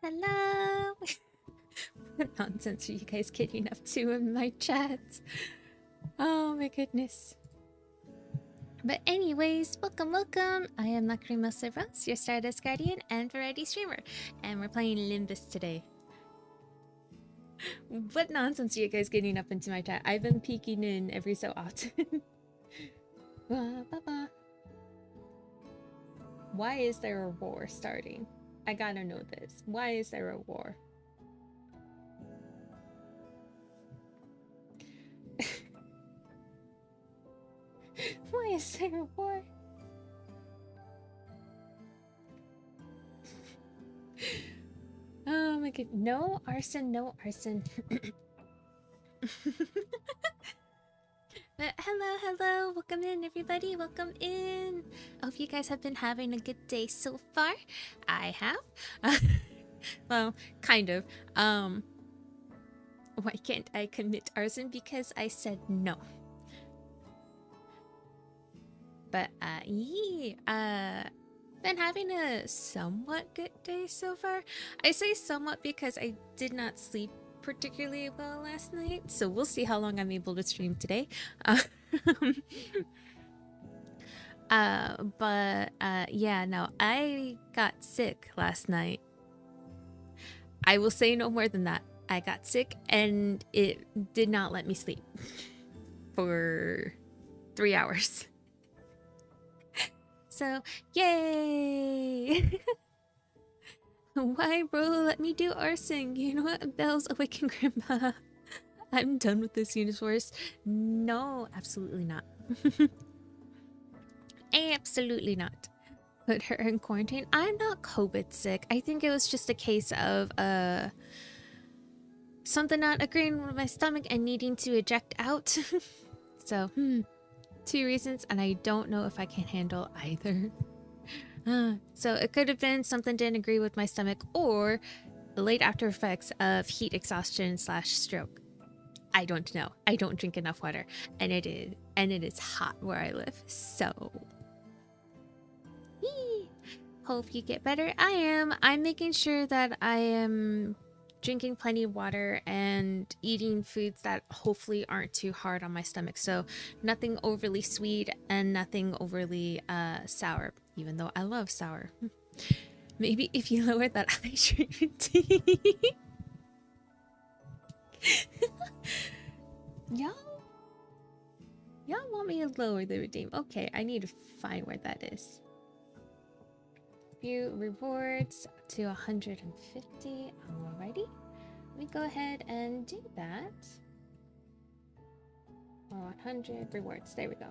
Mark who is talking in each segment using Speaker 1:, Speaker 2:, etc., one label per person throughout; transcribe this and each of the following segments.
Speaker 1: Hello! What nonsense are you guys getting up to in my chat? Oh my goodness. But anyways, welcome. I am Lacrimosa Rose, your Stardust Guardian and variety streamer, and we're playing Limbus today. What nonsense are you guys getting up into my chat? I've been peeking in every so often. Why is there a war starting? I gotta know this. Why is there a war? Why is there a war? Oh my god. No arson, no arson. But hello, welcome in everybody, welcome in. I hope you guys have been having a good day so far. I have. Well, kind of. Why can't I commit arson? Because I said no. But been having a somewhat good day so far. I say somewhat because I did not sleep particularly well last night, so we'll see how long I'm able to stream today. Yeah, no, I got sick last night. I will say no more than that. I got sick and it did not let me sleep for 3 hours. So, yay! Why, bro? Let me do arson. You know what? Bells awaken grandpa. I'm done with this universe. No, absolutely not. Absolutely not. Put her in quarantine. I'm not COVID sick. I think it was just a case of something not agreeing with my stomach and needing to eject out. So, 2 reasons, and I don't know if I can handle either. So it could have been something didn't agree with my stomach, or the late after effects of heat exhaustion / stroke. I don't know. I don't drink enough water, and it is hot where I live. So, hope you get better. I am. I'm making sure that I am drinking plenty of water and eating foods that hopefully aren't too hard on my stomach. So nothing overly sweet and nothing overly sour, even though I love sour. Maybe if you lower that hydrated tea. Y'all want me to lower the redeem. Okay, I need to find where that is. View rewards to 150. Alrighty. Let me go ahead and do that. 100 rewards. There we go.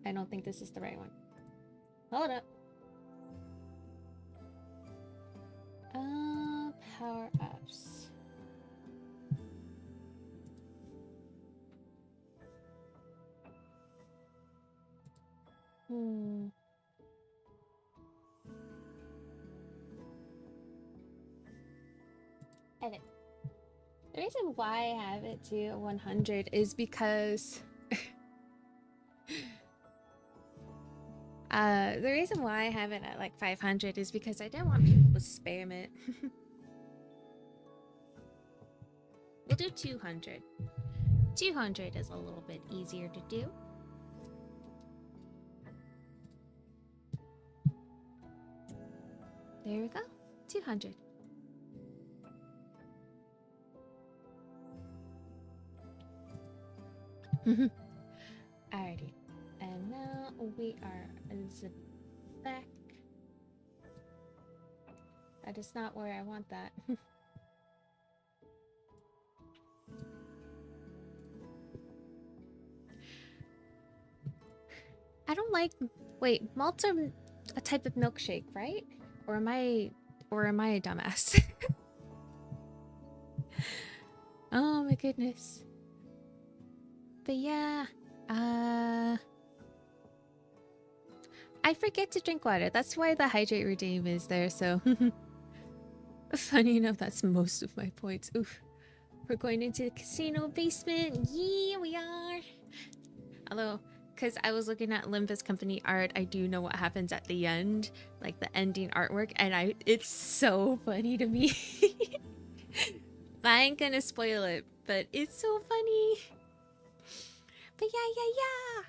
Speaker 1: I don't think this is the right one. Hold up. Power ups. Edit. The reason why I have it to 100 is because the reason why I have it at like 500 is because I didn't want people to spam it. We'll do 200. 200 is a little bit easier to do. There we go. 200. Alrighty. And now we are back. That is not where I want that. I don't like. Wait, malts are a type of milkshake, right? Or am I a dumbass? Oh my goodness. But yeah, I forget to drink water. That's why the hydrate redeem is there, so. Funny enough, that's most of my points. Oof. We're going into the casino basement. Yeah, we are. Although, because I was looking at Limbus company art, I do know what happens at the end, like the ending artwork, and it's so funny to me. I ain't gonna spoil it, but it's so funny. But yeah.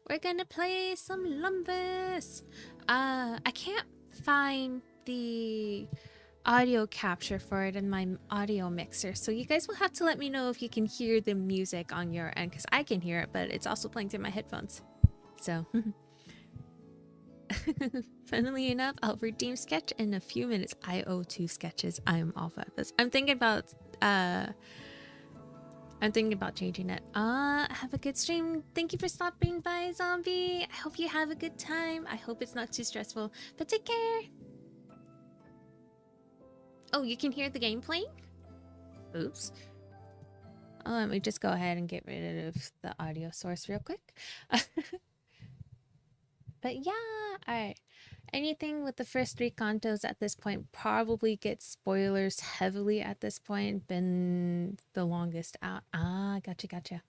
Speaker 1: We're gonna play some Limbus. I can't find the audio capture for it in my audio mixer. So you guys will have to let me know if you can hear the music on your end, because I can hear it, but it's also playing through my headphones. So, funnily enough, I'll redeem sketch in a few minutes. I owe 2 sketches. I am off at this. I'm thinking about changing it. Have a good stream. Thank you for stopping by, Zombie. I hope you have a good time. I hope it's not too stressful, but take care. Oh, you can hear the game playing? Oops. Oh, let me just go ahead and get rid of the audio source real quick. But yeah, alright. Anything with the first 3 cantos at this point probably gets spoilers heavily at this point. Been the longest out. Ah, gotcha.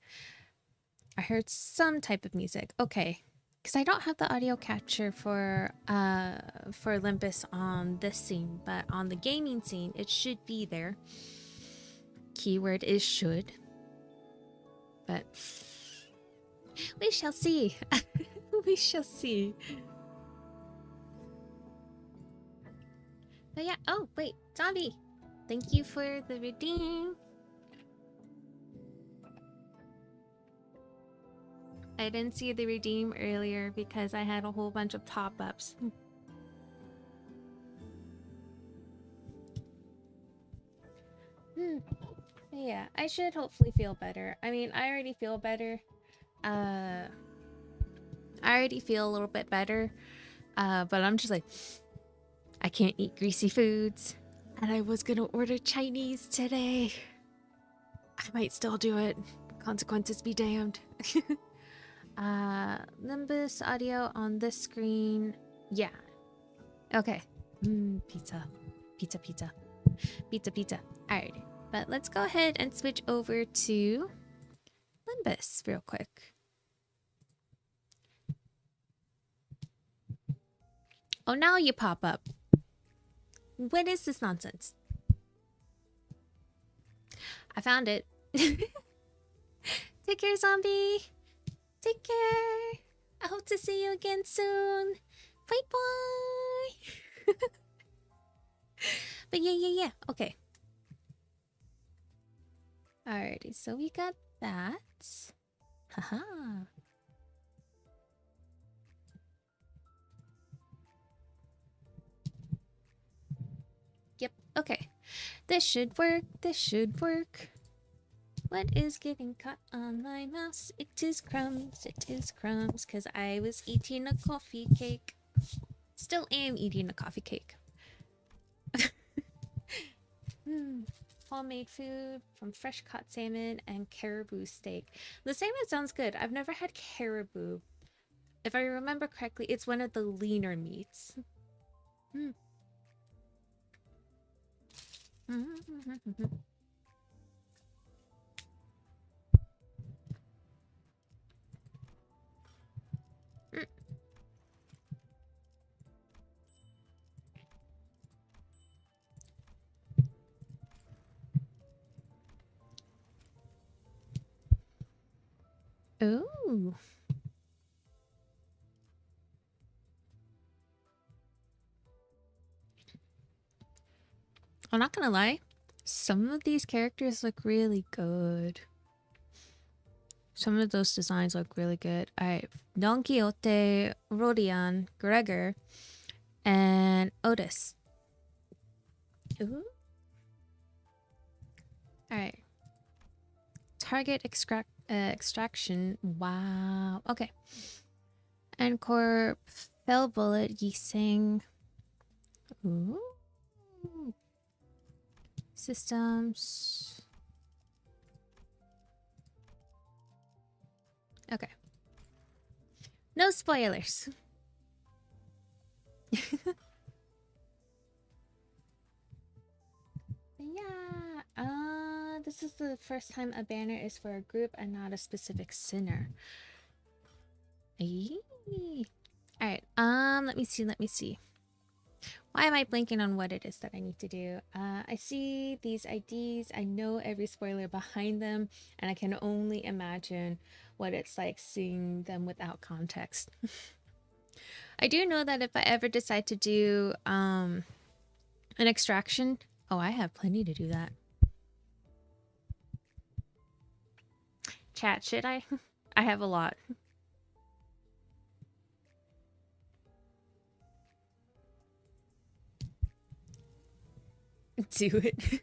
Speaker 1: I heard some type of music. Okay. Because I don't have the audio capture for Limbus on this scene, but on the gaming scene, it should be there. Keyword is should. But we shall see. We shall see. But yeah, oh wait, Zombie. Thank you for the redeem. I didn't see the redeem earlier because I had a whole bunch of top-ups. Yeah, I should hopefully feel better. I mean, I already feel better. I already feel a little bit better. But I'm just like, I can't eat greasy foods. And I was gonna order Chinese today. I might still do it. Consequences be damned. Limbus audio on this screen. Yeah. Okay. Pizza. Alright. But let's go ahead and switch over to Limbus real quick. Oh, now you pop up. What is this nonsense? I found it. Take care, Zombie. Take care. I hope to see you again soon. Bye. But yeah. Okay. Alrighty, so we got that. Haha. Yep, okay. This should work. What is getting caught on my mouse? It is crumbs, because I was eating a coffee cake. Still am eating a coffee cake. Homemade food from fresh caught salmon and caribou steak. The salmon sounds good. I've never had caribou. If I remember correctly, it's one of the leaner meats. Ooh. I'm not gonna lie. Some of these characters look really good. Some of those designs look really good. Alright. Don Quixote, Rodion, Gregor, and Otis. Ooh. Alright. Target extraction. Wow. Okay. Encore, Fell Bullet, Yising. Ooh. Systems. Okay. No spoilers. Yeah. This is the first time a banner is for a group and not a specific sinner. Alright, let me see. Why am I blanking on what it is that I need to do? I see these IDs. I know every spoiler behind them, and I can only imagine what it's like seeing them without context. I do know that if I ever decide to do An extraction? Oh, I have plenty to do that. Chat, should I? I have a lot. Do it.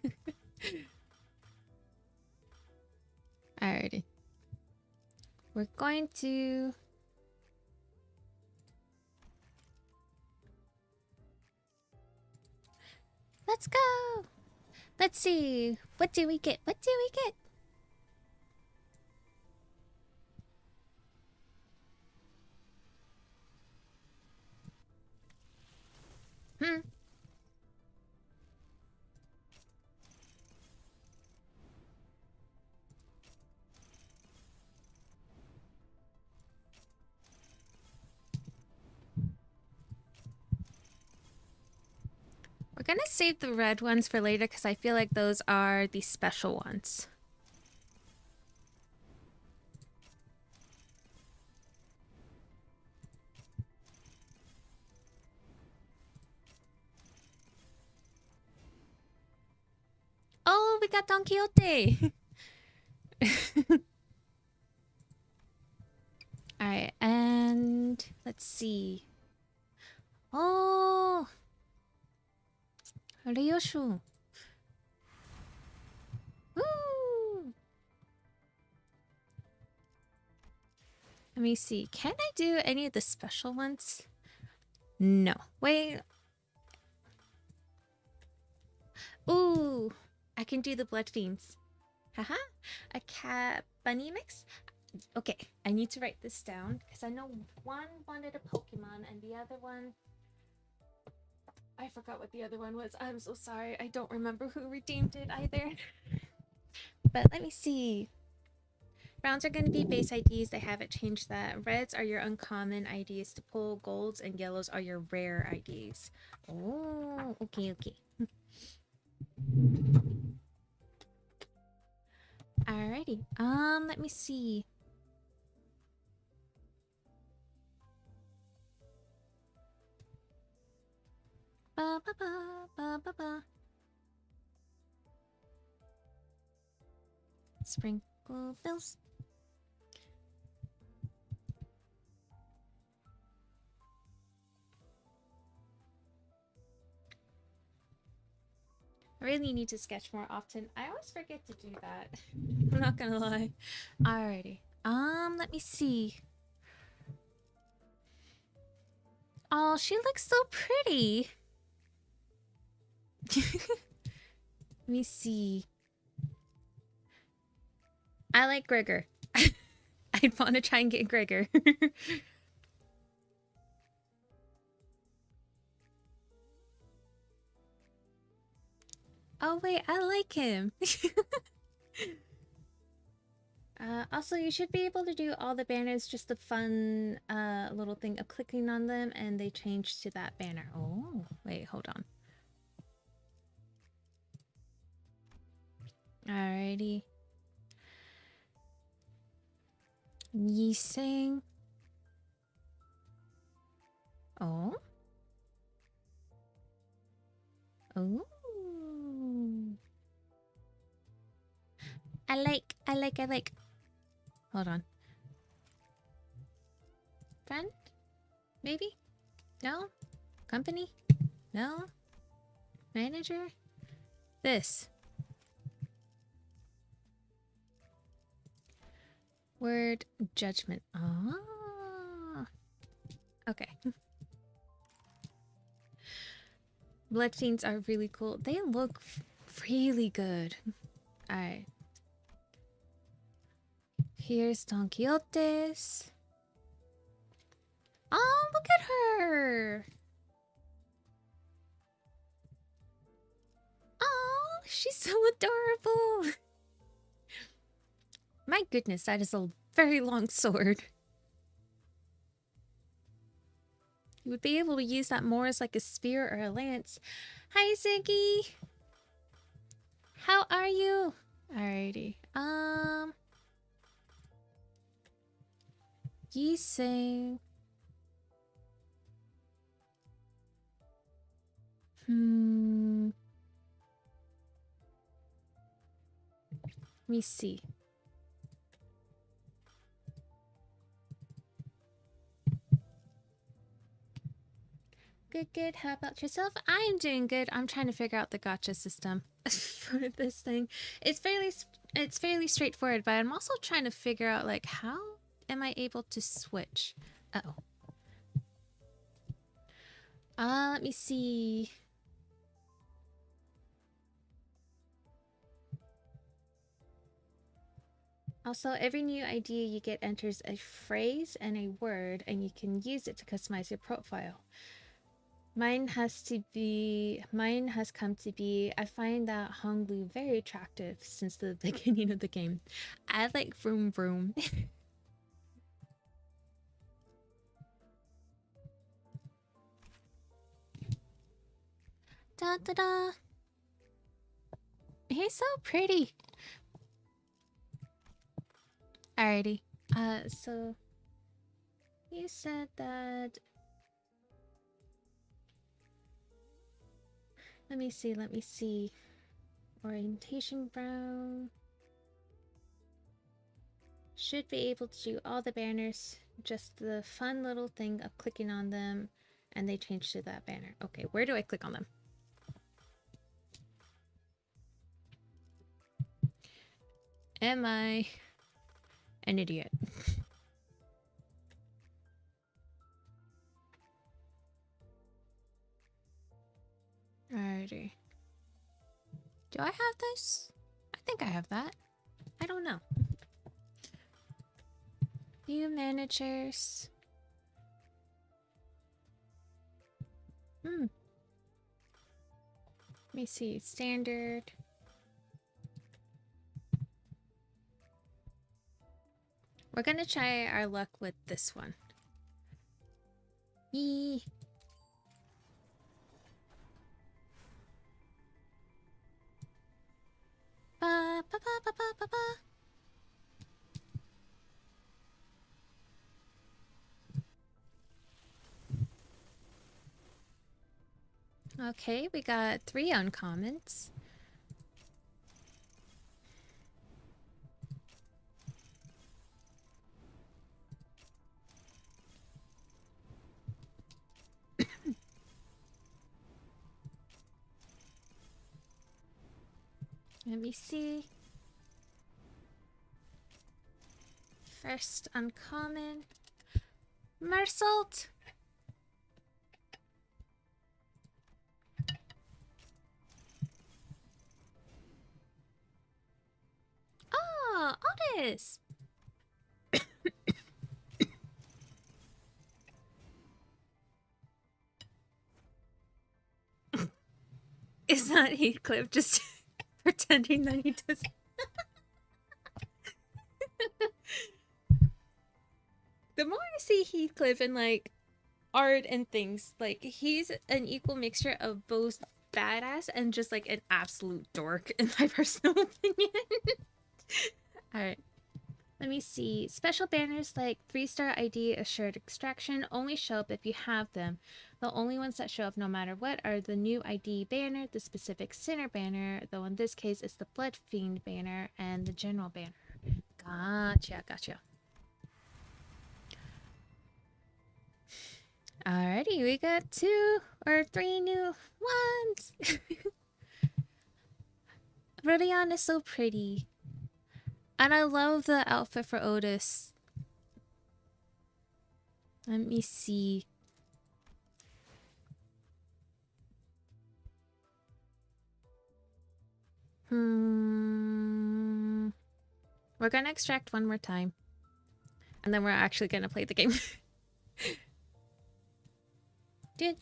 Speaker 1: Alrighty. We're going to... Let's go! Let's see. What do we get? What do we get? We're gonna save the red ones for later because I feel like those are the special ones. Oh, we got Don Quixote! Alright, and let's see. Oh! Ryoshu! Woo! Let me see. Can I do any of the special ones? No. Wait. Ooh! I can do the Blood Fiends. Haha! A cat bunny mix? Okay, I need to write this down because I know one wanted a Pokemon and the other one... I forgot what the other one was. I'm so sorry. I don't remember who redeemed it either. But let me see. Browns are going to be base IDs. They haven't changed that. Reds are your uncommon IDs to pull. Golds and yellows are your rare IDs. Oh, okay, okay. Alrighty. Let me see. Ba ba ba ba ba ba. Sprinkle bills. I really need to sketch more often. I always forget to do that. I'm not gonna lie. Alrighty. Let me see. Oh, she looks so pretty. Let me see. I like Gregor. I'd want to try and get Gregor. Oh wait, I like him. Also, you should be able to do all the banners, just the fun little thing of clicking on them and they change to that banner. Oh, wait, hold on. Alrighty. Yiseng. Oh. Oh. I like. Hold on. Friend? Maybe? No? Company? No? Manager? This. Word judgment. Ah. Okay. Blood Fiends are really cool. They look really good. Alright. Here's Don Quixote's. Oh, look at her! Oh, she's so adorable! My goodness, that is a very long sword. You would be able to use that more as like a spear or a lance. Hi, Ziggy! How are you? Alrighty. Yiseng. Hmm. Let me see. Good, good. How about yourself? I am doing good. I'm trying to figure out the gacha system for this thing. It's fairly straightforward, but I'm also trying to figure out like how am I able to switch? Uh-oh. Let me see. Also, every new idea you get enters a phrase and a word, and you can use it to customize your profile. Mine has come to be, I find that Honglu very attractive since the beginning of the game. I like vroom vroom. Da da da. He's so pretty. Alrighty. So you said that. Let me see. Orientation brown. Should be able to do all the banners. Just the fun little thing of clicking on them and they change to that banner. Okay, where do I click on them? Am I an idiot? Alrighty. Do I have this? I think I have that. I don't know. View managers. Let me see. Standard. We're gonna try our luck with this one. Yee. Ba, ba, ba, ba, ba, ba, ba. Okay, we got 3 uncommons. Let me see. First uncommon. Mersault! Ah, Otis! Is that Heathcliff just pretending that he doesn't? The more I see Heathcliff in like art and things, like he's an equal mixture of both badass and just like an absolute dork in my personal opinion. Alright. Let me see. Special banners like 3-star ID assured extraction only show up if you have them. The only ones that show up no matter what are the new ID banner, the specific sinner banner, though in this case it's the blood fiend banner, and the general banner. Gotcha. Alrighty, we got 2 or 3 new ones. Rodion is so pretty. And I love the outfit for Otis. Let me see. We're gonna extract one more time. And then we're actually gonna play the game. Do.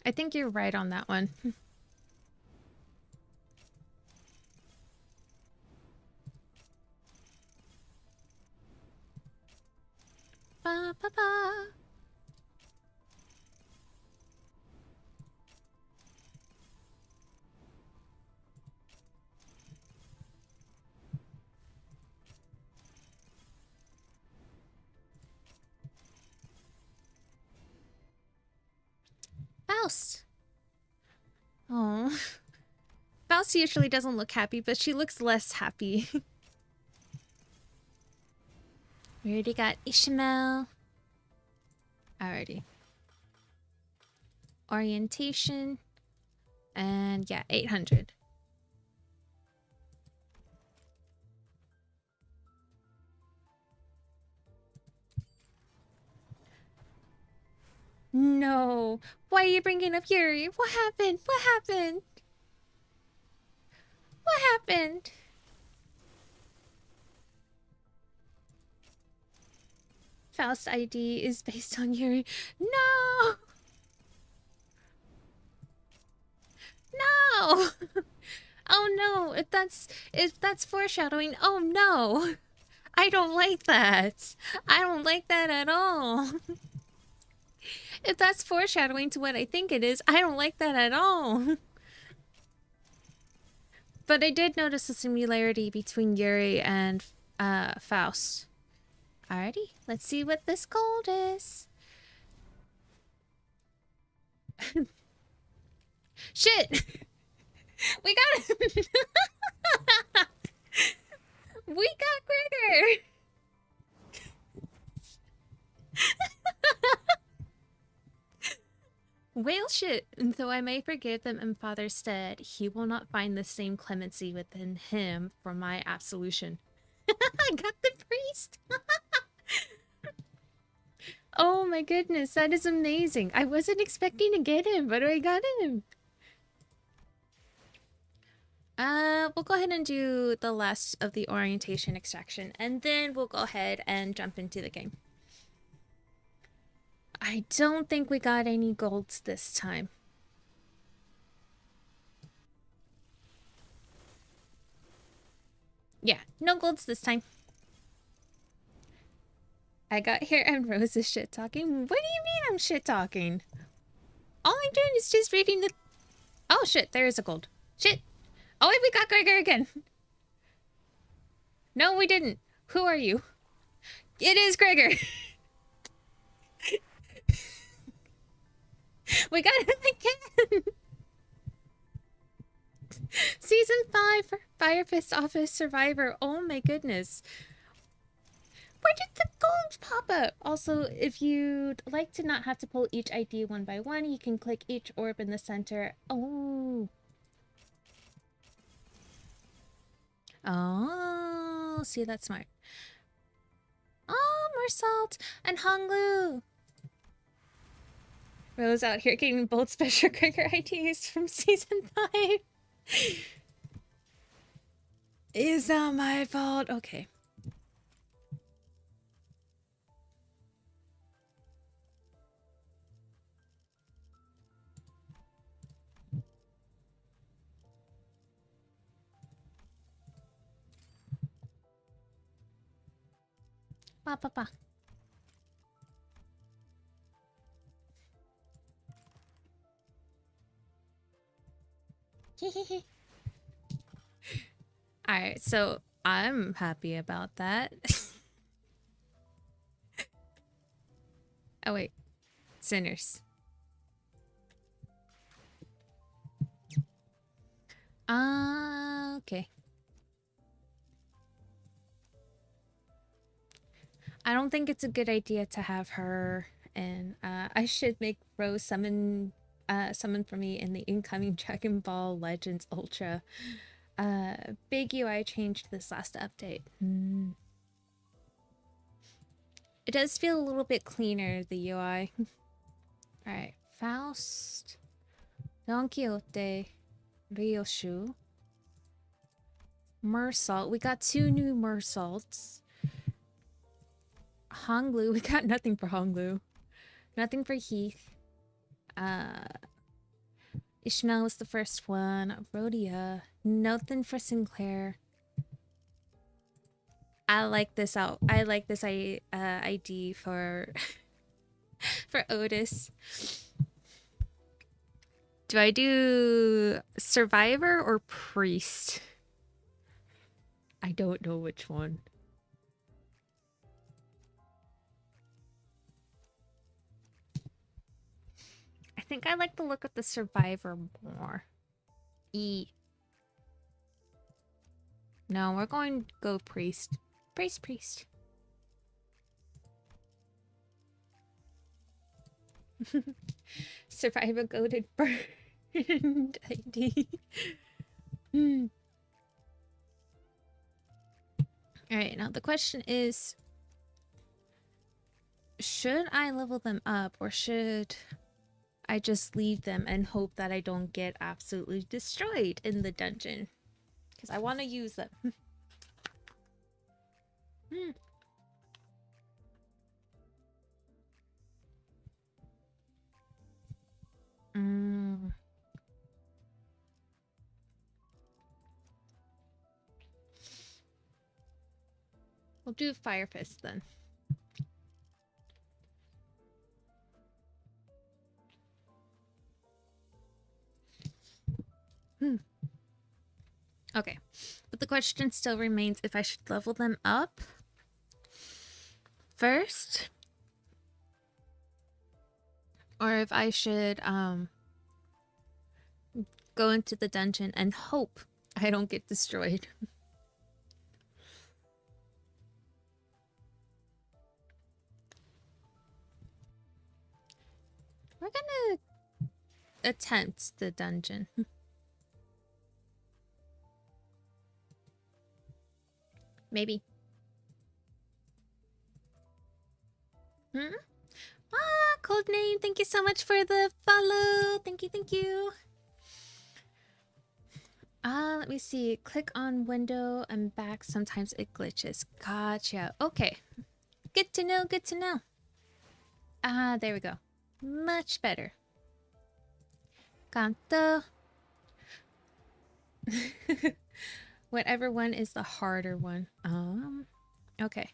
Speaker 1: I think you're right on that one. Ba, ba, ba. Faust. Oh. Faust usually doesn't look happy, but she looks less happy. We already got Ishmael. Alrighty. Orientation. And yeah, 800. No. Why are you bringing up Yuri? What happened? What happened? What happened? Faust ID is based on Yuri. No! No! Oh no, if that's foreshadowing, oh no! I don't like that. I don't like that at all. If that's foreshadowing to what I think it is, I don't like that at all. But I did notice a similarity between Yuri and Faust. Alrighty, let's see what this gold is. Shit! We got him! We got Gregor! Whale shit! And though I may forgive them in Father's stead, he will not find the same clemency within him for my absolution. I got the priest! Oh my goodness, that is amazing. I wasn't expecting to get him, but I got him. We'll go ahead and do the last of the orientation extraction, and then we'll go ahead and jump into the game. I don't think we got any golds this time. Yeah, no golds this time. I got here and Rose is shit talking. What do you mean I'm shit talking? All I'm doing is just reading the... Oh shit, there is a gold. Shit. Oh wait, we got Gregor again. No, we didn't. Who are you? It is Gregor. We got him again. Season 5 for Fire Fist Office Survivor. Oh my goodness. Where did the gold pop up? Also, if you'd like to not have to pull each ID one by one, you can click each orb in the center. Oh. Oh, see, that's smart. Oh, more salt and Honglu. Rose out here getting both special Gregor IDs from season 5. Is that my fault? Okay. Pa pa pa. Alright, so I'm happy about that. Oh wait, sinners. Okay. I don't think it's a good idea to have her, and I should make Rose summon for me in the incoming Dragon Ball Legends Ultra. Big UI changed this last update. It does feel a little bit cleaner, the UI. Alright, Faust, Don Quixote, Ryoshu, Mersalt. We got 2 new Mersalts. Honglu, we got nothing for Honglu. Nothing for Heath. Ishmael was the first one. Rhodia. Nothing for Sinclair. I like this out. I like this ID for for Otis. Do I do Survivor or Priest? I don't know which one. I think I like the look of the survivor more. No, we're going to go priest. Priest. Survivor goated burned ID. Alright, now the question is, should I level them up or should I just leave them and hope that I don't get absolutely destroyed in the dungeon? Because I want to use them. We'll do Fire Fist then. Okay, but the question still remains if I should level them up first or if I should go into the dungeon and hope I don't get destroyed. We're gonna attempt the dungeon. Maybe. Codename, thank you so much for the follow. Thank you. Let me see. Click on window and back. Sometimes it glitches. Gotcha. Okay. Good to know. There we go. Much better. Kanto. Whatever one is the harder one. Okay.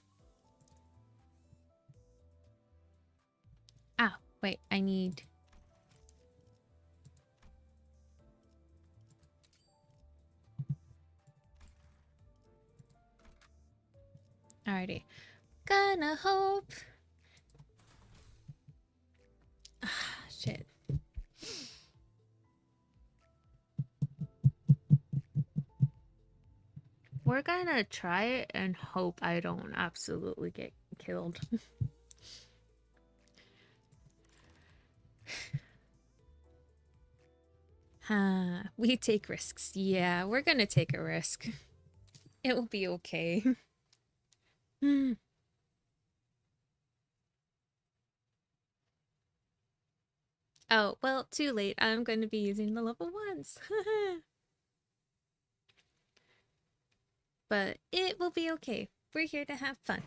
Speaker 1: Ah, wait, I need... Alrighty. Gonna hope. Ah, shit. We're gonna try it and hope I don't absolutely get killed. We take risks. Yeah, we're gonna take a risk. It will be okay. Oh, well, too late. I'm going to be using the level 1s. But it will be okay. We're here to have fun.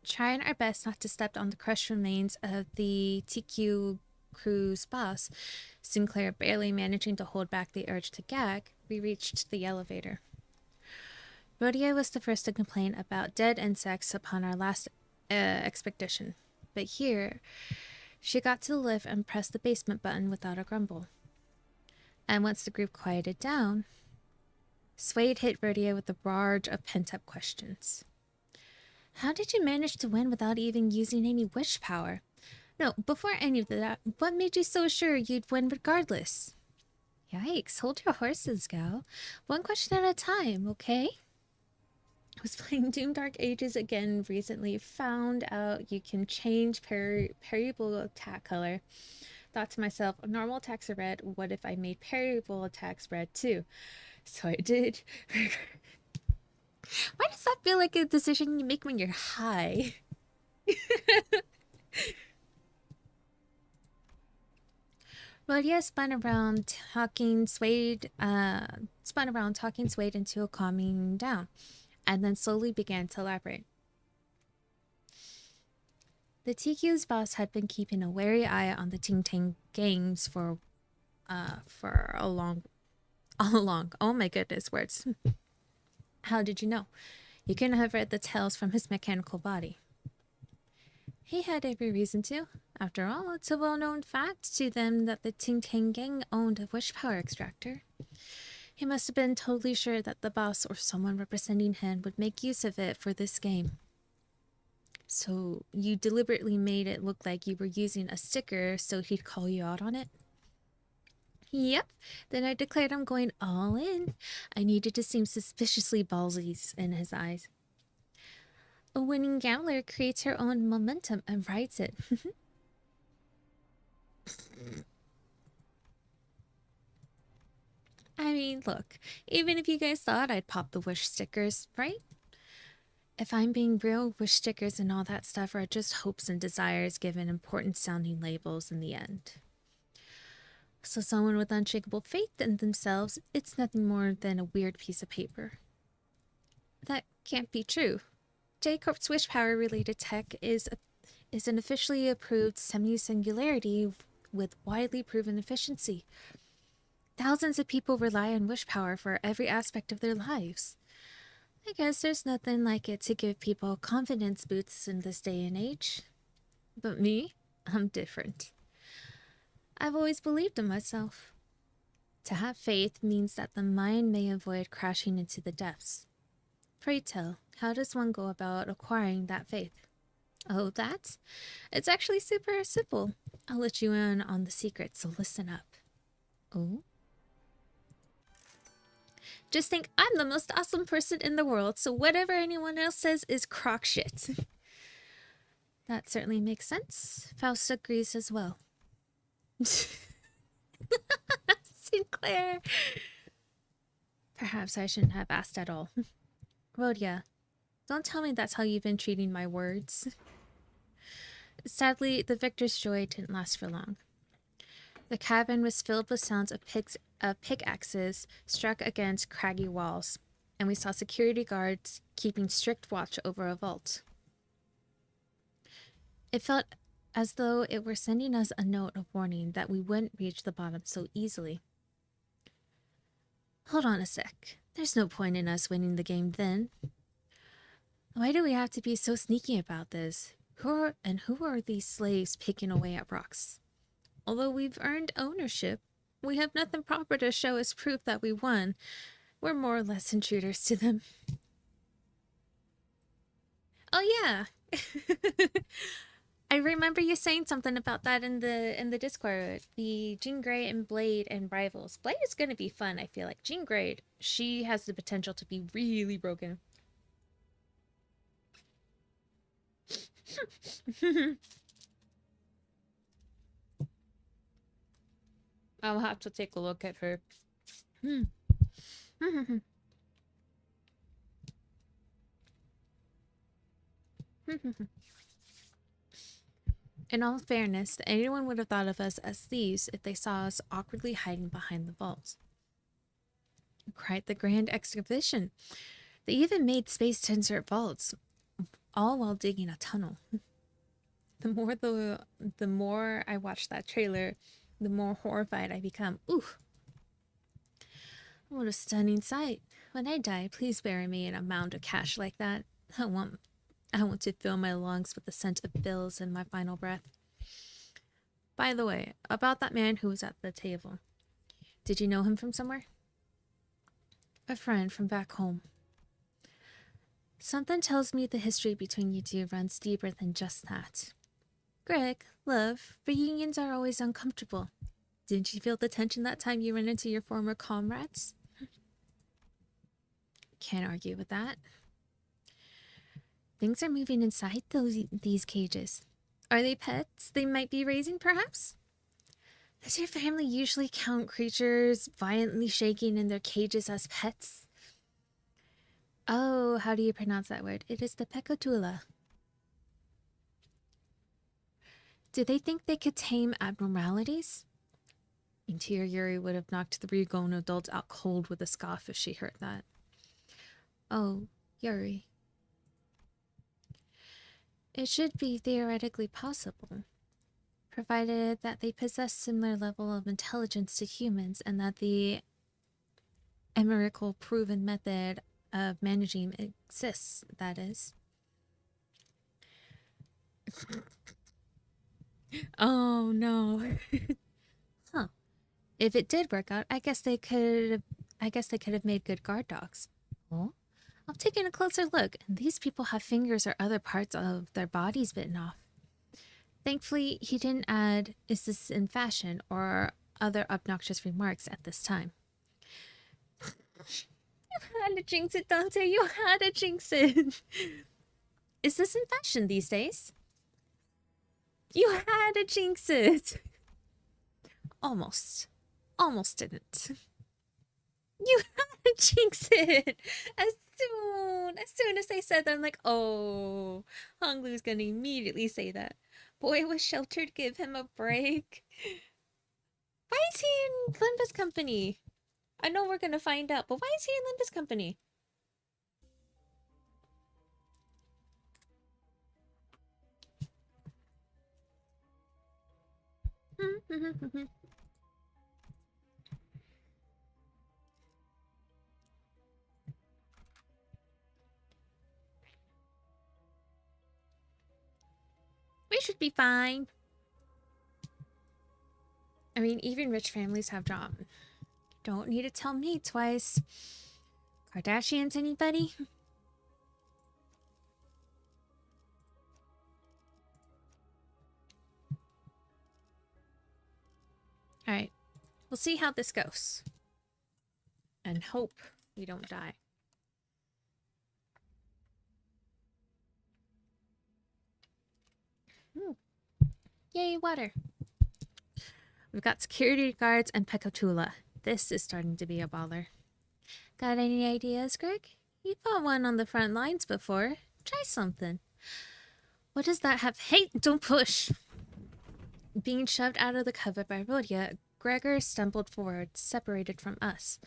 Speaker 1: Trying our best not to step on the crushed remains of the TQ crew's boss, Sinclair barely managing to hold back the urge to gag, we reached the elevator. Rhodia was the first to complain about dead insects upon our last expedition, but here she got to the lift and pressed the basement button without a grumble. And once the group quieted down, Suede hit Rhodia with a barrage of pent-up questions. How did you manage to win without even using any wish power? No, before any of that, what made you so sure you'd win regardless? Yikes, hold your horses, gal. One question at a time, okay? I was playing Doom Dark Ages again recently, found out you can change parryable attack color. Thought to myself, normal attacks are red, what if I made parryable attacks red too? So I did. Why does that feel like a decision you make when you're high? Rhodia spun around talking Suede into a calming down, and then slowly began to elaborate. The TQ's boss had been keeping a wary eye on the Ting Tang gangs for all along. Oh my goodness, words. How did you know? You couldn't have read the tales from his mechanical body. He had every reason to. After all, it's a well-known fact to them that the Ting Tang gang owned a wish power extractor. He must have been totally sure that the boss or someone representing him would make use of it for this game. So you deliberately made it look like you were using a sticker so he'd call you out on it? Yep. Then I declared I'm going all in. I needed to seem suspiciously ballsy in his eyes. A winning gambler creates her own momentum and rides it. I mean, look, even if you guys thought I'd pop the wish stickers, right? If I'm being real, wish stickers and all that stuff are just hopes and desires given important sounding labels in the end. So someone with unshakable faith in themselves, it's nothing more than a weird piece of paper. That can't be true. J-Corp's wish power related tech is an officially approved semi-singularity with widely proven efficiency. Thousands of people rely on wish power for every aspect of their lives. I guess there's nothing like it to give people confidence boosts in this day and age. But me, I'm different. I've always believed in myself. To have faith means that the mind may avoid crashing into the depths. Pray tell, how does one go about acquiring that faith? Oh, that? It's actually super simple. I'll let you in on the secret, so listen up. Oh? Just think I'm the most awesome person in the world, so whatever anyone else says is crock shit. That certainly makes sense. Faust agrees as well. Sinclair! Perhaps I shouldn't have asked at all. Rhodia, don't tell me that's how you've been treating my words. Sadly, the victor's joy didn't last for long. The cabin was filled with sounds of pickaxes struck against craggy walls, and we saw security guards keeping strict watch over a vault. It felt as though it were sending us a note of warning that we wouldn't reach the bottom so easily. Hold on a sec. There's no point in us winning the game then. Why do we have to be so sneaky about this? Who are these slaves picking away at rocks? Although we've earned ownership, we have nothing proper to show as proof that we won. We're more or less intruders to them. Oh yeah. I remember you saying something about that in the Discord. The Jean Grey and Blade and Rivals. Blade is gonna be fun, I feel like. Jean Grey, she has the potential to be really broken. I'll have to take a look at her. In all fairness, anyone would have thought of us as thieves if they saw us awkwardly hiding behind the vault. Quite the grand exhibition. They even made space to insert vaults, all while digging a tunnel. The more I watch that trailer, the more horrified I become. Ooh. What a stunning sight. When I die, please bury me in a mound of cash like that. I want to fill my lungs with the scent of bills in my final breath. By the way, about that man who was at the table. Did you know him from somewhere? A friend from back home. Something tells me the history between you two runs deeper than just that. Greg, love, reunions are always uncomfortable. Didn't you feel the tension that time you ran into your former comrades? Can't argue with that. Things are moving inside these cages. Are they pets they might be raising, perhaps? Does your family usually count creatures violently shaking in their cages as pets? Oh, how do you pronounce that word? It is the pecatula. Do they think they could tame abnormalities? Interior Yuri would have knocked 3 grown adults out cold with a scoff if she heard that. Oh, Yuri. It should be theoretically possible, provided that they possess similar level of intelligence to humans and that the empirical proven method of managing exists, that is. Oh no. Huh. If it did work out, I guess they could have made good guard dogs. Oh? I've taken a closer look, and these people have fingers or other parts of their bodies bitten off. Thankfully, he didn't add, "Is this in fashion?" or other obnoxious remarks at this time. You had to jinx it, Dante. You had to jinx it. Is this in fashion these days? You had to jinx it. Almost. Almost didn't. You had to jinx it. As soon as they said that, I'm like, oh, Honglu's gonna immediately say that. Boy was sheltered, give him a break. Why is he in Limbus Company? I know we're gonna find out, but why is he in Limbus Company? We should be fine. I mean, even rich families have drama. Don't need to tell me twice. Kardashians, anybody? Alright. We'll see how this goes. And hope we don't die. Ooh. Yay, water. We've got security guards and Pekatula. This is starting to be a baller. Got any ideas, Greg? You fought one on the front lines before. Try something. What does that have? Hey, don't push! Being shoved out of the cover by Rhodia, Gregor stumbled forward, separated from us.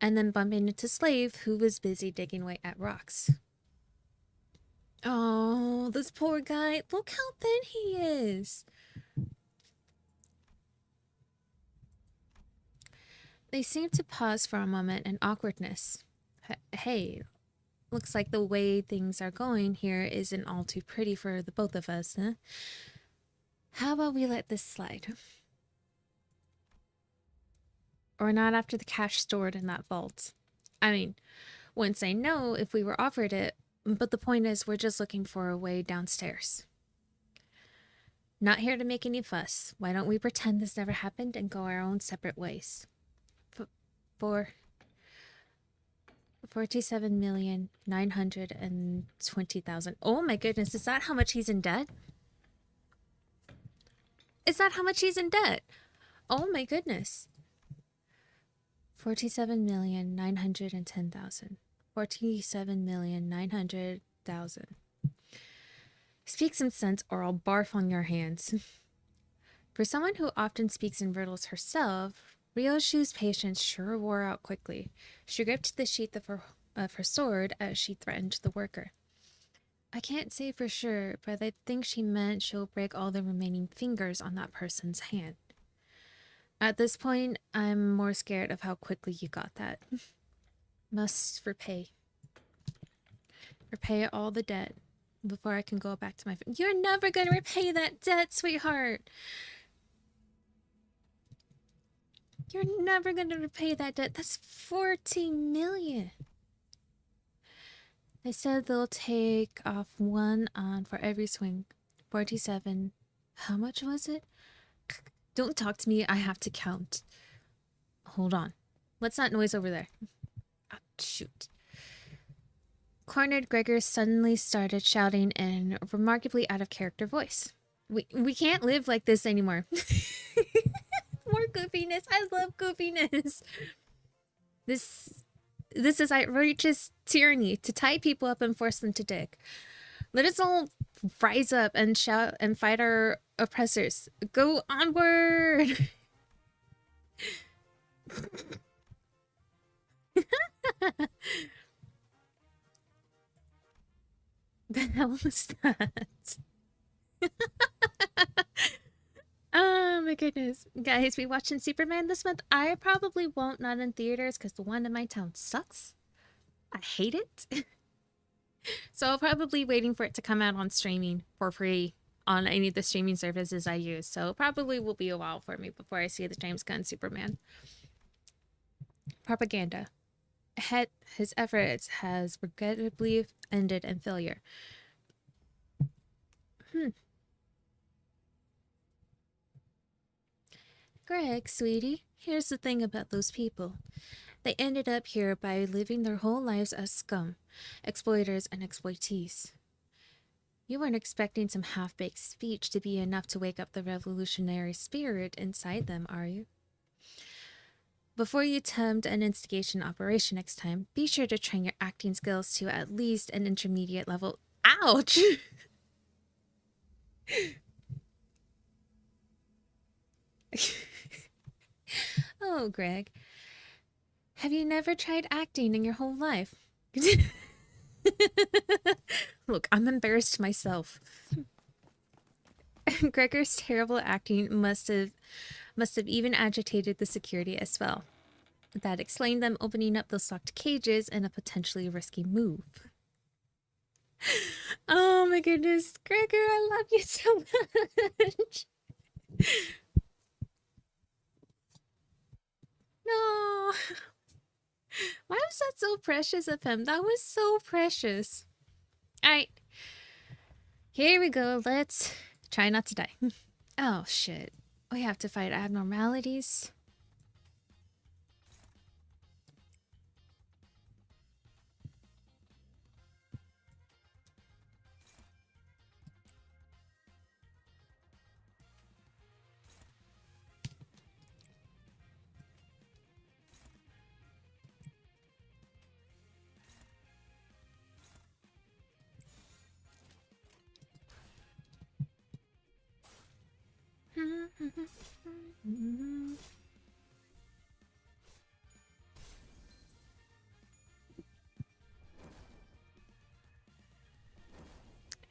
Speaker 1: And then bumping into Slave, who was busy digging away at rocks. Oh, this poor guy. Look how thin he is. They seemed to pause for a moment in awkwardness. Hey, looks like the way things are going here isn't all too pretty for the both of us, huh? How about we let this slide? Or not after the cash stored in that vault. I mean, wouldn't say no if we were offered it, but the point is we're just looking for a way downstairs. Not here to make any fuss. Why don't we pretend this never happened and go our own separate ways? For 47,920,000. Oh my goodness, is that how much he's in debt? Is that how much he's in debt? Oh my goodness. 47,910,000. 47,900,000. Speak some sense or I'll barf on your hands. For someone who often speaks in riddles herself, Ryoshu's patience sure wore out quickly. She gripped the sheath of her sword as she threatened the worker. I can't say for sure, but I think she meant she'll break all the remaining fingers on that person's hand. At this point, I'm more scared of how quickly you got that. Must repay. Repay all the debt before I can go back to my... You're never going to repay that debt, sweetheart! You're never going to repay that debt. That's 14 million. They said they'll take off 1 on for every swing. 47. How much was it? Don't talk to me. I have to count. Hold on. What's that noise over there? Oh, shoot. Cornered Gregor suddenly started shouting in a remarkably out-of-character voice. We can't live like this anymore. More goofiness. I love goofiness. This is outrageous tyranny to tie people up and force them to dig. Let us all rise up and shout and fight our oppressors. Go onward! The hell was that? Oh my goodness. Guys, we watching Superman this month? I probably won't, not in theaters, because the one in my town sucks. I hate it. So I'll probably waiting for it to come out on streaming for free on any of the streaming services I use. So probably will be a while for me before I see the James Gunn Superman. Propaganda. his efforts has regrettably ended in failure. Greg, sweetie, here's the thing about those people. They ended up here by living their whole lives as scum, exploiters, and exploitees. You weren't expecting some half baked speech to be enough to wake up the revolutionary spirit inside them, are you? Before you attempt an instigation operation next time, be sure to train your acting skills to at least an intermediate level. Ouch! Oh, Greg. Have you never tried acting in your whole life? Look, I'm embarrassed myself. Gregor's terrible acting must have even agitated the security as well. That explained them opening up those locked cages in a potentially risky move. Oh my goodness, Gregor, I love you so much. No. Why was that so precious of him? That was so precious. Alright. Here we go. Let's try not to die. Oh shit. We have to fight abnormalities.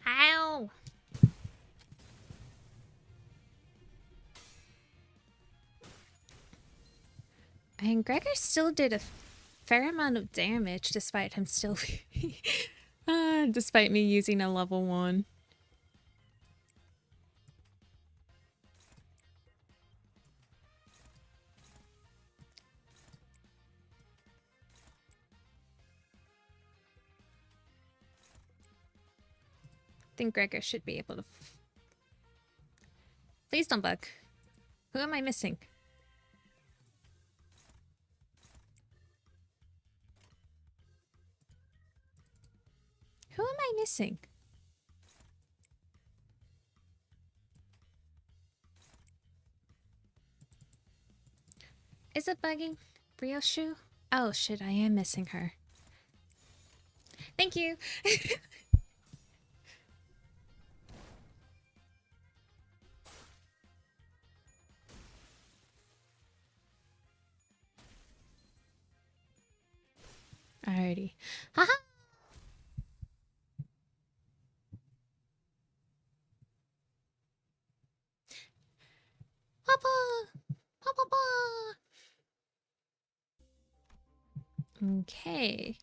Speaker 1: Ow! And Gregor still did a fair amount of damage despite him still despite me using a level 1. I think Gregor should be able to. Please don't bug. Who am I missing? Who am I missing? Is it bugging? Brioshu? Oh shit, I am missing her. Thank you! Alrighty. Haha! Papa! Papa! Okay.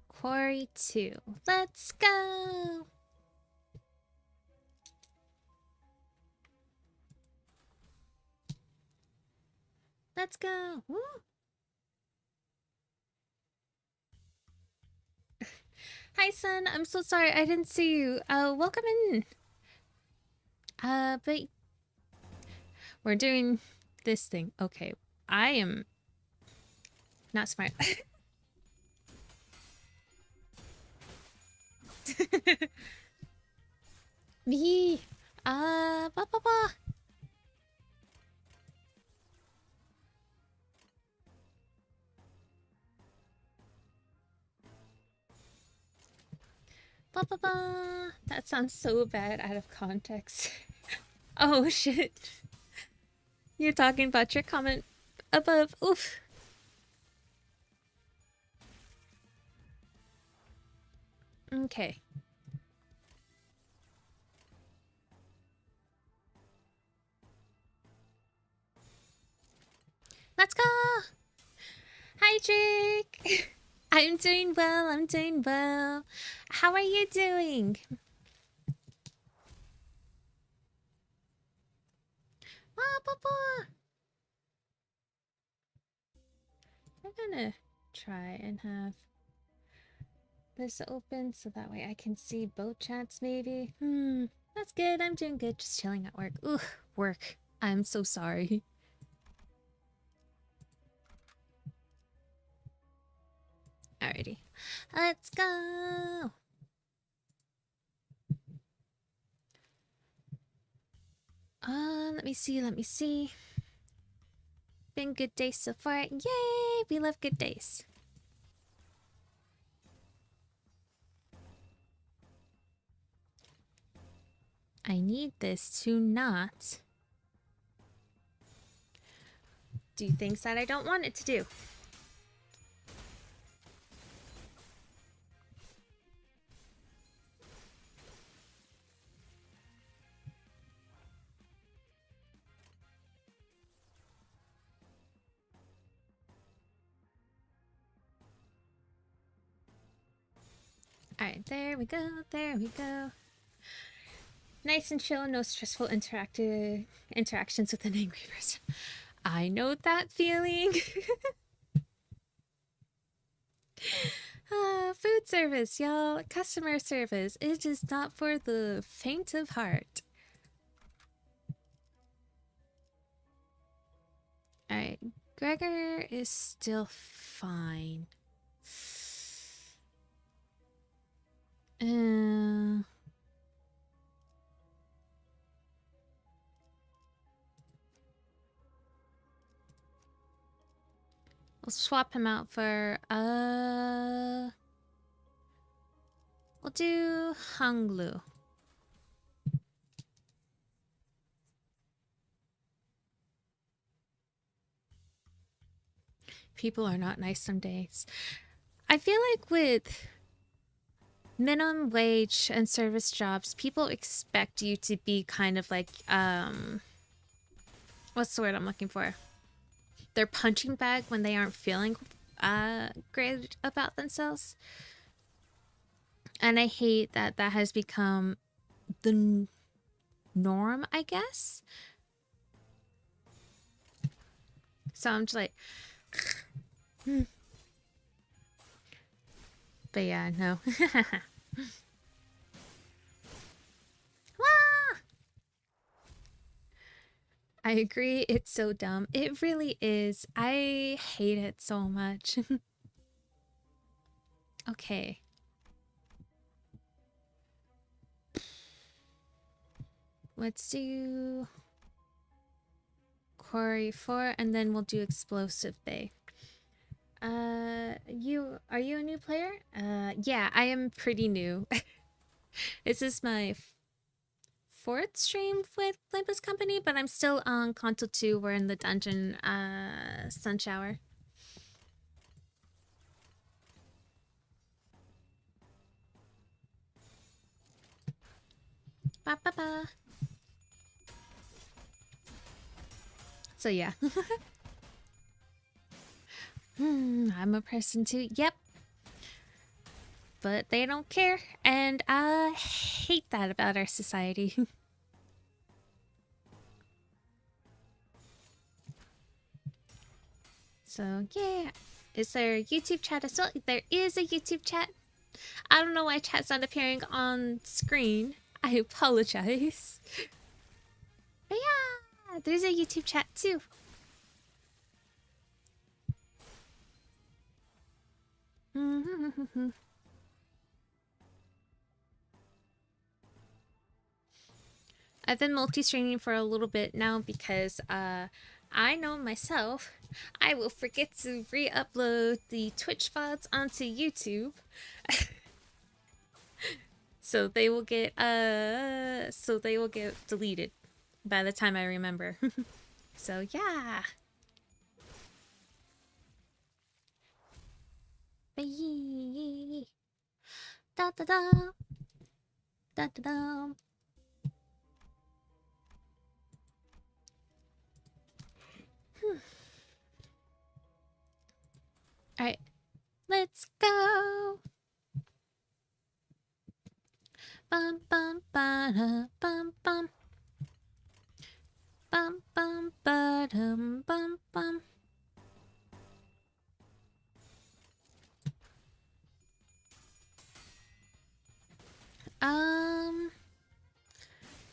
Speaker 1: Quarry 2. Let's go! Let's go! Woo! Hi, son. I'm so sorry I didn't see you. Welcome in. But we're doing this thing. Okay. I am not smart. Me. Ba ba ba. Ba ba ba. That sounds so bad out of context. Oh shit. You're talking about your comment above. Oof. Okay. Let's go. Hi, Jake. I'm doing well. I'm doing well. How are you doing? Ah, Papa. I'm gonna try and have this open so that way I can see both chats maybe. That's good. I'm doing good. Just chilling at work. Ugh, work. I'm so sorry. Alrighty. Let's go. Let me see. Been good days so far. Yay! We love good days. I need this to not do things that I don't want it to do. Alright, there we go, there we go. Nice and chill, no stressful interactions with an angry person. I know that feeling. Food service, y'all. Customer service. It is not for the faint of heart. Alright, Gregor is still fine. We'll swap him out for, we'll do Hanglu. People are not nice some days. I feel like with minimum wage and service jobs, people expect you to be kind of like, what's the word I'm looking for? Their punching bag when they aren't feeling great about themselves. And I hate that that has become the norm, I guess. So I'm just like... But yeah, no. I agree, it's so dumb. It really is. I hate it so much. Okay. Let's do Quarry 4 and then we'll do Explosive Bay. Are you a new player? Yeah, I am pretty new. This is my fourth stream with Limbus Company, but I'm still on Console 2. We're in the dungeon, Sun Shower. Ba ba ba. So yeah. I'm a person too. Yep. But they don't care, and I hate that about our society. So yeah. Is there a YouTube chat as well? There is a YouTube chat. I don't know why chat's not appearing on screen. I apologize. But yeah, there's a YouTube chat too. I've been multi-streaming for a little bit now because I know myself, I will forget to re-upload the Twitch VODs onto YouTube. So they will get deleted by the time I remember. So yeah. Da da da. Da da da. Alright, let's go. Bum bum ba bum bum. Bum bum ba dum bum bum. Let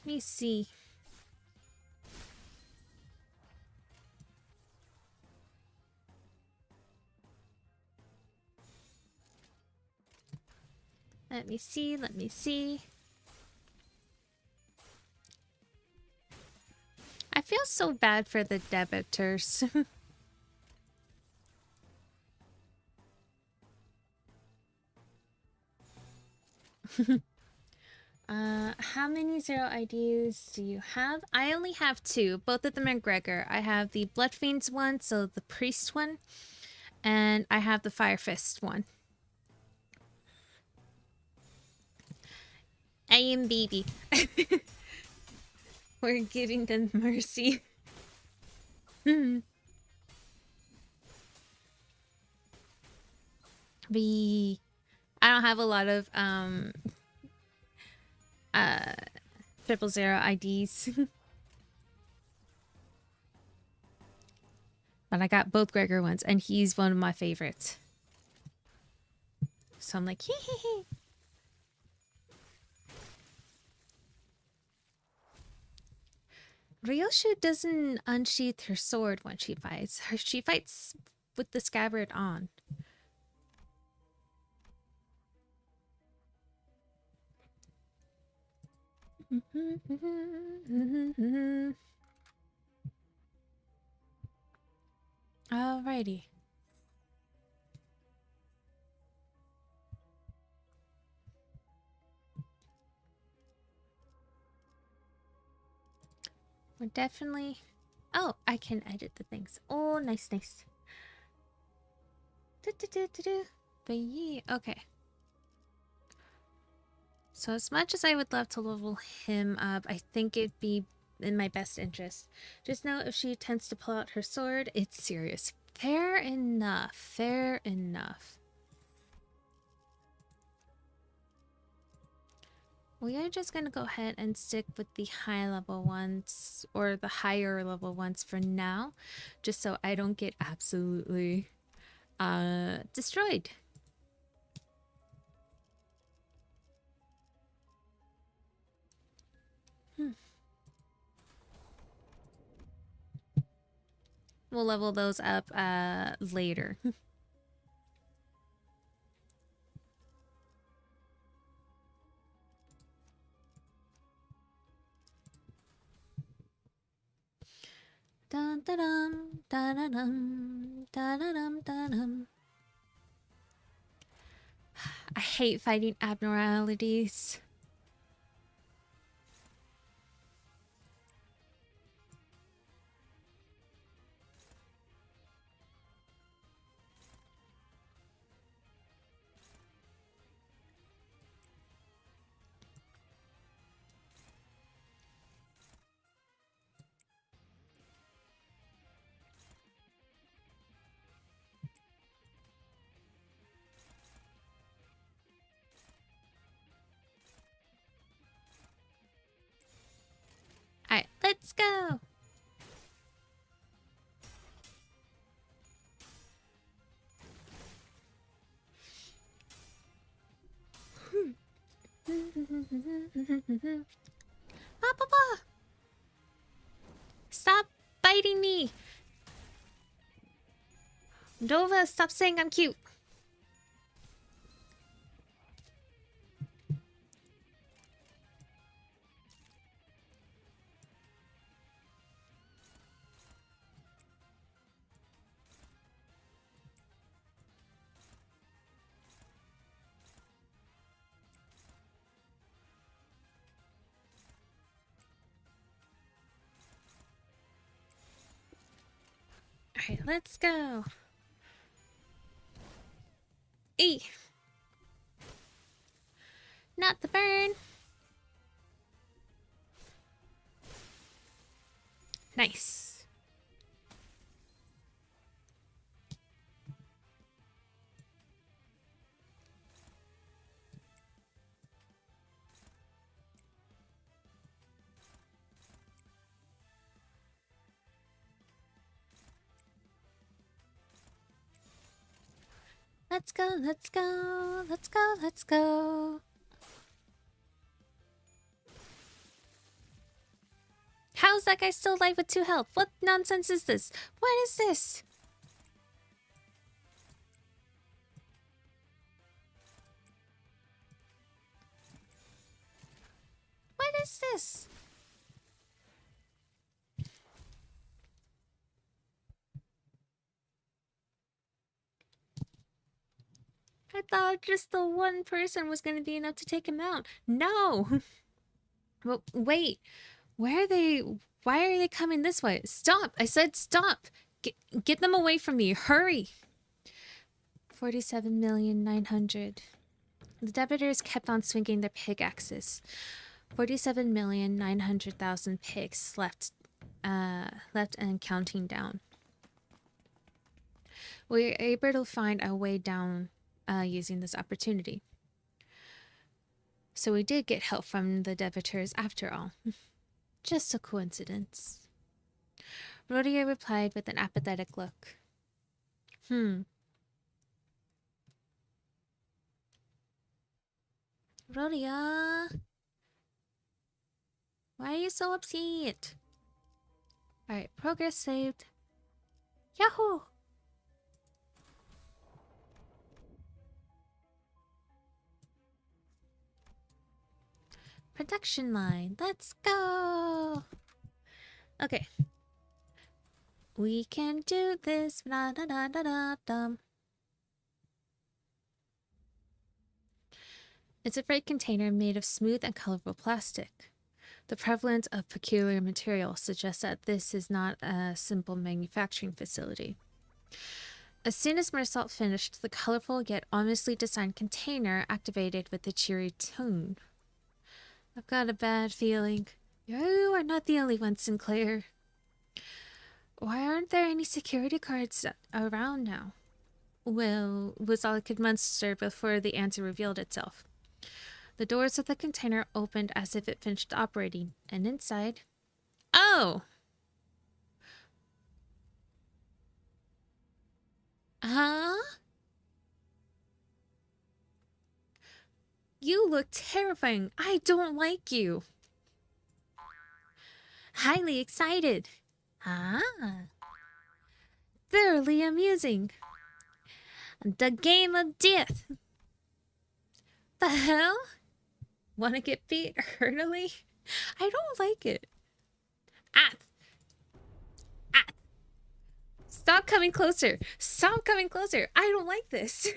Speaker 1: me see. Let me see, let me see. I feel so bad for the debitors. How many zero IDs do you have? I only have two. Both of them are Gregor. I have the Blood Fiends one, so the Priest one, and I have the Fire Fist one. I am baby. We're giving them mercy. I don't have a lot of 000 IDs. But I got both Gregor ones, and he's one of my favorites. So I'm like, hee hee hee. Ryoshu doesn't unsheath her sword when she fights. She fights with the scabbard on. Alrighty. We're definitely... Oh, I can edit the things. Oh, nice, nice. But yeah, okay. So as much as I would love to level him up, I think it'd be in my best interest. Just know if she attempts to pull out her sword, it's serious. Fair enough. Fair enough. We are just going to go ahead and stick with the high level ones, or the higher level ones for now, just so I don't get absolutely destroyed. We'll level those up later. Dun dun dum dun dun dum dun dun dun dum. I hate fighting abnormalities. Alright, let's go! Papa! Stop biting me! Dova, stop saying I'm cute! Alright, let's go. E. Not the burn. Nice. Let's go, let's go, let's go, let's go. is that guy still alive with 2 health? What nonsense is this? What is this? What is this? I thought just the one person was going to be enough to take him out. No! Well, wait. Where are they? Why are they coming this way? Stop! I said stop! Get them away from me. Hurry! 47,900,000. The debitors kept on swinging their pickaxes. 47,900,000 pigs left and counting down. We were able to find a way down using this opportunity. So we did get help from the debitors after all. Just a coincidence. Rhodia replied with an apathetic look. Rhodia, why are you so upset? Alright, progress saved. Yahoo! Production line, let's go! Okay. We can do this. Da, da, da, da, da, da. It's a freight container made of smooth and colorful plastic. The prevalence of peculiar material suggests that this is not a simple manufacturing facility. As soon as Mersault finished, the colorful yet ominously designed container activated with a cheery tone. I've got a bad feeling. You are not the only one, Sinclair. Why aren't there any security guards around now? Well, was all I could muster before the answer revealed itself. The doors of the container opened as if it finished operating, and inside... Oh! Huh? You look terrifying. I don't like you. Highly excited. Ah. Thoroughly amusing. The game of death. The hell? Want to get beat heartily? I don't like it. Ah! Stop coming closer. Stop coming closer. I don't like this.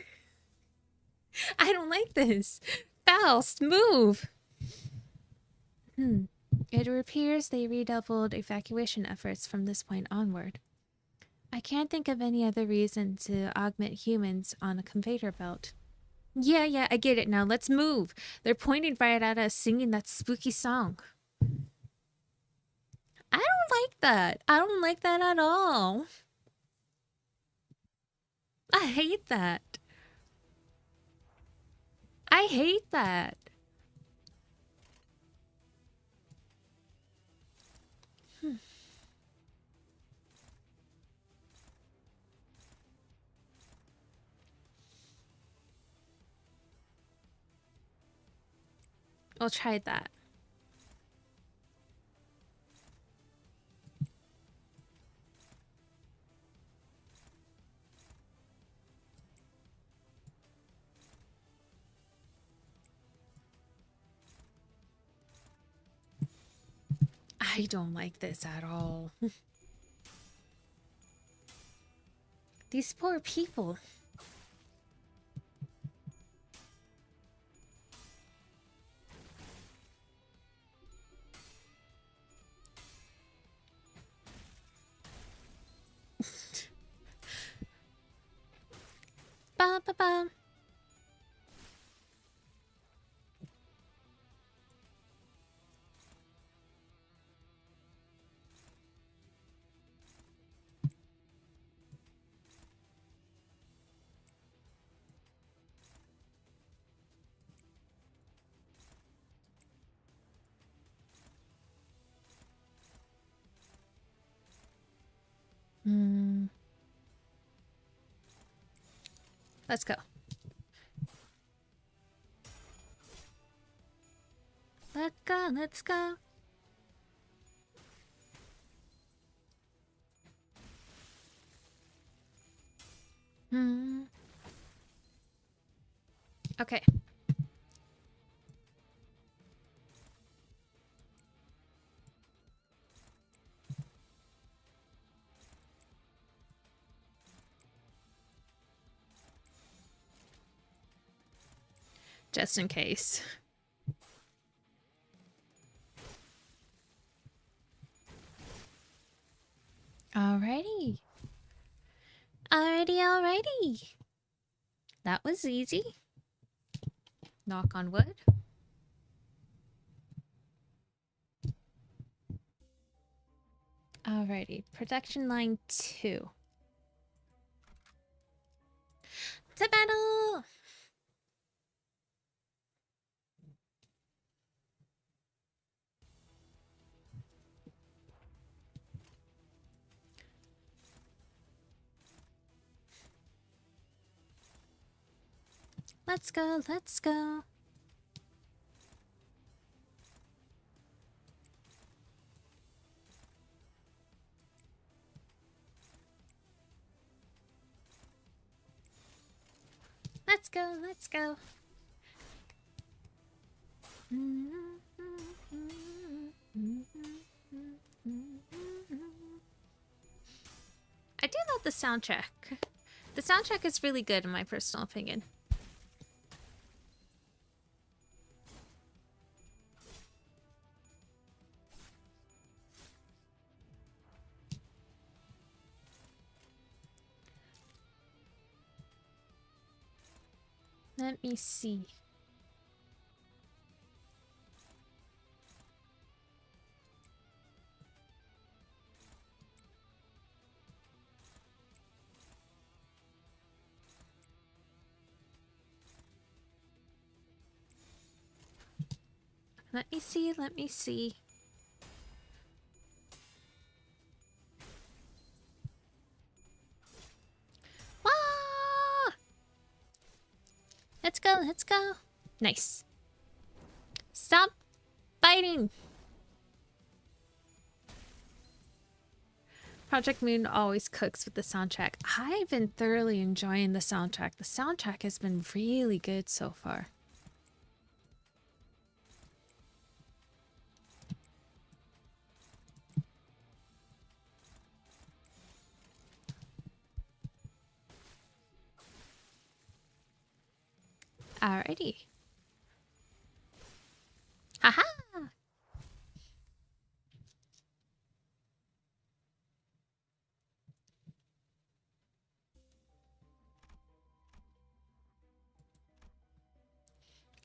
Speaker 1: I don't like this. Faust, move. It appears they redoubled evacuation efforts from this point onward. I can't think of any other reason to augment humans on a conveyor belt. Yeah, I get it now. Let's move. They're pointing right at us singing that spooky song. I don't like that. I don't like that at all. I hate that. I hate that. I'll try that. I don't like this at all. These poor people. Ba ba ba. Let's go. Let's go. Okay. Just in case. Alrighty. Alrighty. That was easy. Knock on wood. Alrighty. Production line 2. To battle! Let's go, let's go. Let's go, let's go. I do love the soundtrack. The soundtrack is really good in my personal opinion. Let me see. Let me see, let me see. Ah! Let's go, let's go. Nice. Stop fighting. Project Moon always cooks with the soundtrack. I've been thoroughly enjoying the soundtrack. The soundtrack has been really good so far. Alrighty. Haha!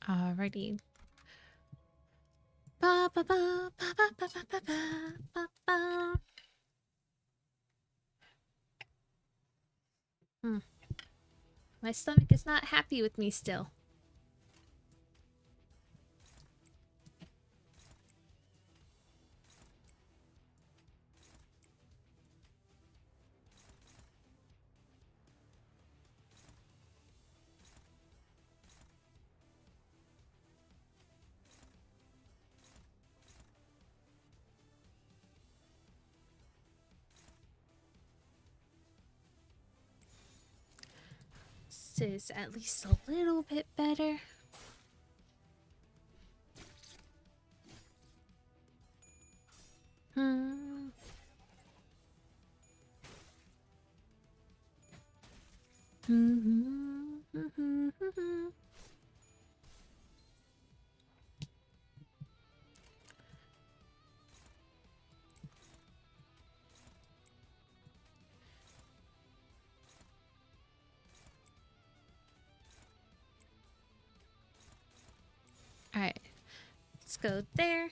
Speaker 1: Alrighty. Ba ba ba ba ba ba ba ba ba ba. My stomach is not happy with me still. This is at least a little bit better. Alright. Let's go there.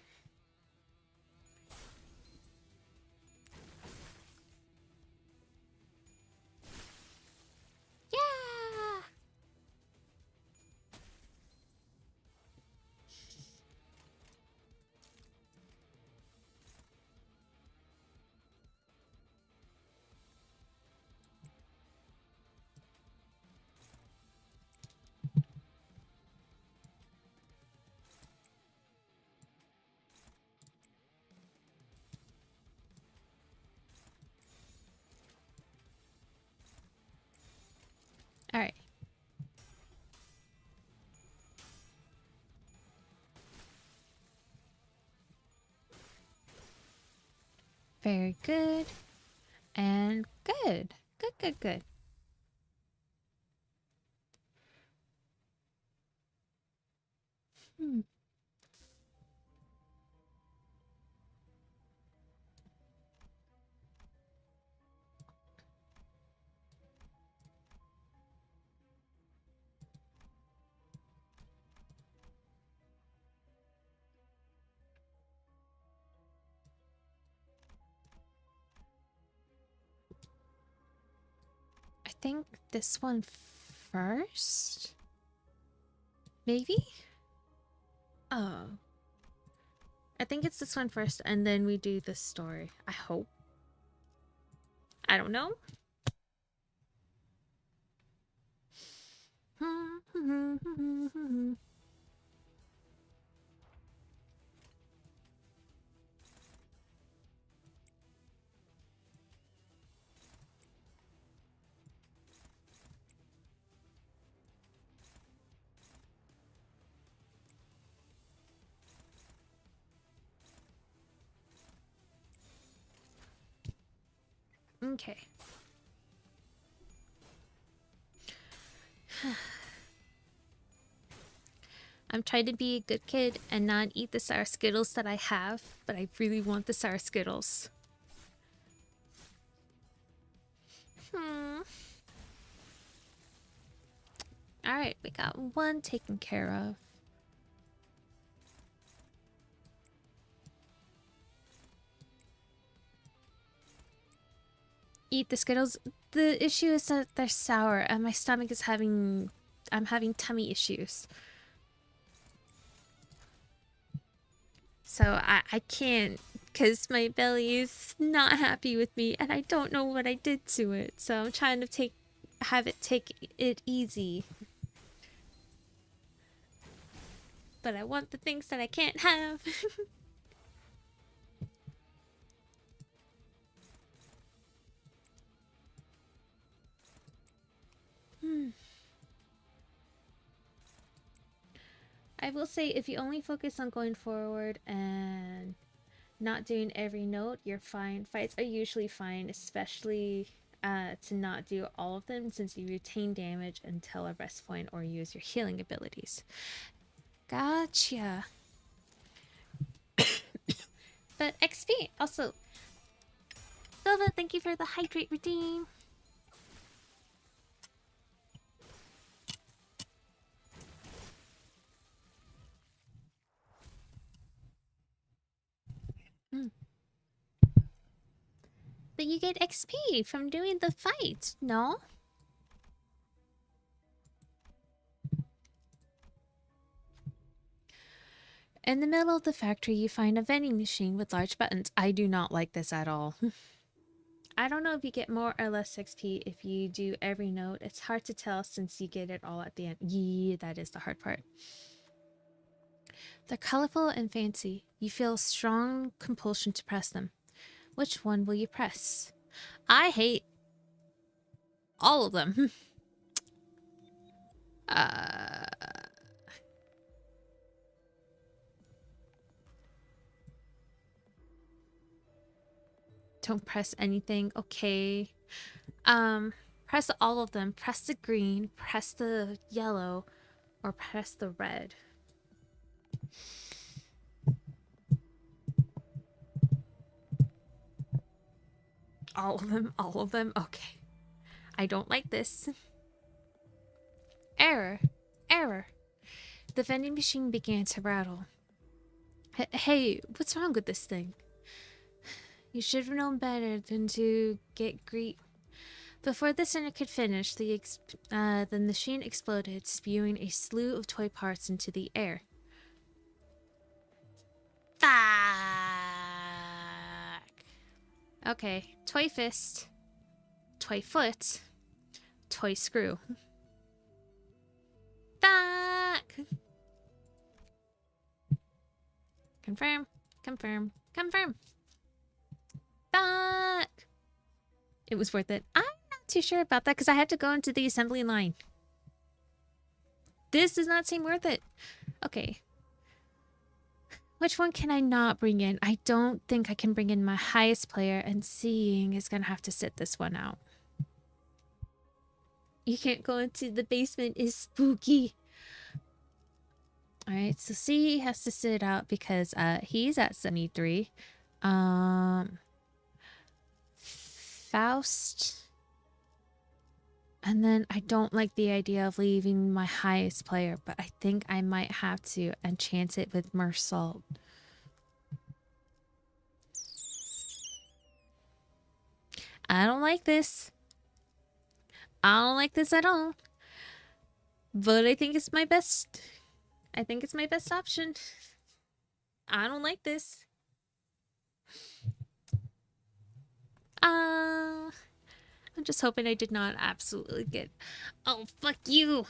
Speaker 1: Yeah! Very good. And good. Good, good, good. Hmm. I think this one first? Maybe? Oh. I think it's this one first, and then we do the story. I hope. I don't know. Okay. I'm trying to be a good kid and not eat the sour Skittles that I have, but I really want the sour Skittles. Alright, we got one taken care of. Eat the Skittles. The issue is that they're sour and my stomach is having... I'm having tummy issues. So I can't, because my belly is not happy with me and I don't know what I did to it. So I'm trying to have it take it easy. But I want the things that I can't have. I will say, if you only focus on going forward and not doing every note, you're fine. Fights are usually fine, especially to not do all of them, since you retain damage until a rest point or use your healing abilities. Gotcha. But XP also. Silva, thank you for the hydrate redeem. But you get XP from doing the fight, no? In the middle of the factory, you find a vending machine with large buttons. I do not like this at all. I don't know if you get more or less XP if you do every note. It's hard to tell since you get it all at the end. Yeah, that is the hard part. They're colorful and fancy. You feel a strong compulsion to press them. Which one will you press? I hate all of them. Don't press anything. Okay. Press all of them. Press the green, press the yellow, or press the red. All of them, all of them. Okay. I don't like this. Error. Error. The vending machine began to rattle. Hey, what's wrong with this thing? You should have known better than to get Before the center could finish, the machine exploded, spewing a slew of toy parts into the air. Fuck. Okay, toy fist, toy foot, toy screw. Fuck. Confirm, confirm, confirm. Fuck. It was worth it. I'm not too sure about that because I had to go into the assembly line. This does not seem worth it. Okay. Which one can I not bring in? I don't think I can bring in my highest player, and seeing is gonna have to sit this one out. You can't go into the basement, is spooky. Alright, so C has to sit out because he's at 73. Faust. And then I don't like the idea of leaving my highest player, but I think I might have to enchant it with Mersault. I don't like this. I don't like this at all. But I think it's my best. I think it's my best option. I don't like this. I'm just hoping I did not absolutely get... Oh, fuck you!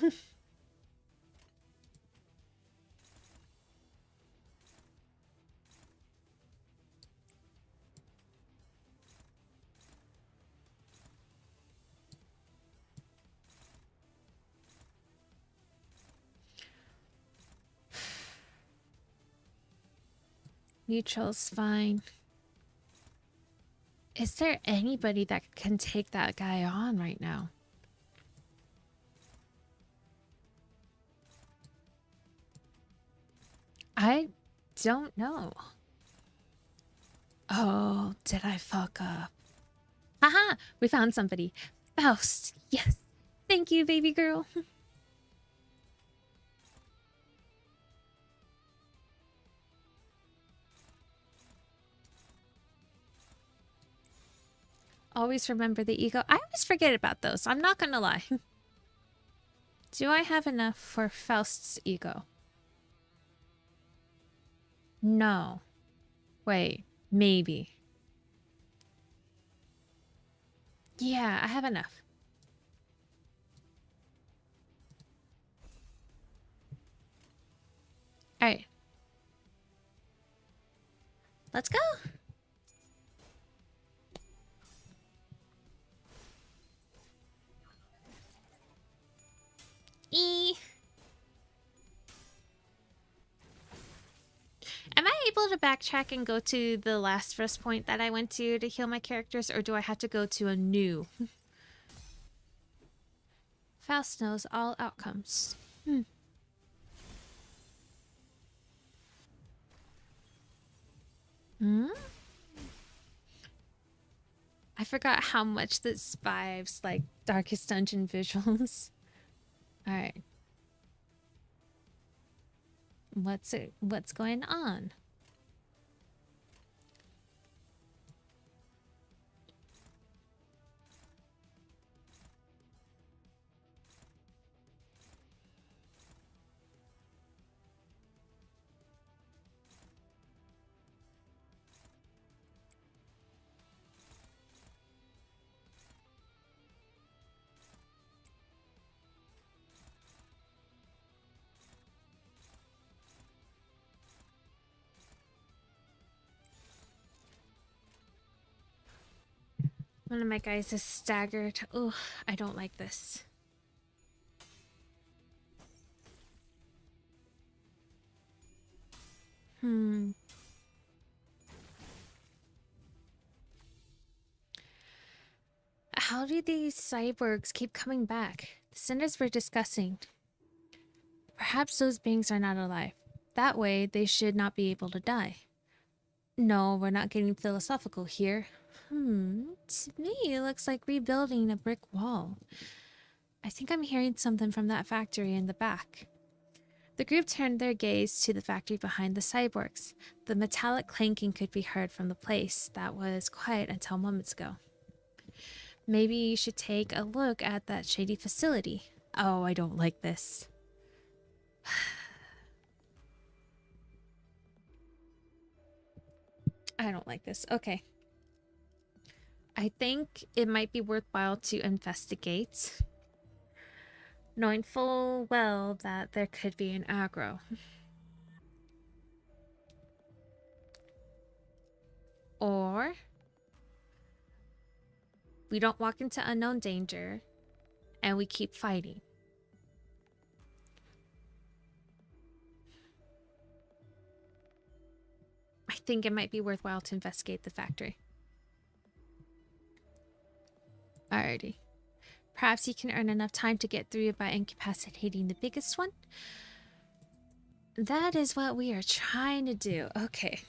Speaker 1: Neutral's fine. Is there anybody that can take that guy on right now? I don't know. Oh, did I fuck up? Haha! We found somebody. Faust. Yes. Thank you, baby girl. Always remember the ego. I always forget about those. I'm not gonna lie. Do I have enough for Faust's ego? No. Wait. Maybe. Yeah, I have enough. Alright. Let's go. Am I able to backtrack and go to the last rest point that I went to heal my characters, or do I have to go to a new? Faust knows all outcomes. I forgot how much this vibes like Darkest Dungeon visuals. Alright. What's going on? One of my guys is staggered. Oh, I don't like this. How do these cyborgs keep coming back? The Cinders were discussing. Perhaps those beings are not alive. That way, they should not be able to die. No, we're not getting philosophical here. To me, it looks like rebuilding a brick wall. I think I'm hearing something from that factory in the back. The group turned their gaze to the factory behind the cyborgs. The metallic clanking could be heard from the place that was quiet until moments ago. Maybe you should take a look at that shady facility. Oh, I don't like this. I don't like this. Okay. I think it might be worthwhile to investigate, knowing full well that there could be an aggro. Or we don't walk into unknown danger and we keep fighting. think it might be worthwhile to investigate the factory. Alrighty. Perhaps you can earn enough time to get through by incapacitating the biggest one? That is what we are trying to do. Okay.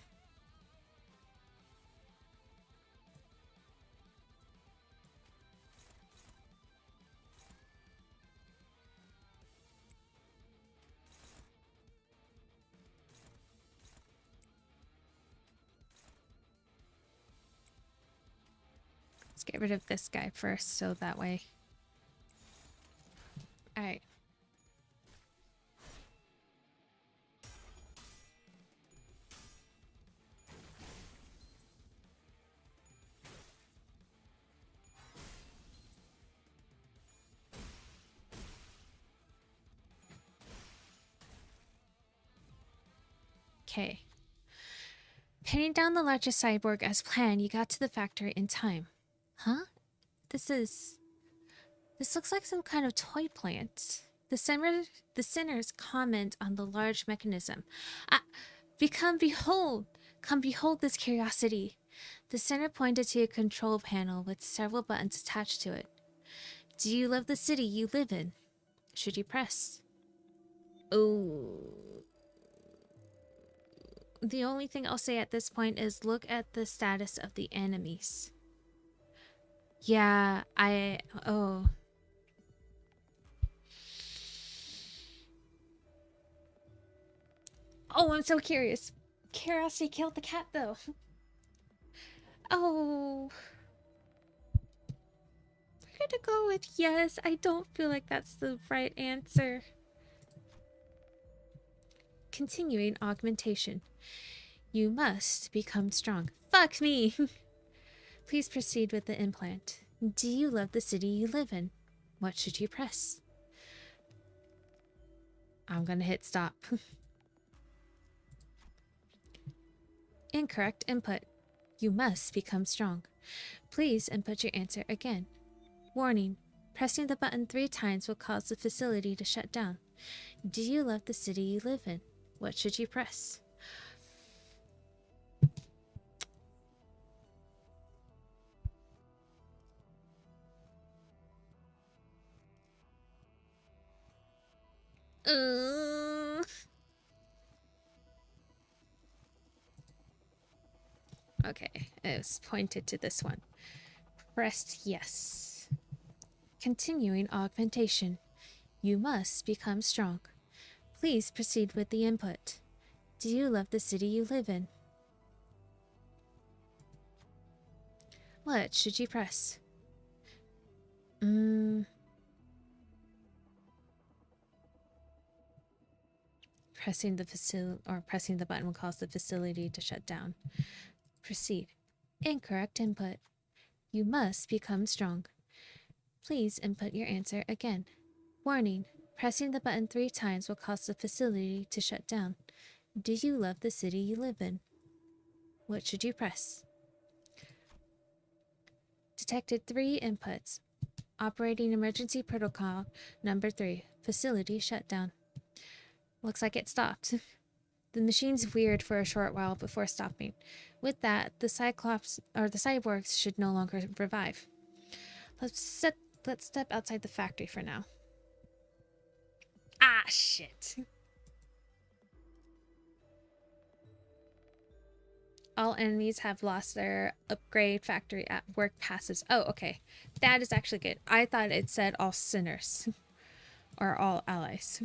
Speaker 1: Let's get rid of this guy first, so that way. Alright. Okay. Pinning down the largest cyborg as planned, you got to the factory in time. Huh? This looks like some kind of toy plant. The sinners comment on the large mechanism. Come behold this curiosity. The sinner pointed to a control panel with several buttons attached to it. Do you love the city you live in? Should you press? Oh. The only thing I'll say at this point is look at the status of the enemies. Yeah, oh. Oh, I'm so curious. Curiosity killed the cat, though. Oh. We're gonna go with yes. I don't feel like that's the right answer. Continuing augmentation. You must become strong. Fuck me! Please proceed with the implant. Do you love the city you live in? What should you press? I'm gonna hit stop. Incorrect input. You must become strong. Please input your answer again. Warning. Pressing the button 3 times will cause the facility to shut down. Do you love the city you live in? What should you press? Okay, it was pointed to this one. Pressed yes. Continuing augmentation. You must become strong. Please proceed with the input. Do you love the city you live in? What should you press? Pressing the button will cause the facility to shut down. Proceed. Incorrect input. You must become strong. Please input your answer again. Warning. Pressing the button 3 times will cause the facility to shut down. Do you love the city you live in? What should you press? Detected 3 inputs. Operating emergency protocol number 3. Facility shut down. Looks like it stopped. The machine's weird for a short while before stopping. With that, the cyborgs should no longer revive. Let's step outside the factory for now. Ah, shit. All enemies have lost their upgrade factory at work passes. Oh, okay. That is actually good. I thought it said all sinners. Or all allies.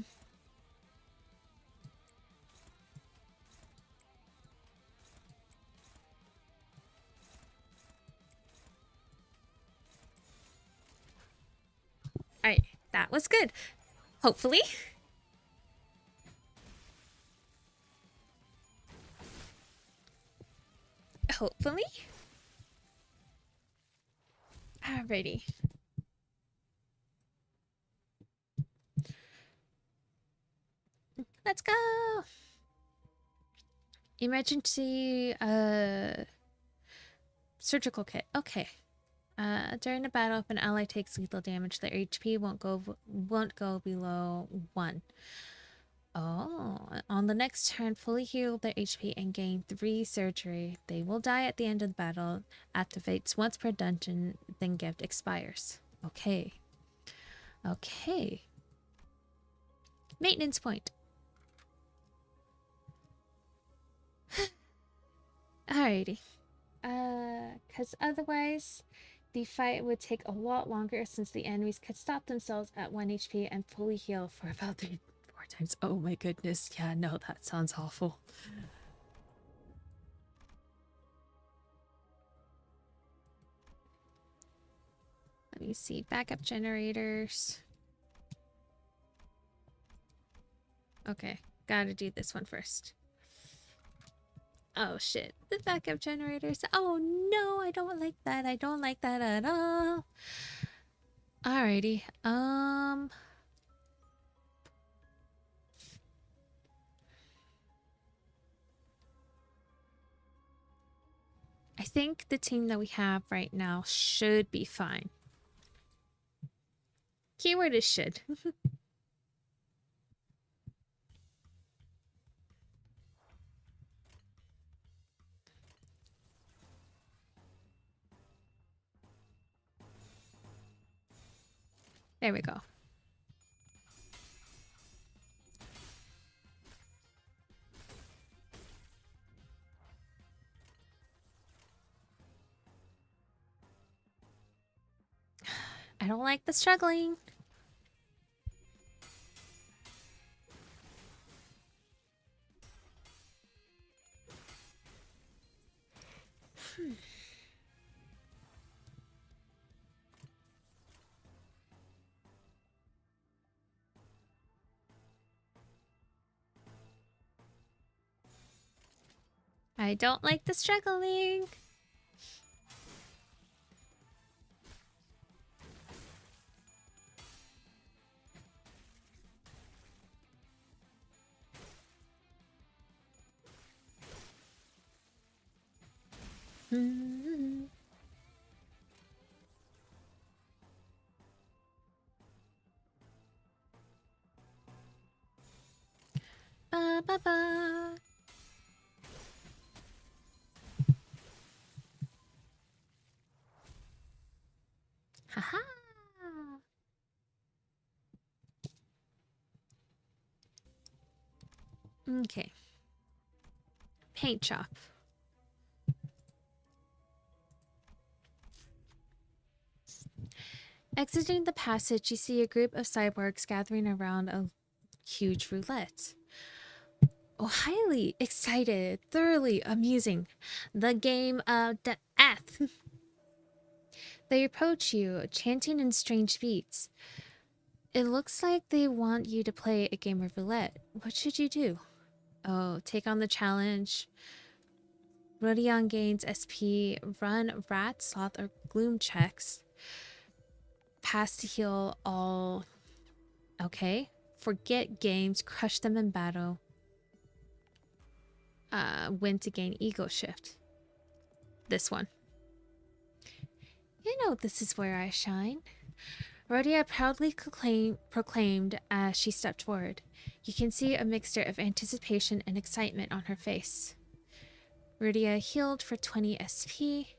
Speaker 1: Alright, that was good. Hopefully. Hopefully. Alrighty. Let's go. Emergency surgical kit. Okay. During a battle, if an ally takes lethal damage, their HP won't go below 1. Oh, on the next turn, fully heal their HP and gain 3 surgery. They will die at the end of the battle. Activates once per dungeon, then gift expires. Okay. Okay. Maintenance point. Alrighty. Because otherwise, the fight would take a lot longer since the enemies could stop themselves at 1 HP and fully heal for about 3-4 times. Oh my goodness. Yeah, no, that sounds awful. Let me see. Backup generators. Okay, gotta do this one first. Oh shit, the backup generators. Oh no, I don't like that. I don't like that at all. Alrighty, I think the team that we have right now should be fine. Keyword is should. There we go. I don't like the struggling. I don't like the struggling. Ba ba ba. Haha. Okay. Paint shop. Exiting the passage, you see a group of cyborgs gathering around a huge roulette. Oh, highly excited, thoroughly amusing. The game of death. They approach you, chanting in strange beats. It looks like they want you to play a game of roulette. What should you do? Oh, take on the challenge. Rodion gains SP, run rat, sloth, or gloom checks. Pass to heal all. Okay. Forget games, crush them in battle. Win to gain ego shift. This one. You know this is where I shine. Rhodia proudly proclaimed as she stepped forward. You can see a mixture of anticipation and excitement on her face. Rhodia healed for 20 SP.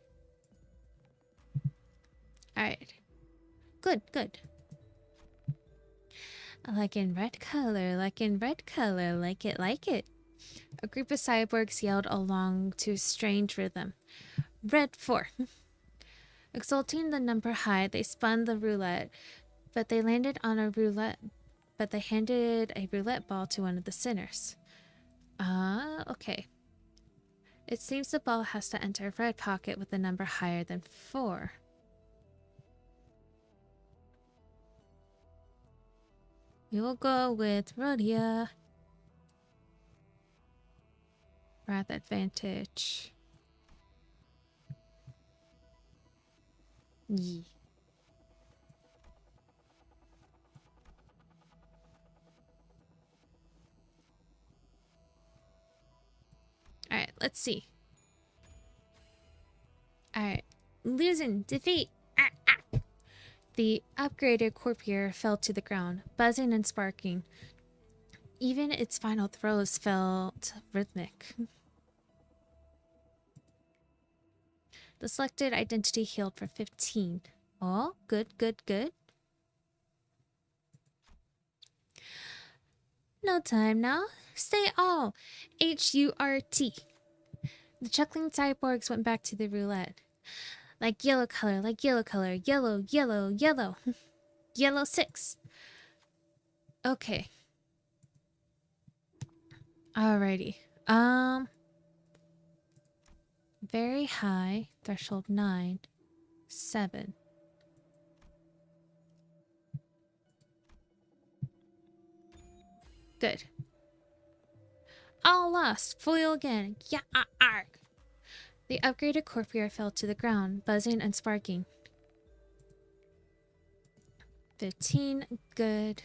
Speaker 1: Alright. Good, good. Like in red color, like in red color, like it, like it. A group of cyborgs yelled along to a strange rhythm. Red 4. Exulting the number high, they spun the roulette, but they landed on a roulette. But they handed a roulette ball to one of the sinners. Okay. It seems the ball has to enter a red pocket with a number higher than 4. We will go with Rhodia. Wrath advantage. Yee. Alright, let's see. Alright. Losing. Defeat. The upgraded courtier fell to the ground, buzzing and sparking. Even its final throws felt rhythmic. The selected identity healed for 15. Oh, good, good, good. No time now. Stay all. H-U-R-T. The chuckling cyborgs went back to the roulette. Like yellow color, yellow, yellow, yellow. Yellow 6. Okay. Alrighty. Very high. Threshold 9. 7. Good. All lost. Foil again. Yeah, arg. The upgraded Corpier fell to the ground, buzzing and sparking. 15. Good.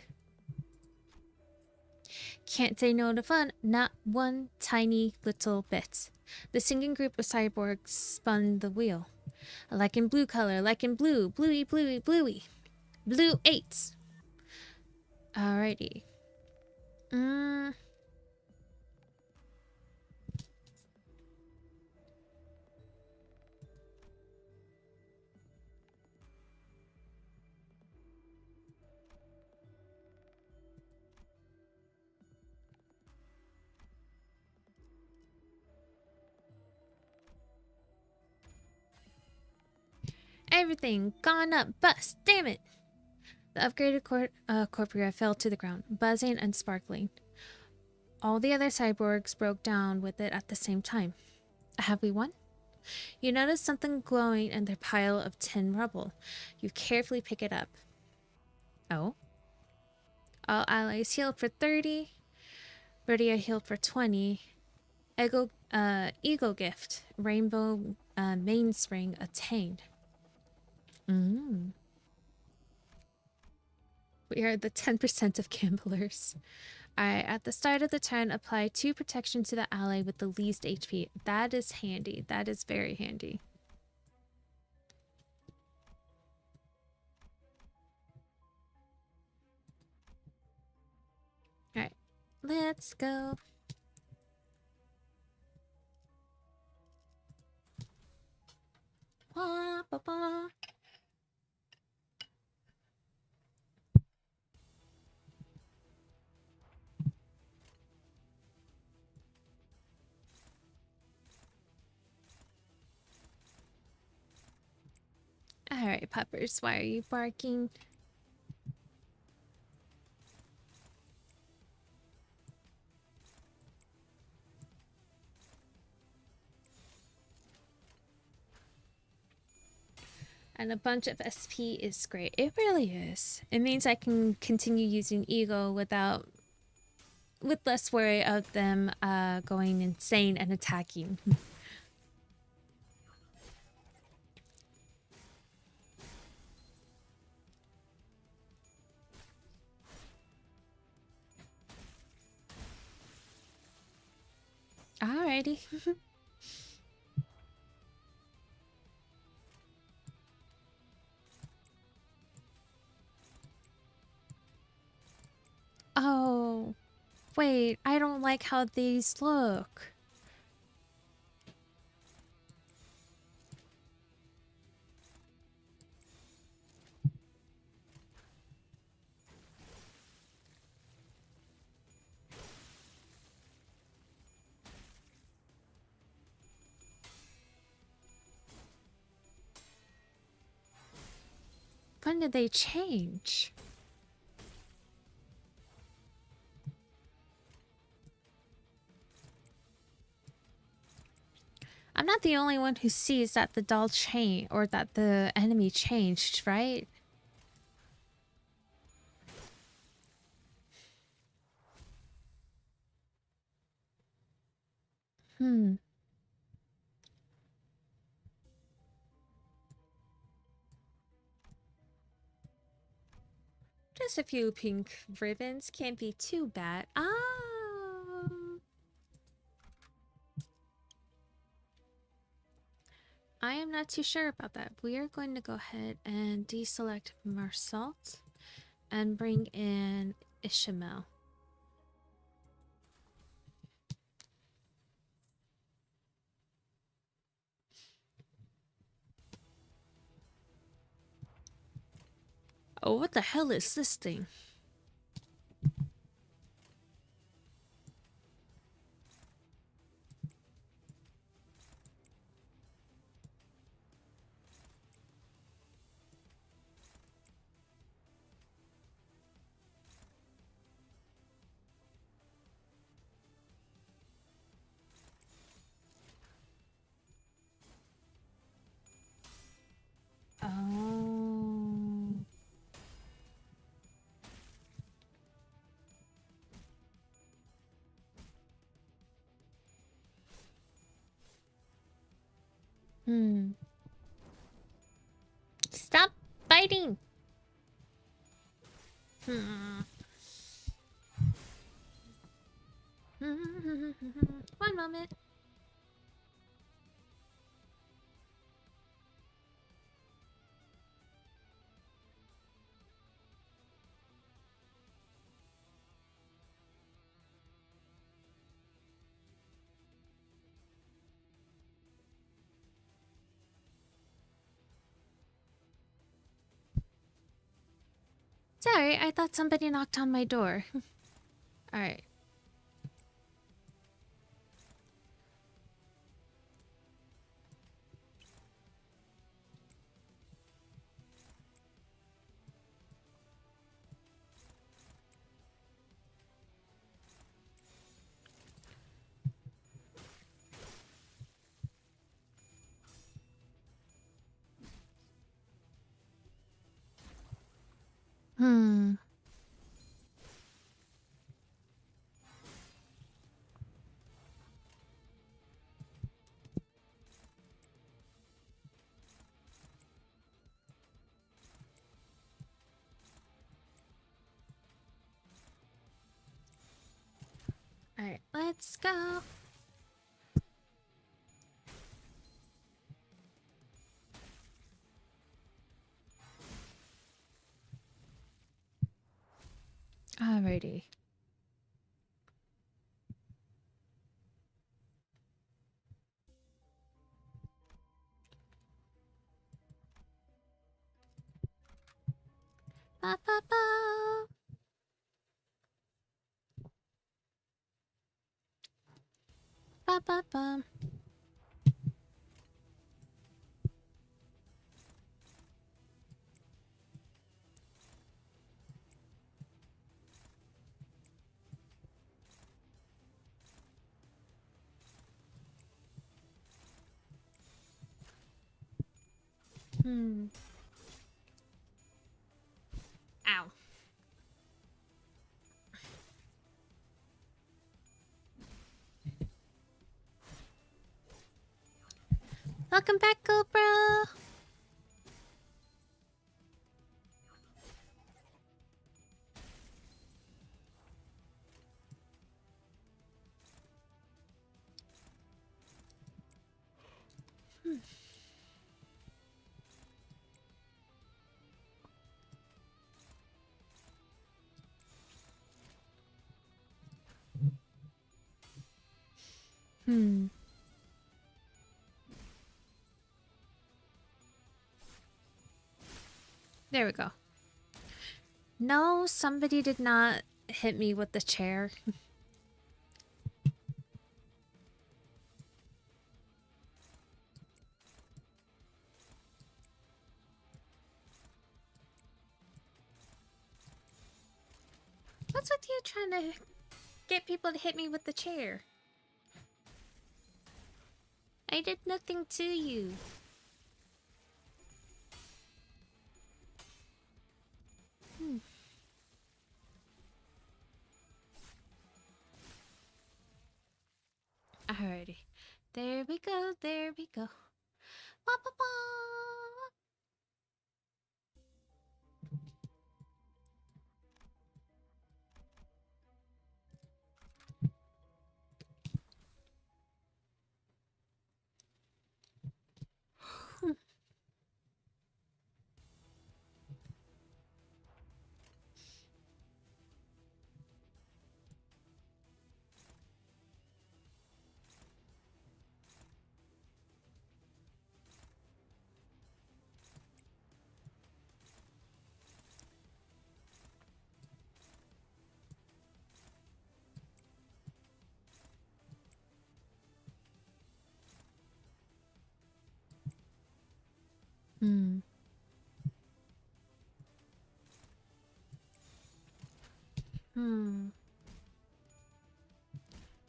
Speaker 1: Can't say no to fun. Not one tiny little bit. The singing group of cyborgs spun the wheel. Like in blue color, like in blue. Bluey, bluey, bluey. Blue 8. Alrighty. Everything gone up. Bust. Damn it. The upgraded Corpora fell to the ground, buzzing and sparkling. All the other cyborgs broke down with it at the same time. Have we won? You notice something glowing in their pile of tin rubble. You carefully pick it up. Oh? All allies healed for 30. Bertia healed for 20. Ego gift. Rainbow mainspring attained. We are the 10% of gamblers. Alright, at the start of the turn, apply 2 protection to the ally with the least HP. That is handy. That is very handy. Alright, let's go. Wah, ba, ba. Alright, puppers, why are you barking? And a bunch of SP is great. It really is. It means I can continue using Ego with less worry of them going insane and attacking. Alrighty. Oh, wait, I don't like how these look. When did they change? I'm not the only one who sees that the doll changed or that the enemy changed, right? Just a few pink ribbons can't be too bad. I am not too sure about that. We are going to go ahead and deselect Marsault and bring in Ishmael. Oh, what the hell is this thing? Oh. Stop biting. One moment. Sorry, I thought somebody knocked on my door. Alright. Alright, let's go. Alrighty. Ba ba ba. Ba ba ba. Ow. Welcome back, Cobra. There we go. No, somebody did not hit me with the chair. What's with you trying to get people to hit me with the chair? I did nothing to you. Alrighty. There we go, there we go. Ba ba ba. Hmm. Hmm.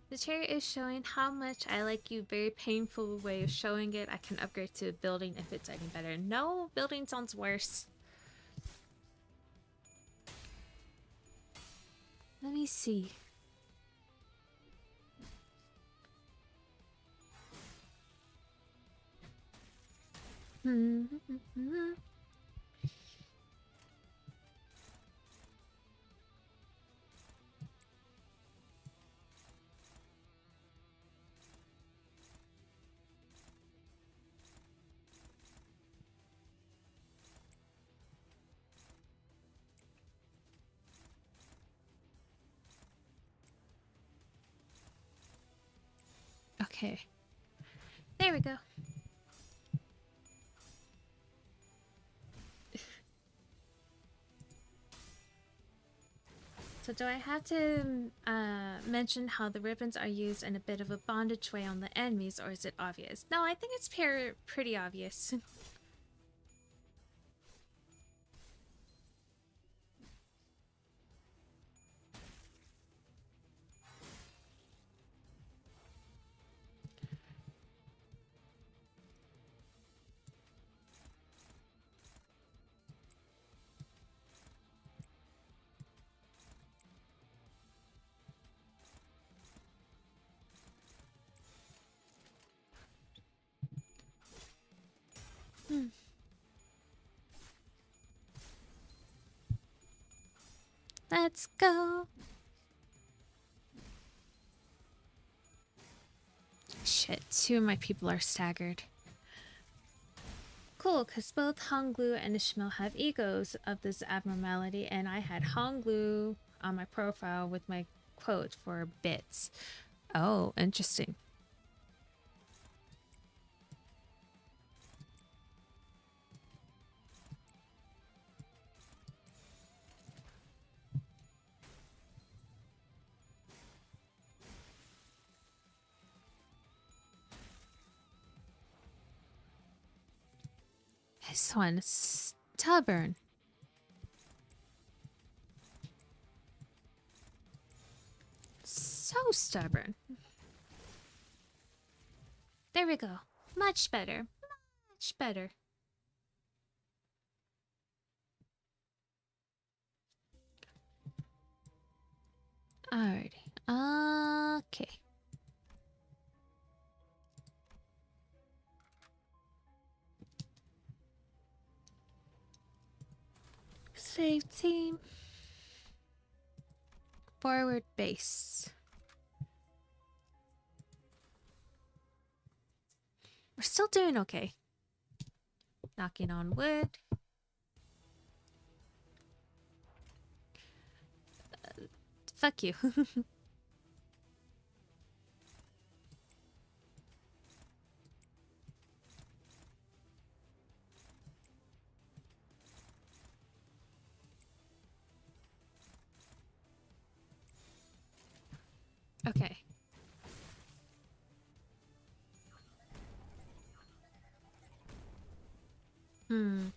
Speaker 1: The chair is showing how much I like you. Very painful way of showing it. I can upgrade to a building if it's any better. No, building sounds worse. Let me see. Hmm. Okay. There we go. So do I have to mention how the ribbons are used in a bit of a bondage way on the enemies, or is it obvious? No, I think it's pretty obvious. Hmm. Let's go. Shit, two of my people are staggered. Cool, because both Honglu and Ishmael have egos of this abnormality, and I had Honglu on my profile with my quote for bits. Oh, interesting. This one is stubborn. So stubborn. There we go. Much better. Much better. Alrighty. Okay. Save team. Forward base. We're still doing okay. Knocking on wood. Fuck you. Okay. Hmm.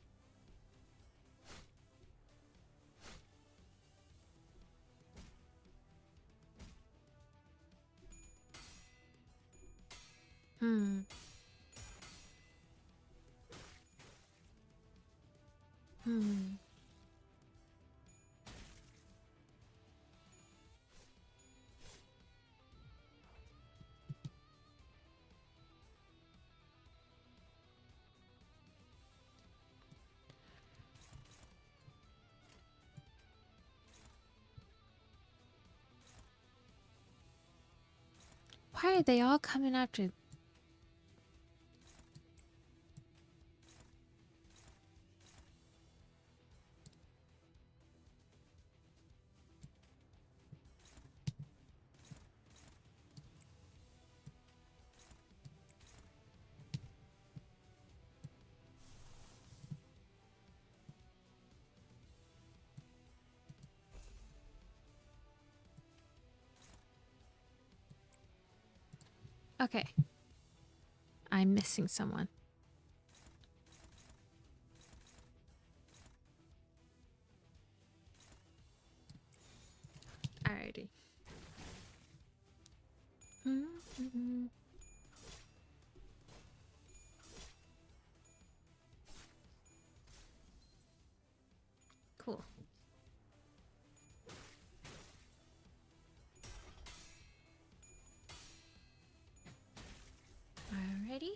Speaker 1: Hmm. Hmm. Why are they all coming after? Okay. I'm missing someone. Alrighty. Cool. Alrighty.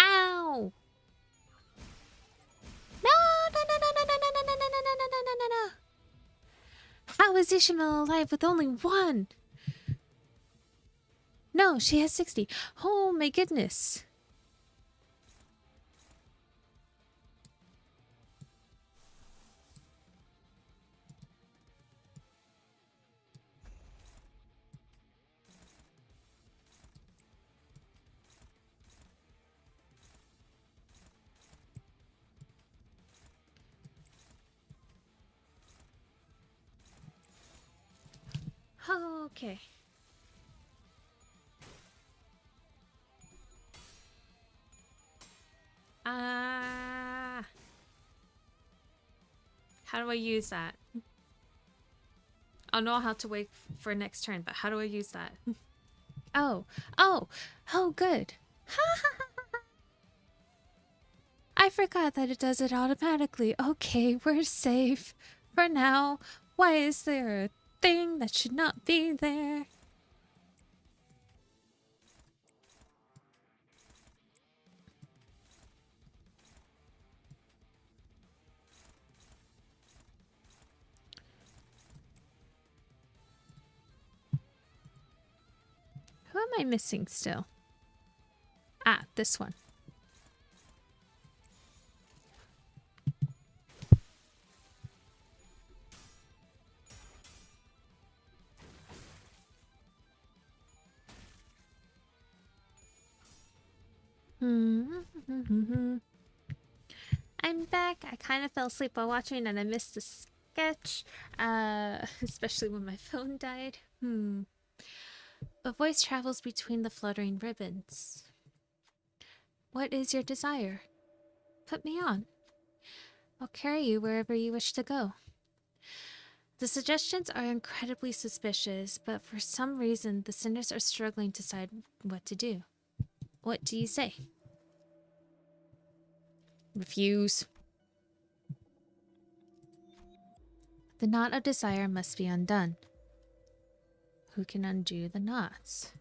Speaker 1: Ow! No! No! No! No! No! No! No! No! No! No! No! No! No! No! No! How is Ishmael alive with only one? No, she has 60. Oh my goodness. Okay. How do I use that? I'll know how to wait for next turn, but how do I use that? Oh, good. I forgot that it does it automatically. Okay, we're safe. For now, why is there a thing that should not be there? Who am I missing still? Ah, this one. I'm back. I kind of fell asleep while watching and I missed the sketch, especially when my phone died. A voice travels between the fluttering ribbons. What is your desire? Put me on. I'll carry you wherever you wish to go. The suggestions are incredibly suspicious, but for some reason the sinners are struggling to decide what to do. What do you say? Refuse. The knot of desire must be undone. Who can undo the knots?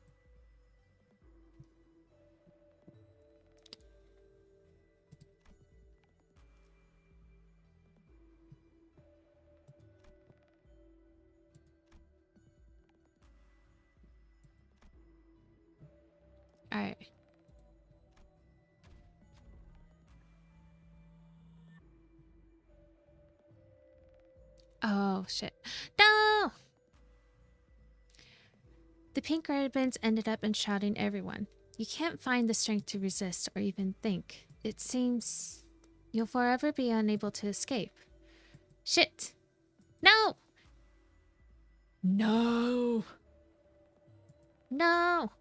Speaker 1: Alright. Oh, shit. No! The pink ribbons ended up enshrouding everyone. You can't find the strength to resist or even think. It seems you'll forever be unable to escape. Shit! No! No! No!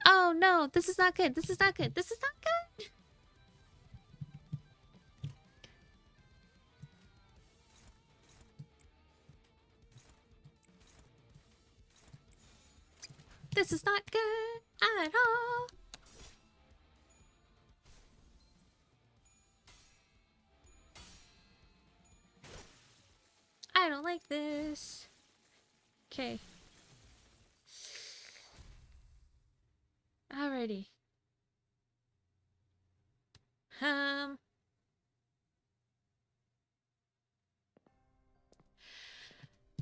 Speaker 1: Oh no! This is not good! This is not good! This is not good! This is not good at all! I don't like this. Okay. Alrighty.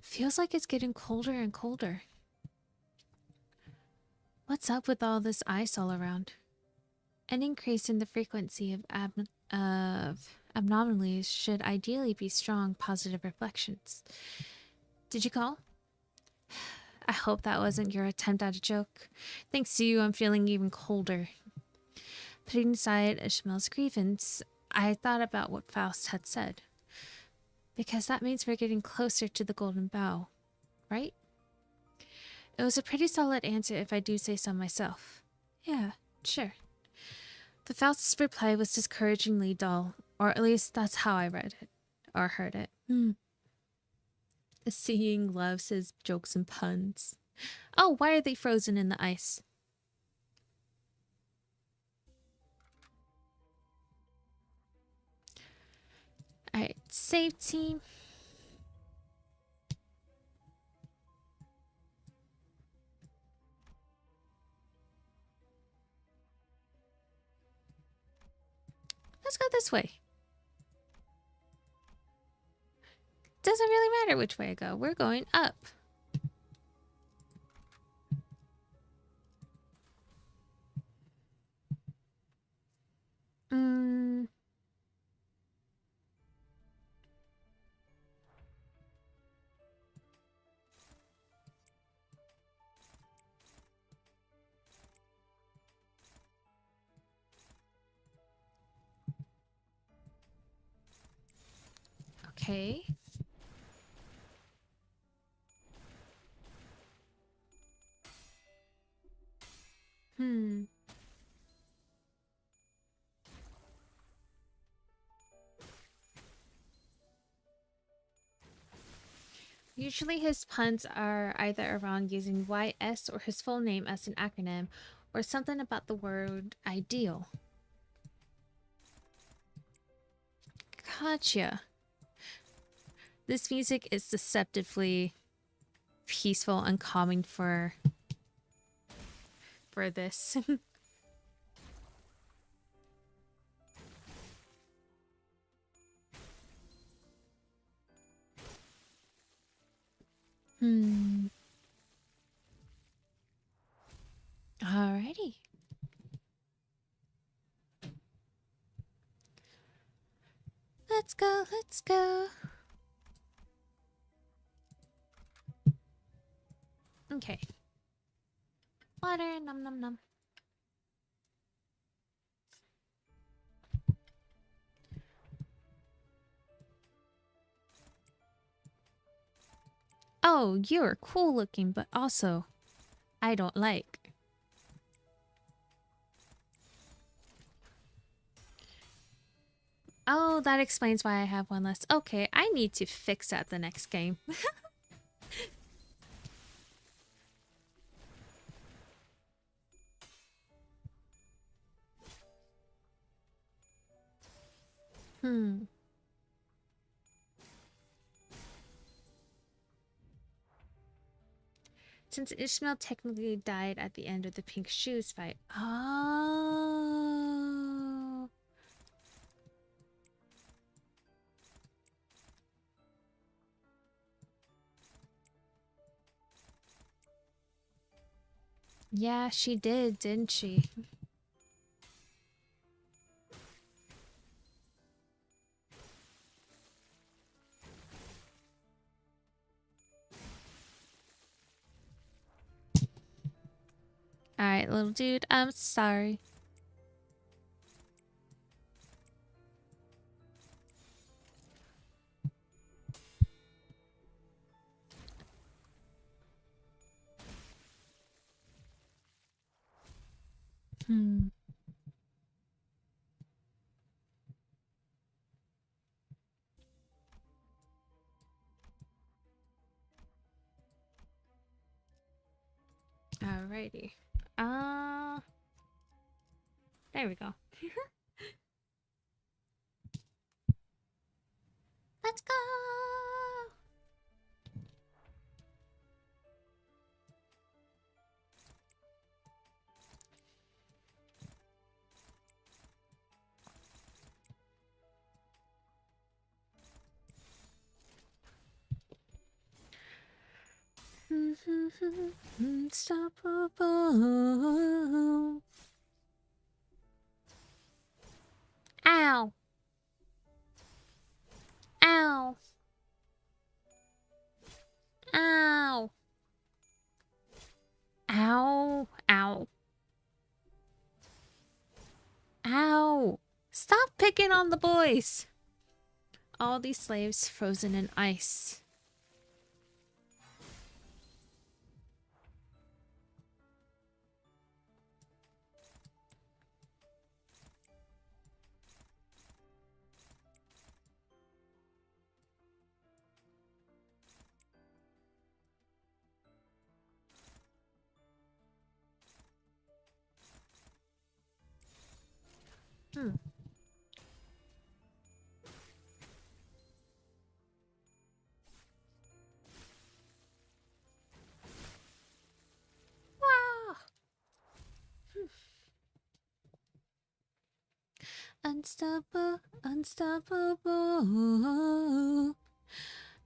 Speaker 1: Feels like it's getting colder and colder. What's up with all this ice all around? An increase in the frequency of anomalies should ideally be strong positive reflections. Did you call? I hope that wasn't your attempt at a joke. Thanks to you, I'm feeling even colder. Putting aside Ishmael's grievance, I thought about what Faust had said. Because that means we're getting closer to the golden bough, right? It was a pretty solid answer if I do say so myself. Yeah, sure. The Faust's reply was discouragingly dull, or at least that's how I read it, or heard it. Seeing loves his jokes and puns. Oh, why are they frozen in the ice? Alright, save team. Let's go this way. Doesn't really matter which way I go. We're going up. Okay. Usually his puns are either around using YS or his full name as an acronym, or something about the word ideal. Gotcha. This music is deceptively peaceful and calming for this. Alrighty. Let's go, let's go. Okay. Water, num num num. Oh, you're cool looking, but also, I don't like. Oh, that explains why I have one less. Okay, I need to fix that the next game. Since Ishmael technically died at the end of the Pink Shoes fight. Oh. Yeah, she did, didn't she? Alright, little dude, I'm sorry. Alrighty. There we go. Let's go! Unstoppable. Ow. Ow. Ow. Ow. Ow. Ow. Stop picking on the boys. All these slaves frozen in ice. Hmm. Wow. Unstoppable, unstoppable.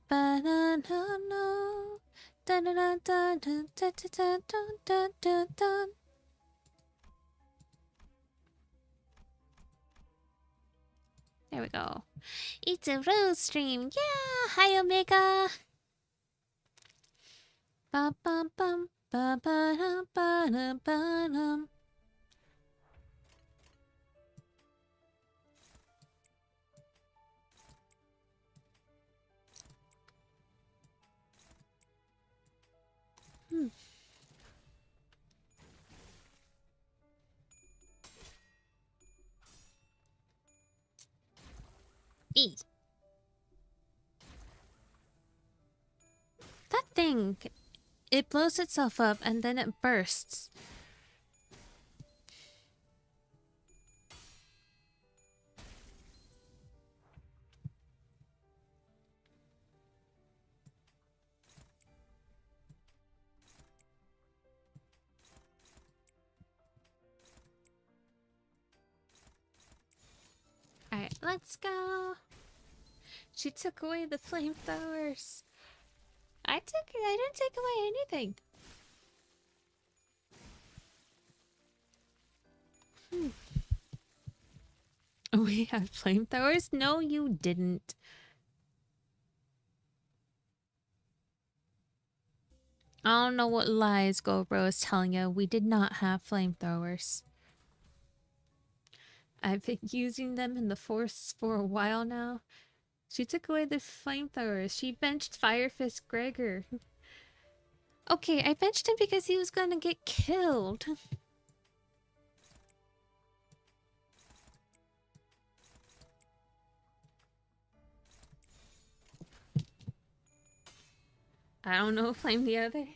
Speaker 1: Ba-da-da-no. Da-da-da-da-da-da-da-da-da-da. There we go. It's a rose stream. Yeah. Hi, Omega. Ba ba bum ba ba da ba da ba dum. E. That thing, it blows itself up and then it bursts. Alright, let's go. She took away the flamethrowers. I didn't take away anything. We have flamethrowers? No, you didn't. I don't know what lies GoPro is telling you. We did not have flamethrowers. I've been using them in the force for a while now. She took away the flamethrowers. She benched Firefist Gregor. Okay, I benched him because he was gonna get killed. I don't know, flame the others.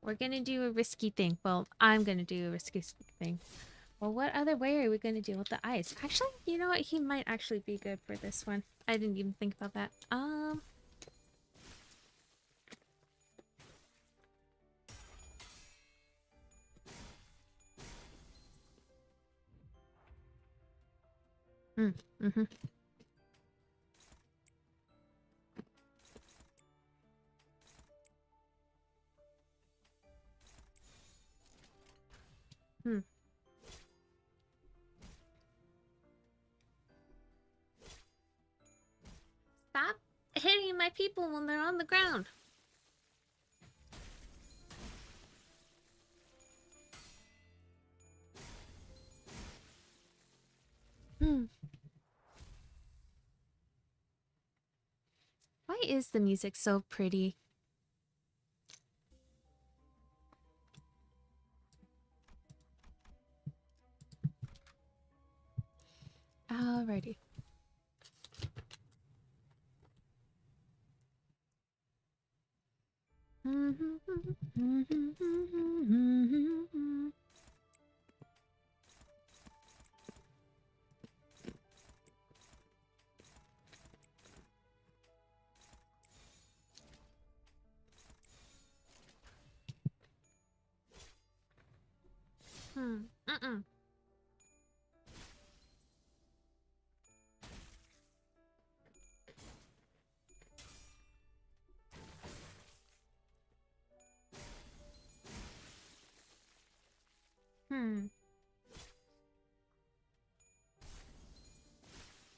Speaker 1: We're gonna do a risky thing. Well, I'm gonna do a risky thing. Well, what other way are we gonna deal with the ice? Actually, you know what? He might actually be good for this one. I didn't even think about that. Mm-hmm. Stop hitting my people when they're on the ground. Why is the music so pretty? Alrighty.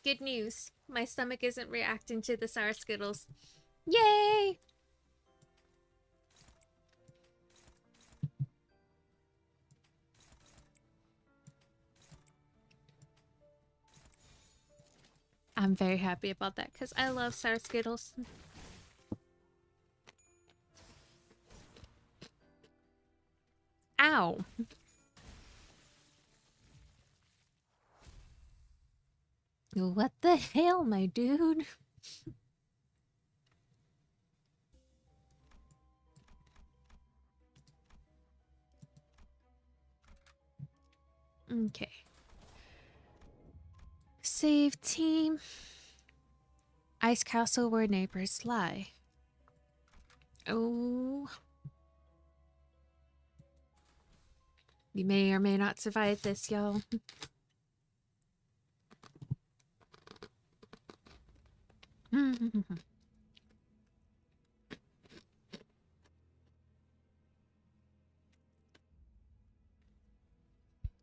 Speaker 1: Good news. My stomach isn't reacting to the sour Skittles. Yay! I'm very happy about that because I love sour Skittles. Ow. What the hell, my dude? Okay. Save team. Ice castle where neighbors lie. Oh. You may or may not survive this, y'all.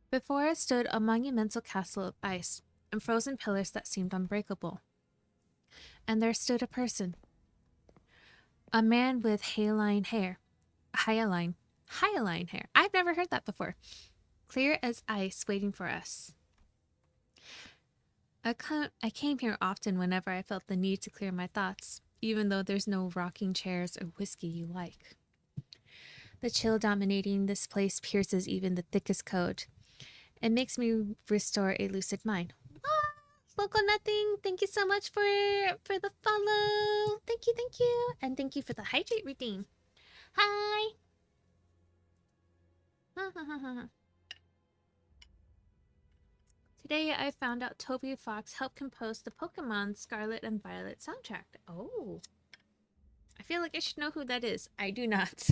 Speaker 1: Before us stood a monumental castle of ice and frozen pillars that seemed unbreakable. And there stood a person. A man with hyaline hair. Hyaline hair. I've never heard that before. Clear as ice waiting for us. I came here often whenever I felt the need to clear my thoughts, even though there's no rocking chairs or whiskey you like. The chill dominating this place pierces even the thickest coat. It makes me restore a lucid mind. Ah, Local Nothing, thank you so much for the follow. Thank you. And thank you for the hydrate redeem. Hi. Today I found out Toby Fox helped compose the Pokemon Scarlet and Violet soundtrack. Oh. I feel like I should know who that is. I do not.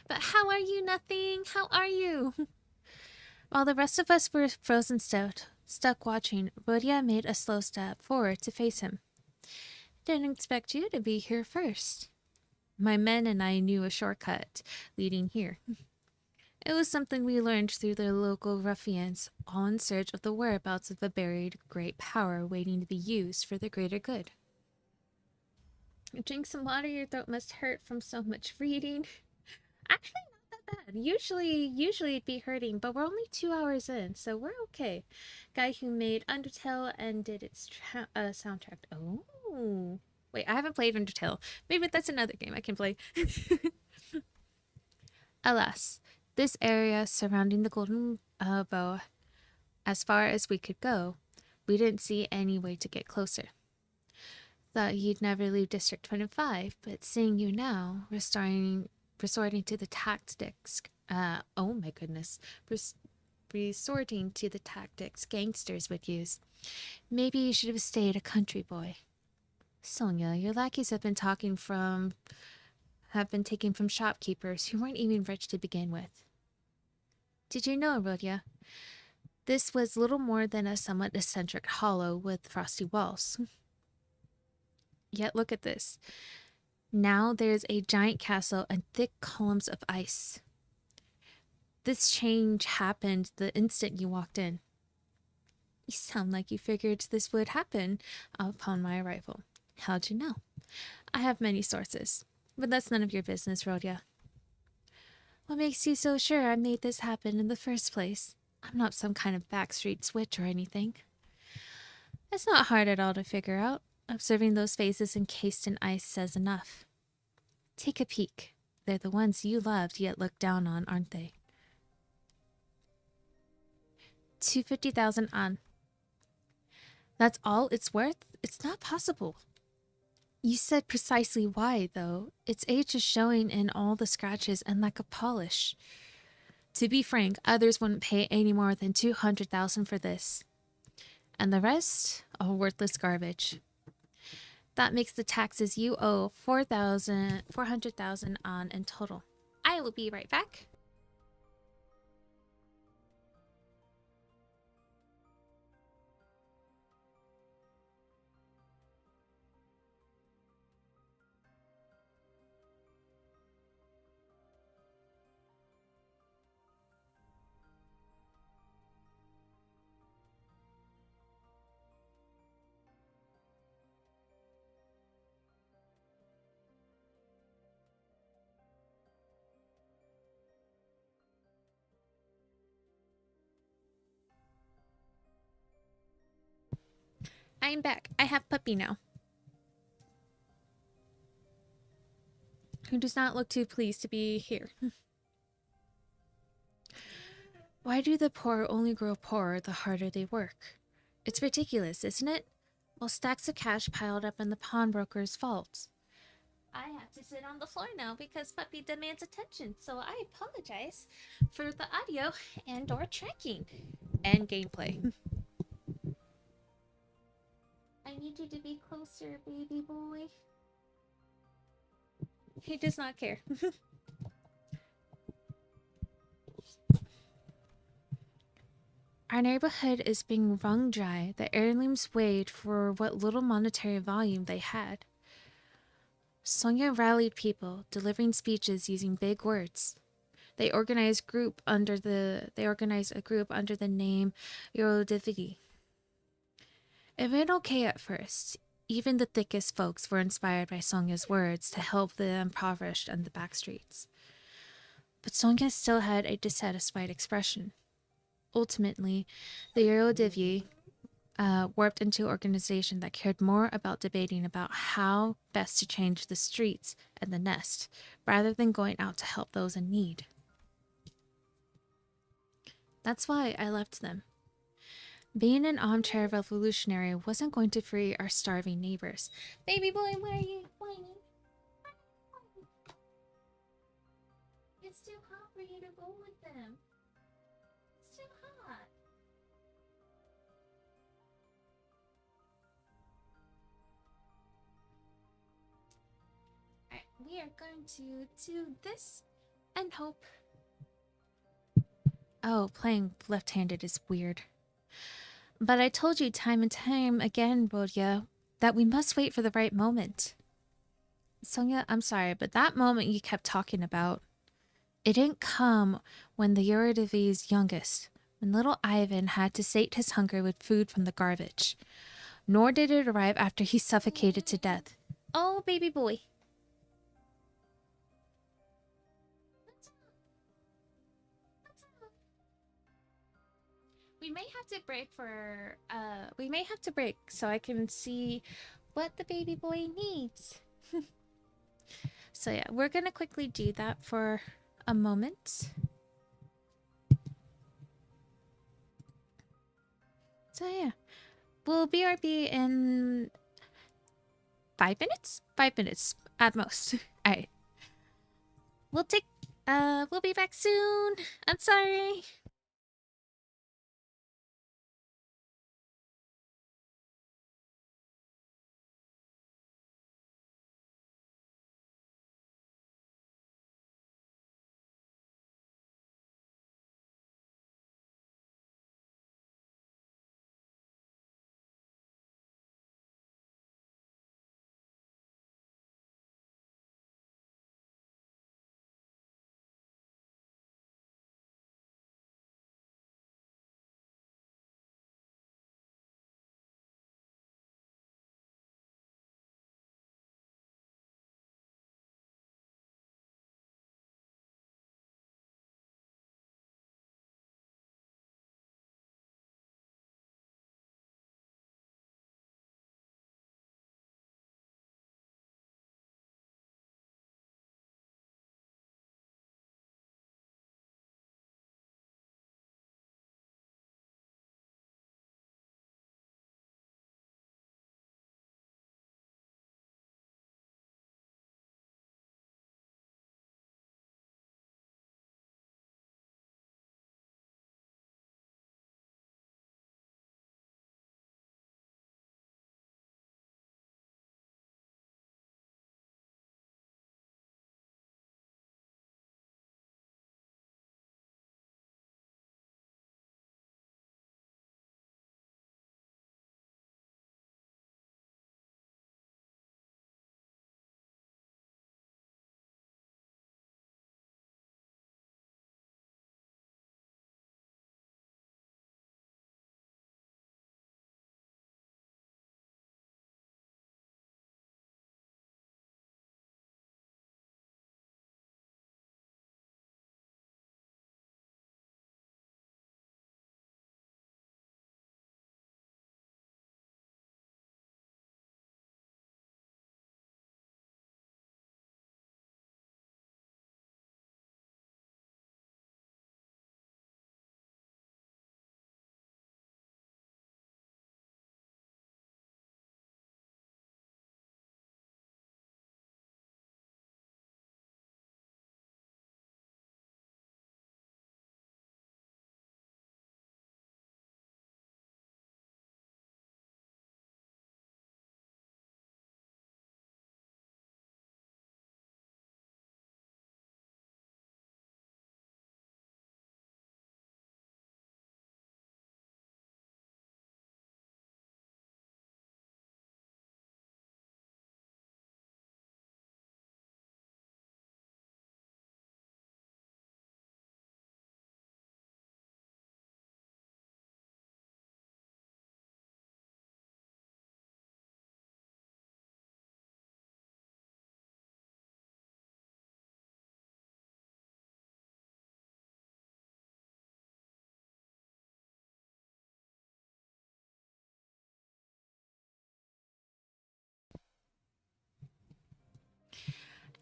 Speaker 1: But how are you, Nothing? How are you? While the rest of us were frozen stuck watching, Rhodia made a slow step forward to face him. Didn't expect you to be here first. My men and I knew a shortcut leading here. It was something we learned through the local ruffians, all in search of the whereabouts of a buried great power waiting to be used for the greater good. Drink some water, your throat must hurt from so much reading. Actually, not that bad. Usually it'd be hurting, but we're only 2 hours in, so we're okay. Guy who made Undertale and did its soundtrack. Oh. Wait, I haven't played Undertale. Maybe that's another game I can play. Alas, this area surrounding the Golden Bow, as far as we could go, we didn't see any way to get closer. Thought you'd never leave District 25, but seeing you now, resorting to the tactics, oh my goodness, resorting to the tactics gangsters would use. Maybe you should have stayed a country boy. Sonia, your lackeys have been taken from shopkeepers who weren't even rich to begin with. Did you know, Rhodia? This was little more than a somewhat eccentric hollow with frosty walls. Yet look at this. Now there's a giant castle and thick columns of ice. This change happened the instant you walked in. You sound like you figured this would happen upon my arrival. How'd you know? I have many sources, but that's none of your business, Rhodia. What makes you so sure I made this happen in the first place? I'm not some kind of backstreet switch or anything. It's not hard at all to figure out. Observing those faces encased in ice says enough. Take a peek. They're the ones you loved yet looked down on, aren't they? 250,000 on. That's all it's worth? It's not possible. You said precisely why, though. Its age is showing in all the scratches and lack of polish. To be frank, others wouldn't pay any more than 200,000 for this. And the rest? All worthless garbage. That makes the taxes you owe 400,000 on in total. I will be right back. I'm back. I have puppy now. Who does not look too pleased to be here. Why do the poor only grow poorer the harder they work? It's ridiculous, isn't it? Well, stacks of cash piled up in the pawnbroker's vault. I have to sit on the floor now because puppy demands attention, so I apologize for the audio and or tracking and gameplay. I need you to be closer, baby boy. He does not care. Our neighborhood is being wrung dry. The heirlooms weighed for what little monetary volume they had. Sonia rallied people, delivering speeches using big words. They organized a group under the name Eurodivity. It went okay at first. Even the thickest folks were inspired by Sonia's words to help the impoverished and the backstreets. But Sonia still had a dissatisfied expression. Ultimately, the Eurodivy warped into an organization that cared more about debating about how best to change the streets and the nest, rather than going out to help those in need. That's why I left them. Being an armchair revolutionary wasn't going to free our starving neighbors. Baby boy, where are you whining? It's too hot for you to go with them. It's too hot. Alright, we are going to do this and hope. Oh, playing left-handed is weird. But I told you time and time again, Bodya, that we must wait for the right moment. Sonia, I'm sorry, but that moment you kept talking about, it didn't come when the Eurodivy's youngest, when little Ivan had to sate his hunger with food from the garbage. Nor did it arrive after he suffocated to death. Oh, baby boy. We may have to break so I can see what the baby boy needs. So yeah, we're gonna quickly do that for a moment. So yeah, we'll BRB in 5 minutes? 5 minutes at most. Alright. We'll be back soon. I'm sorry.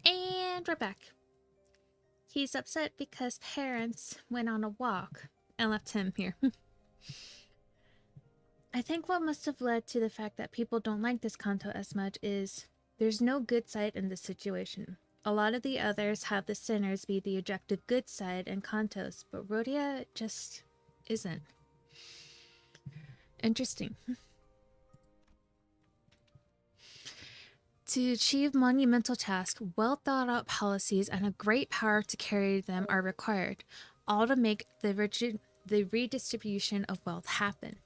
Speaker 1: And we're back. He's upset because parents went on a walk and left him here. I think what must have led to the fact that people don't like this Kanto as much is there's no good side in this situation. A lot of the others have the sinners be the objective good side and Kantos, but Rhodia just isn't. Interesting. To achieve monumental tasks, well thought out policies and a great power to carry them are required, all to make the redistribution of wealth happen.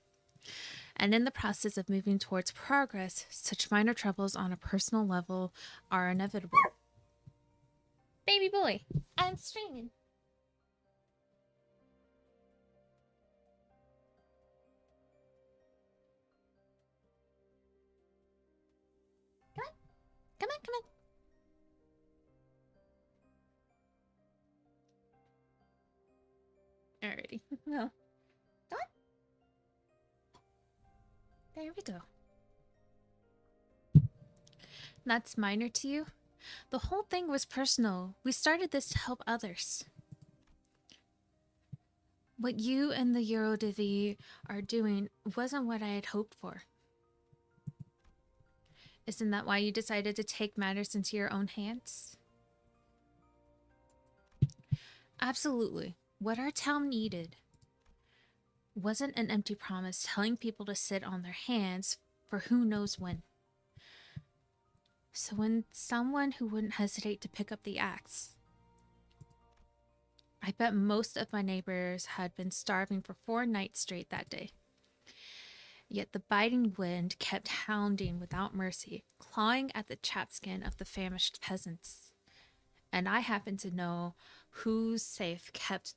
Speaker 1: And in the process of moving towards progress, such minor troubles on a personal level are inevitable. Baby boy, I'm streaming. Come on. Come on, come on. Alrighty. Well, come on. There we go. That's minor to you? The whole thing was personal. We started this to help others. What you and the Eurodivi are doing wasn't what I had hoped for. Isn't that why you decided to take matters into your own hands? Absolutely. What our town needed wasn't an empty promise telling people to sit on their hands for who knows when. So when someone who wouldn't hesitate to pick up the axe, I bet most of my neighbors had been starving for 4 nights straight that day. Yet the biting wind kept hounding without mercy, clawing at the chapskin of the famished peasants. And I happened to know whose safe kept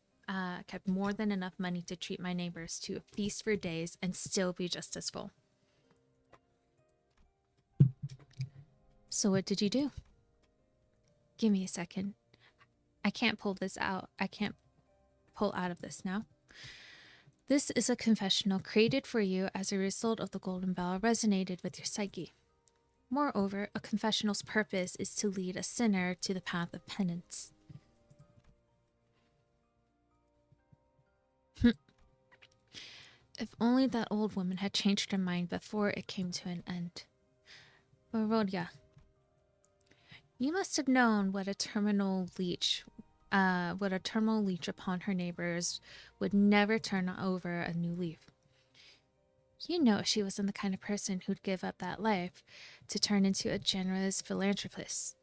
Speaker 1: more than enough money to treat my neighbors to a feast for days and still be just as full. So what did you do? Give me a second. I can't pull this out. I can't pull out of this now. This is a confessional created for you as a result of the Golden Bell resonated with your psyche. Moreover, a confessional's purpose is to lead a sinner to the path of penance. If only that old woman had changed her mind before it came to an end. Barodia, you must have known what a terminal leech upon her neighbors would never turn over a new leaf. You know she wasn't the kind of person who'd give up that life to turn into a generous philanthropist.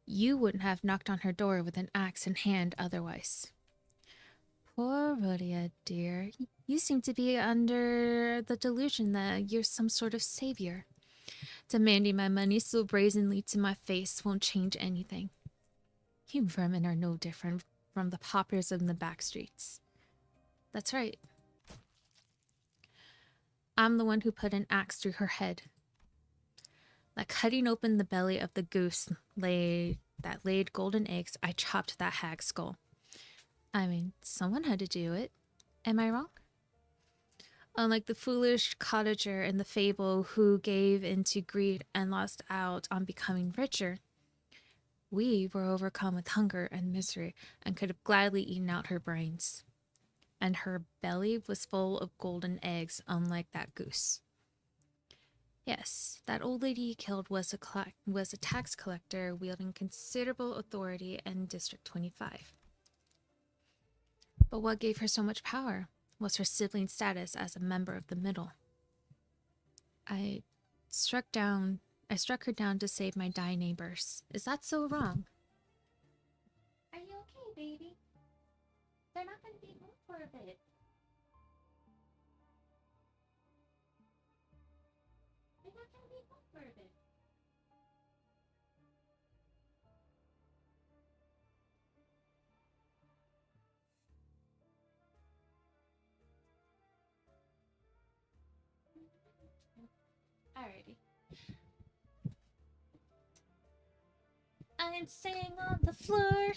Speaker 1: You wouldn't have knocked on her door with an axe in hand otherwise. Poor Rhodia, dear. You seem to be under the delusion that you're some sort of savior. Demanding my money so brazenly to my face won't change anything. You vermin are no different from the paupers in the back streets. That's right. I'm the one who put an axe through her head. Like cutting open the belly of the goose that laid golden eggs, I chopped that hag's skull. I mean, someone had to do it. Am I wrong? Unlike the foolish cottager in the fable who gave into greed and lost out on becoming richer, we were overcome with hunger and misery and could have gladly eaten out her brains. And her belly was full of golden eggs, unlike that goose. Yes, that old lady you killed was a tax collector wielding considerable authority in District 25. But what gave her so much power was her sibling status as a member of the Middle. I struck her down to save my dying neighbors. Is that so wrong? Are you okay, baby? They're not going to be home for a bit. They're not going to be home for a bit. Alrighty. I'm staying on the floor.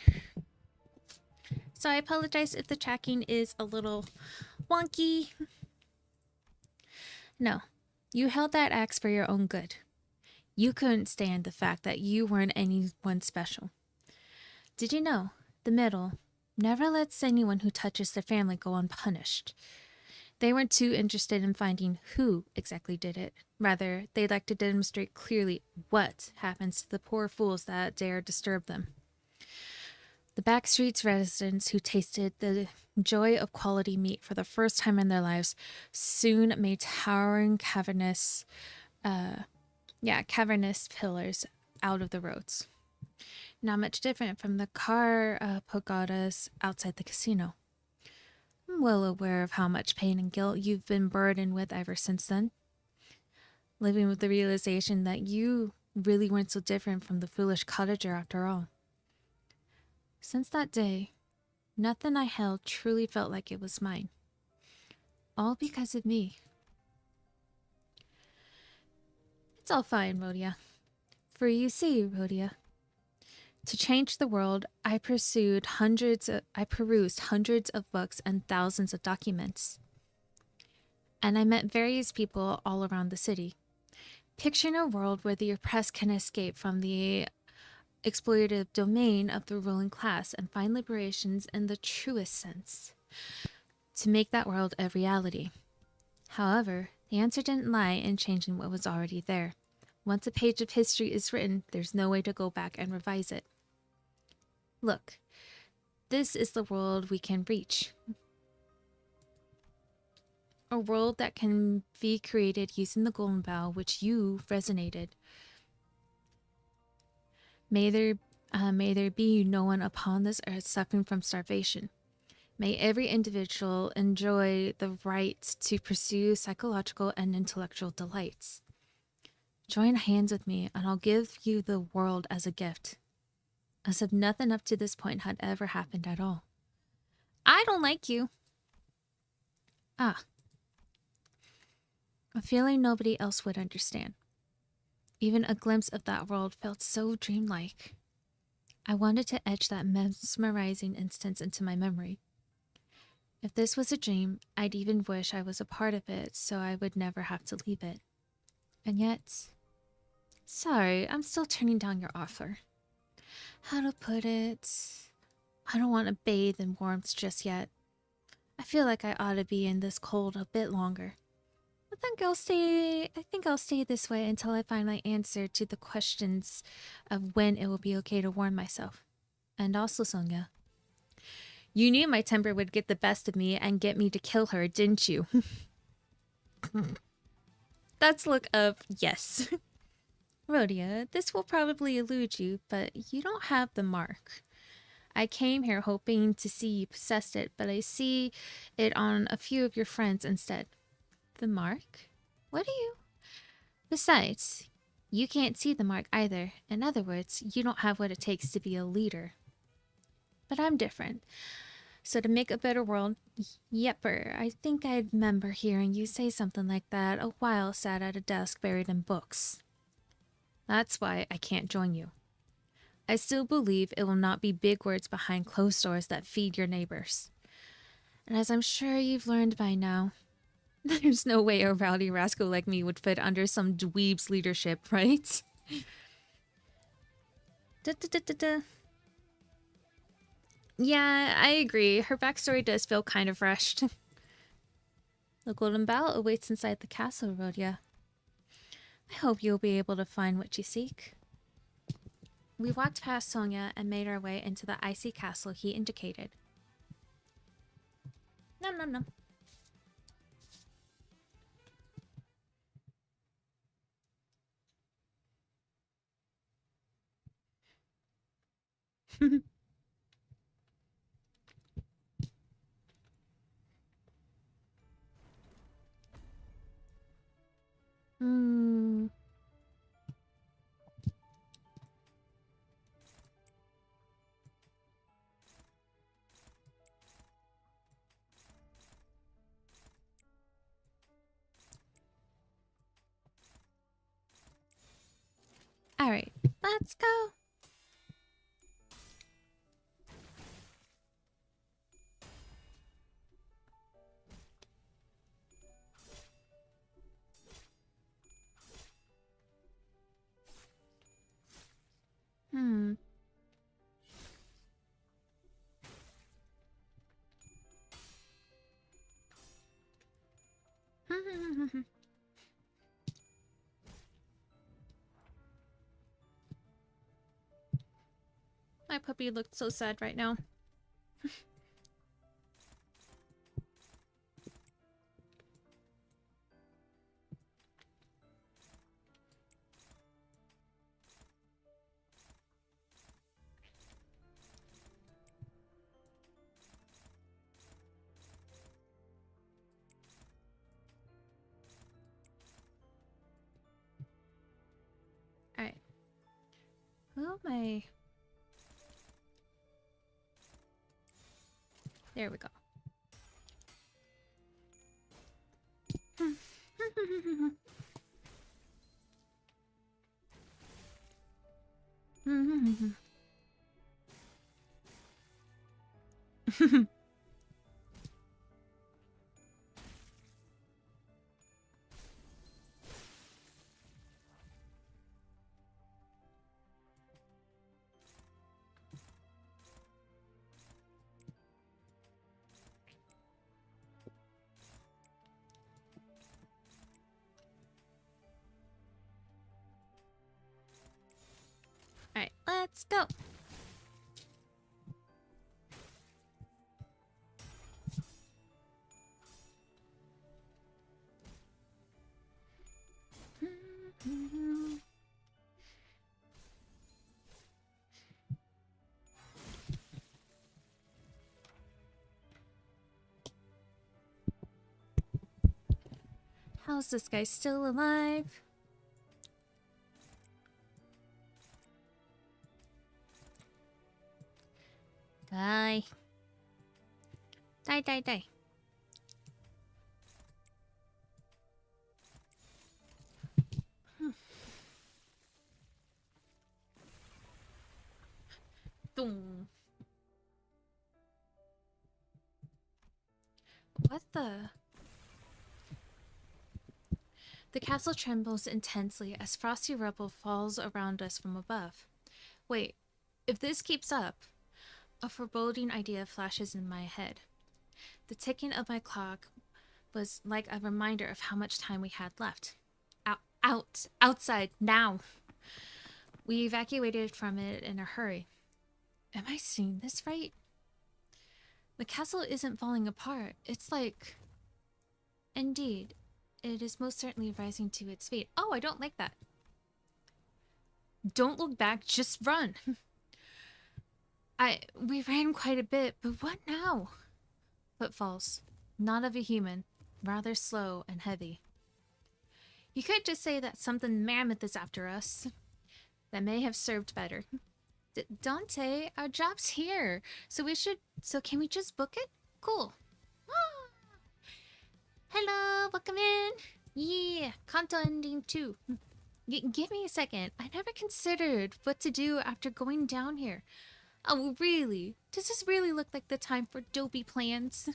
Speaker 1: So I apologize if the tracking is a little wonky. No, you held that axe for your own good. You couldn't stand the fact that you weren't anyone special. Did you know? The middle never lets anyone who touches their family go unpunished. They weren't too interested in finding who exactly did it. Rather, they'd like to demonstrate clearly what happens to the poor fools that dare disturb them. The backstreets residents who tasted the joy of quality meat for the first time in their lives soon made towering cavernous pillars out of the roads. Not much different from the car pagodas outside the casino. I'm well aware of how much pain and guilt you've been burdened with ever since then. Living with the realization that you really weren't so different from the foolish cottager after all. Since that day, nothing I held truly felt like it was mine. All because of me. It's all fine, Rhodia. For you see, Rhodia, to change the world, I perused hundreds of books and thousands of documents. And I met various people all around the city. Picturing a world where the oppressed can escape from the exploitative domain of the ruling class and find liberations in the truest sense. To make that world a reality. However, the answer didn't lie in changing what was already there. Once a page of history is written, there's no way to go back and revise it. Look, this is the world we can reach. A world that can be created using the golden bough which you resonated. May there be no one upon this earth suffering from starvation. May every individual enjoy the right to pursue psychological and intellectual delights. Join hands with me and I'll give you the world as a gift. As if nothing up to this point had ever happened at all. I don't like you. Ah. A feeling nobody else would understand. Even a glimpse of that world felt so dreamlike. I wanted to etch that mesmerizing instance into my memory. If this was a dream, I'd even wish I was a part of it so I would never have to leave it. And yet... Sorry, I'm still turning down your offer. How to put it... I don't want to bathe in warmth just yet. I feel like I ought to be in this cold a bit longer. I think I'll stay this way until I find my answer to the questions of when it will be okay to warm myself. And also, Sonia. You knew my temper would get the best of me and get me to kill her, didn't you? That's look of yes. Rhodia, this will probably elude you, but you don't have the mark. I came here hoping to see you possessed it, but I see it on a few of your friends instead. The mark? What do you... Besides, you can't see the mark either. In other words, you don't have what it takes to be a leader. But I'm different. So to make a better world, yepper, I think I remember hearing you say something like that a while sat at a desk buried in books. That's why I can't join you. I still believe it will not be big words behind closed doors that feed your neighbors. And as I'm sure you've learned by now, there's no way a rowdy rascal like me would fit under some dweeb's leadership, right? Yeah, I agree. Her backstory does feel kind of rushed. The golden bough awaits inside the castle, Rhodia. I hope you'll be able to find what you seek. We walked past Sonia and made our way into the icy castle he indicated. Nom nom nom. Hmm. Alright, let's go. My puppy looked so sad right now. Alright. Who am I? There we go. Alright, let's go. How's this guy still alive? Die. Die, die, die. Boom. What the? The castle trembles intensely as frosty rubble falls around us from above. Wait, if this keeps up, a foreboding idea flashes in my head. The ticking of my clock was like a reminder of how much time we had left. Outside, now! We evacuated from it in a hurry. Am I seeing this right? The castle isn't falling apart. It's like... Indeed, it is most certainly rising to its feet. Oh, I don't like that. Don't look back, just run! We ran quite a bit, but what now? Footfalls. Not of a human. Rather slow and heavy. You could just say that something mammoth is after us. That may have served better. Dante, our job's here. So can we just book it? Cool. Ah. Hello, welcome in. Yeah, Kanto ending too. Give me a second. I never considered what to do after going down here. Oh, really? Does this really look like the time for dopey plans?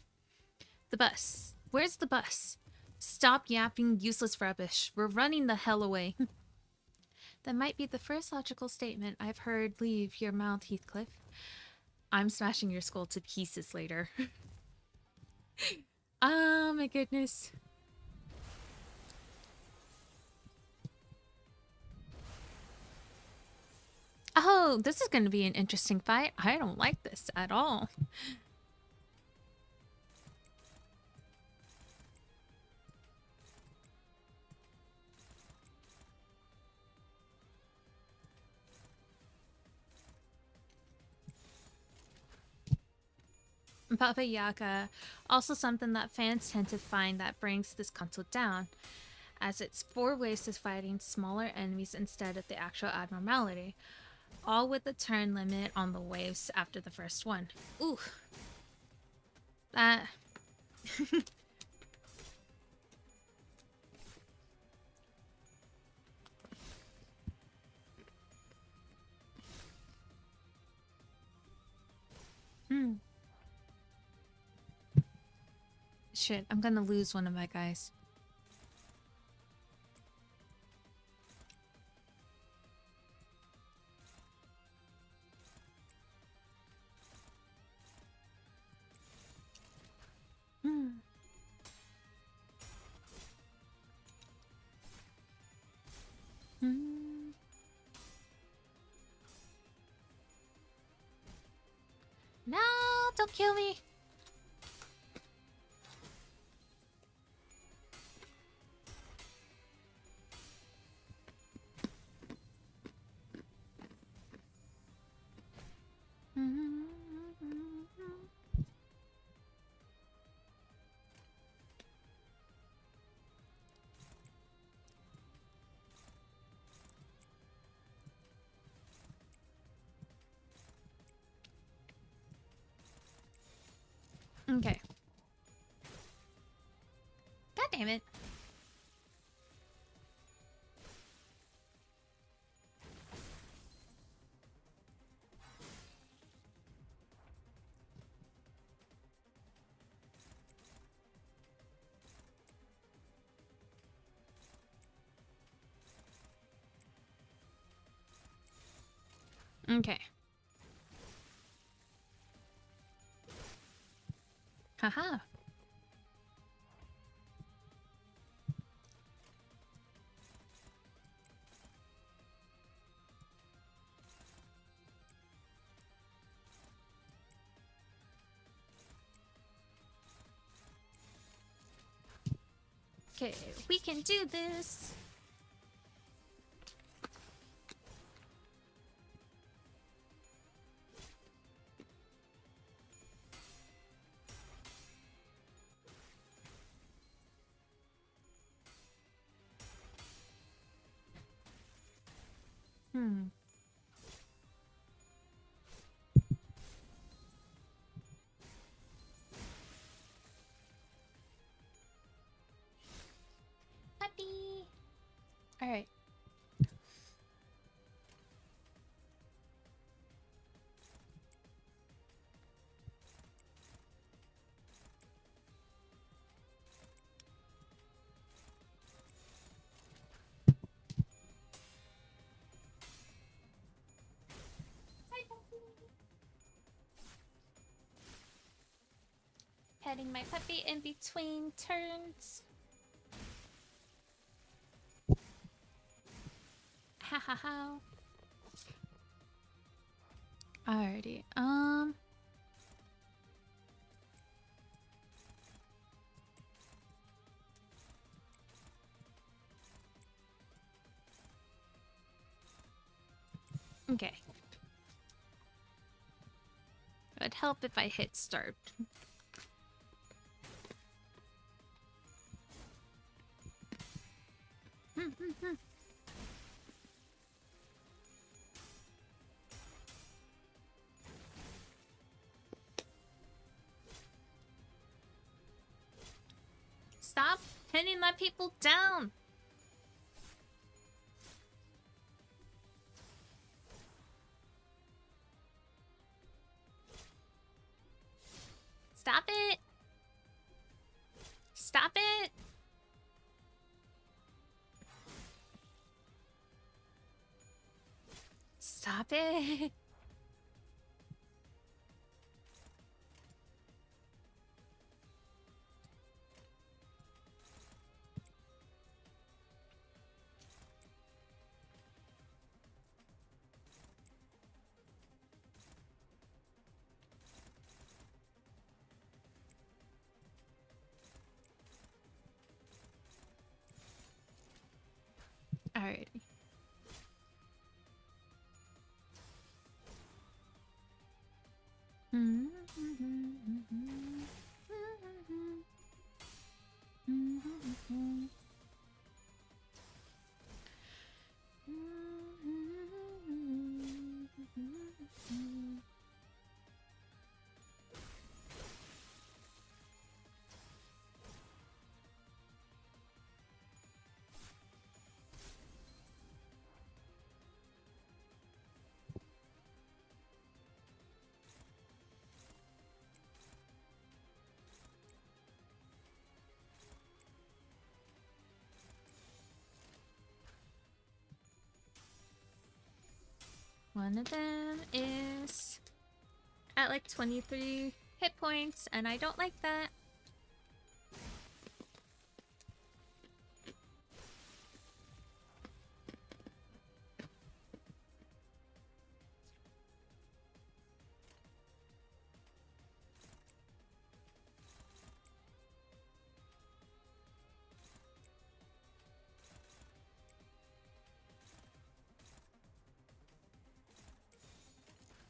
Speaker 1: The bus. Where's the bus? Stop yapping useless rubbish. We're running the hell away. That might be the first logical statement I've heard leave your mouth, Heathcliff. I'm smashing your skull to pieces later. Oh my goodness. Oh, this is going to be an interesting fight. I don't like this at all. Baba Yaga, also something that fans tend to find that brings this console down, as it's 4 ways to fighting smaller enemies instead of the actual abnormality, all with a turn limit on the waves after the first one. Ooh. That... Shit, I'm gonna lose one of my guys. Don't kill me. Okay. God damn it. Okay. Haha. Okay, we can do this. Puppy. All right. Petting my puppy in between turns. Ha ha ha. Alrighty. Okay. It would help if I hit start. Stop pinning my people down. Stop it. Stop it. Stop it. Alrighty. One of them is at like 23 hit points, and I don't like that.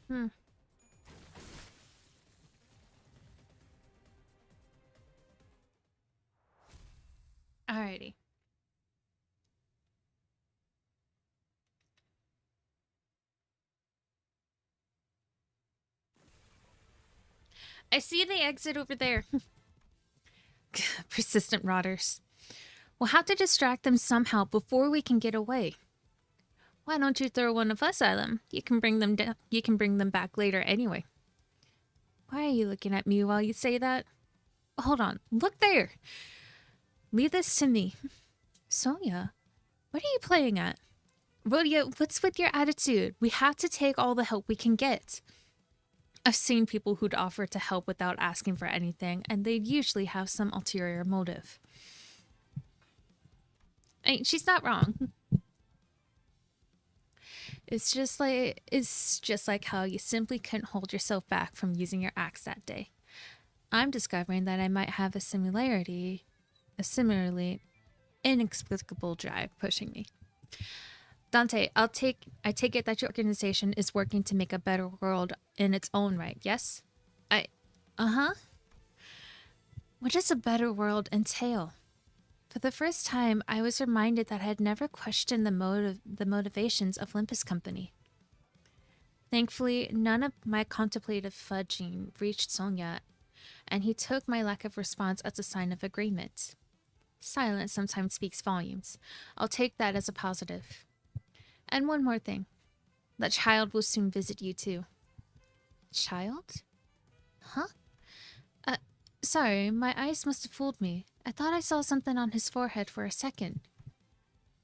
Speaker 1: Hmm. Alrighty. I see the exit over there. Persistent rotters. We'll have to distract them somehow before we can get away. Why don't you throw one of us at them? You can bring them you can bring them back later anyway. Why are you looking at me while you say that? Hold on. Look there. Leave this to me. Sonia, what are you playing at? Rhodia, what's with your attitude? We have to take all the help we can get. I've seen people who'd offer to help without asking for anything, and they'd usually have some ulterior motive. She's not wrong. It's just like how you simply couldn't hold yourself back from using your axe that day. I'm discovering that I might have a similarly inexplicable drive pushing me. Dante, I take it that your organization is working to make a better world in its own right, yes? Uh-huh. What does a better world entail? For the first time, I was reminded that I had never questioned the motivations of Limbus Company. Thankfully, none of my contemplative fudging reached Sonia, and he took my lack of response as a sign of agreement. Silence sometimes speaks volumes. I'll take that as a positive. And one more thing. That child will soon visit you too. Child? Huh? Sorry, my eyes must have fooled me. I thought I saw something on his forehead for a second.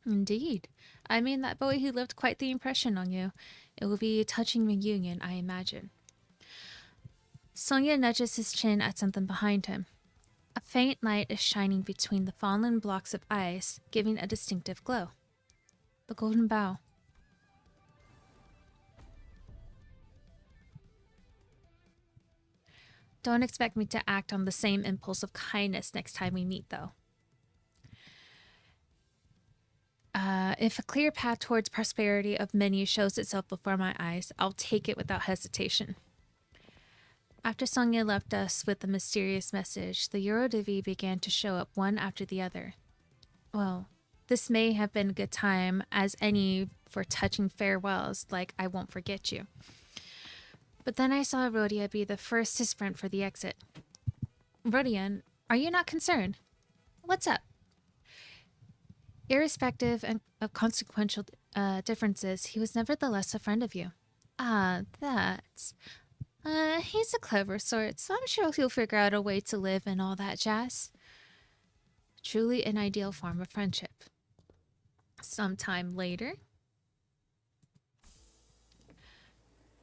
Speaker 1: Indeed. I mean, that boy who left quite the impression on you. It will be a touching reunion, I imagine. Sonia nudges his chin at something behind him. A faint light is shining between the fallen blocks of ice, giving a distinctive glow. The golden bow. Don't expect me to act on the same impulse of kindness next time we meet, though. If a clear path towards prosperity of many shows itself before my eyes, I'll take it without hesitation. After Sonia left us with the mysterious message, the Eurodivi began to show up one after the other. Well, this may have been a good time as any for touching farewells like I won't forget you. But then I saw Rhodia be the first to sprint for the exit. Rodian, are you not concerned? What's up? Irrespective of consequential differences, he was nevertheless a friend of you. Ah, that. He's a clever sort, so I'm sure he'll figure out a way to live and all that jazz. Truly an ideal form of friendship. Sometime later.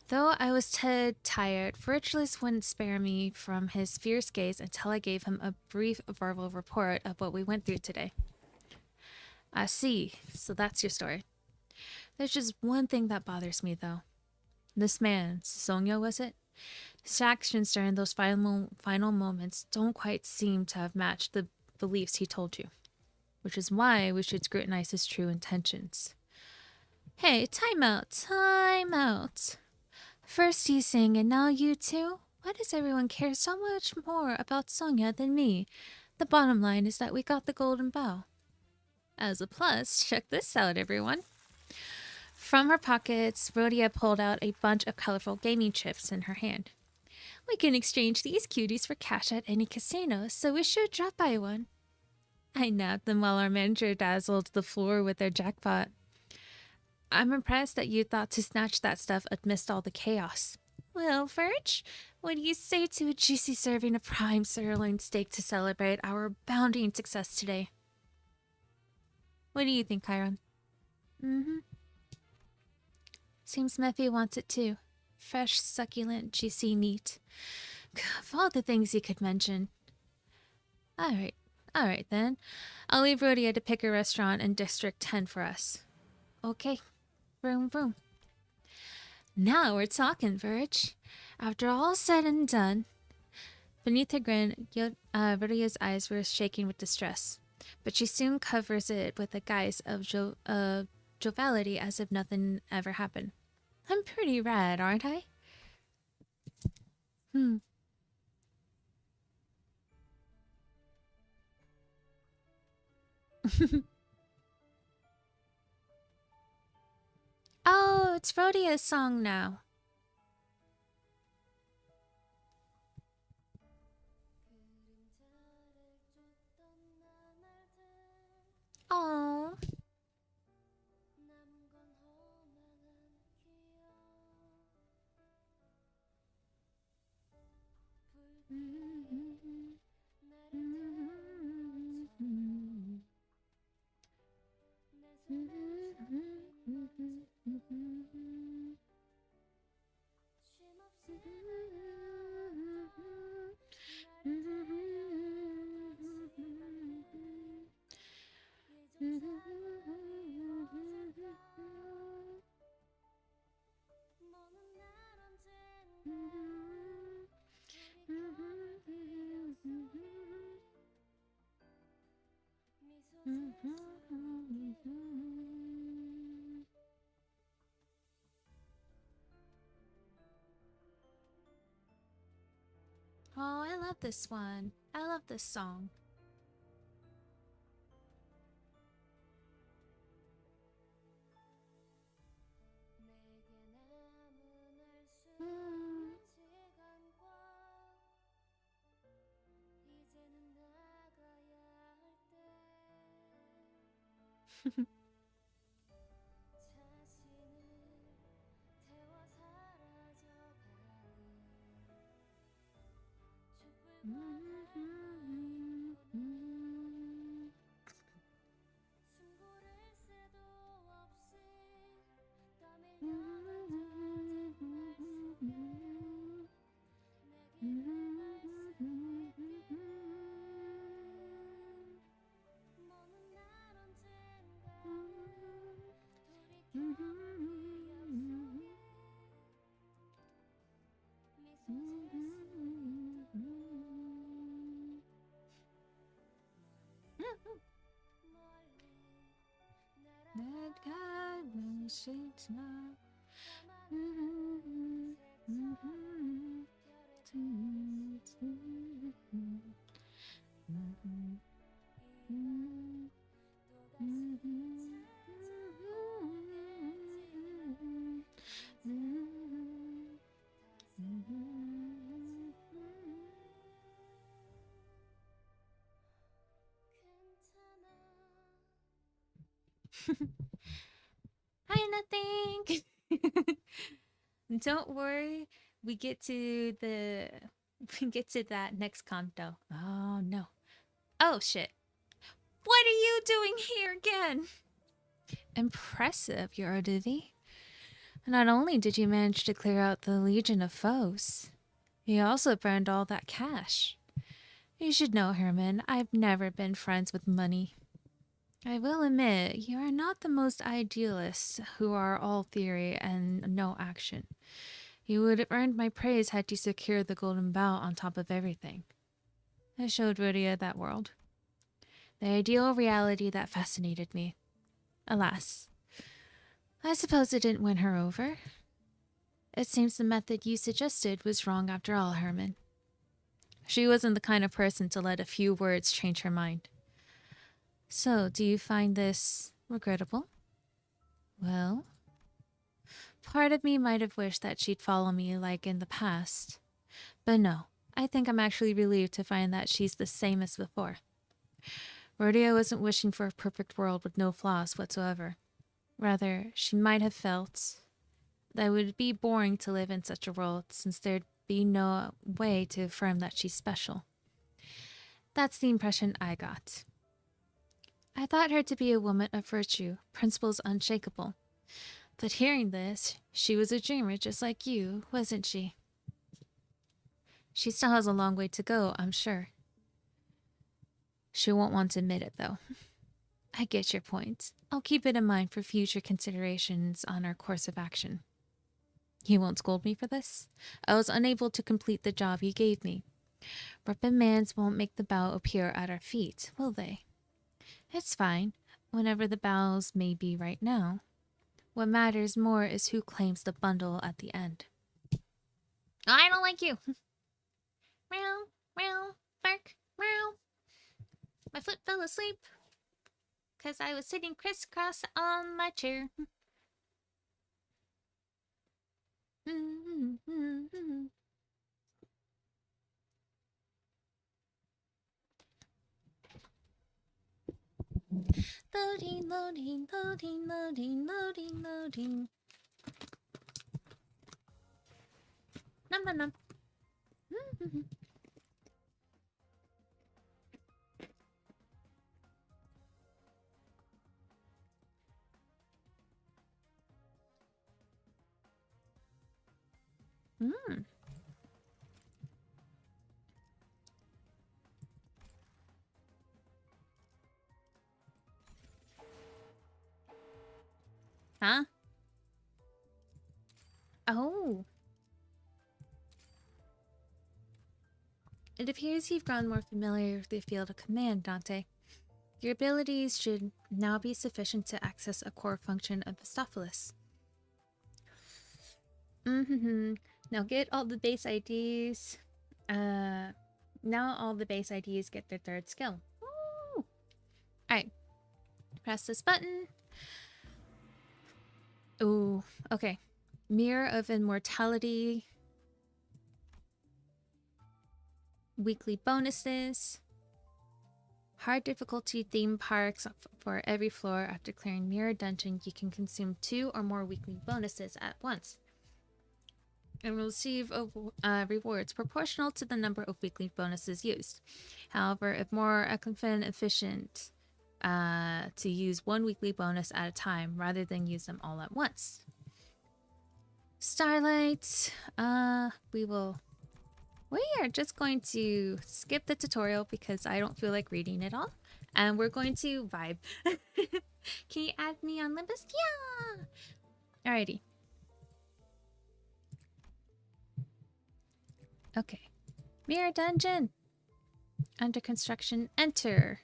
Speaker 1: Though I was tired, Virgilus wouldn't spare me from his fierce gaze until I gave him a brief verbal report of what we went through today. I see, so that's your story. There's just one thing that bothers me, though. This man, Sonia, was it? His actions during those final moments don't quite seem to have matched the beliefs he told you, which is why we should scrutinize his true intentions. Hey, time out. First you sing and now you too? Why does everyone care so much more about Sonia than me? The bottom line is that we got the golden bow. As a plus, check this out, everyone. From her pockets, Rhodia pulled out a bunch of colorful gaming chips in her hand. We can exchange these cuties for cash at any casino, so we should drop by one. I nabbed them while our manager dazzled the floor with their jackpot. I'm impressed that you thought to snatch that stuff amidst all the chaos. Well, Verge, what do you say to a juicy serving of prime sirloin steak to celebrate our bounding success today? What do you think, Chiron? Seems Mephi wants it too. Fresh, succulent, juicy meat. Of all the things you could mention. Alright then. I'll leave Rhodia to pick a restaurant in District 10 for us. Okay. Vroom vroom. Now we're talking, Verge. After all said and done. Beneath her grin, Rhodia's eyes were shaking with distress, but she soon covers it with a guise of joviality as if nothing ever happened. I'm pretty rad, aren't I? Hmm. Oh, it's Rhodia's song now. Oh. Oh, I love this one. I love this song. That God knows it's not. Hi, nothing. Don't worry. We get to the we get to that next canto. Oh no. Oh shit. What are you doing here again? Impressive, your Odyssey. Not only did you manage to clear out the legion of foes, you also burned all that cash. You should know, Herman, I've never been friends with money. I will admit, you are not the most idealists who are all theory and no action. You would have earned my praise had you secured the golden bough on top of everything. I showed Rhodia that world. The ideal reality that fascinated me. Alas, I suppose it didn't win her over. It seems the method you suggested was wrong after all, Herman. She wasn't the kind of person to let a few words change her mind. So, do you find this regrettable? Well, part of me might have wished that she'd follow me like in the past. But no, I think I'm actually relieved to find that she's the same as before. Rhodia wasn't wishing for a perfect world with no flaws whatsoever. Rather, she might have felt that it would be boring to live in such a world since there'd be no way to affirm that she's special. That's the impression I got. I thought her to be a woman of virtue, principles unshakable. But hearing this, she was a dreamer just like you, wasn't she? She still has a long way to go, I'm sure. She won't want to admit it, though. I get your point. I'll keep it in mind for future considerations on our course of action. You won't scold me for this? I was unable to complete the job you gave me. Reprimands won't make the bough appear at our feet, will they? It's fine, whenever the boughs may be right now. What matters more is who claims the bundle at the end. I don't like you. My foot fell asleep because I was sitting crisscross on my chair. Loading, loading, loading, loading, loading, loading. Nom nom nom. Mm. Huh? Oh. It appears you've grown more familiar with the field of command, Dante. Your abilities should now be sufficient to access a core function of Mistopheles. Now get all the base IDs. Now all the base IDs get their third skill. Woo! Alright. Press this button. Ooh, okay. Mirror of Immortality. Weekly bonuses. Hard difficulty theme parks for every floor. After clearing Mirror Dungeon, you can consume 2 or more weekly bonuses at once. And will receive rewards proportional to the number of weekly bonuses used. However, if more efficient to use 1 weekly bonus at a time rather than use them all at once. Starlight, we are just going to skip the tutorial because I don't feel like reading it all. And we're going to vibe. Can you add me on Limbus? Yeah! Alrighty. Okay. Mirror Dungeon. Under construction. Enter.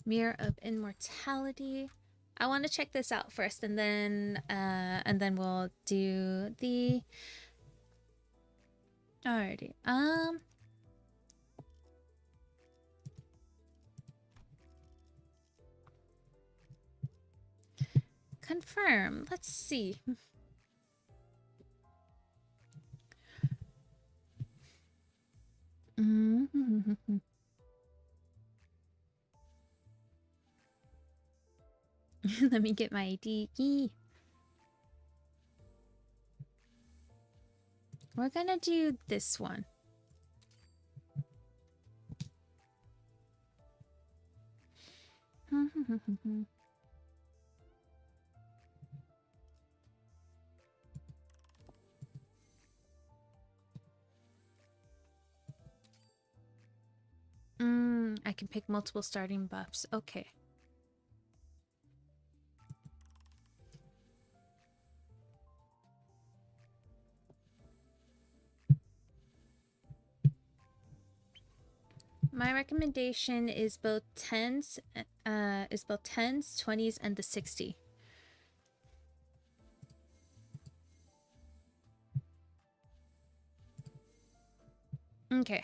Speaker 1: Mirror of Immortality. I want to check this out first, and then we'll do the. Alrighty. Confirm. Let's see. Let me get my ID key. We're gonna do this one. I can pick multiple starting buffs. Okay. My recommendation is both 10s, 20s, and the 60. Okay.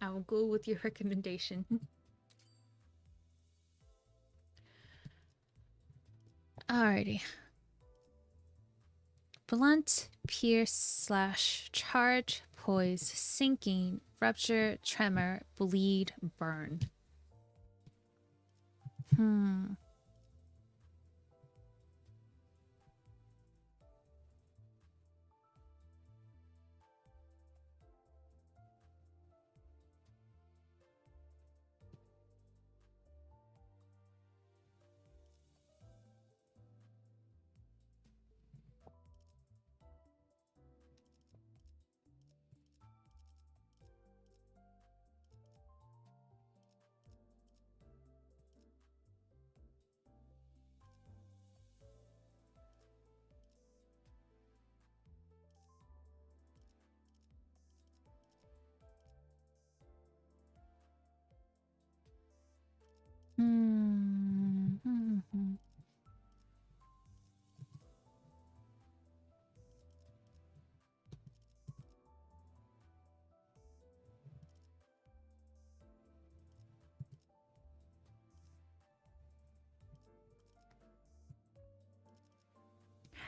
Speaker 1: I will go with your recommendation. Alrighty. Blunt, pierce, / charge, poise, sinking, rupture, tremor, bleed, burn.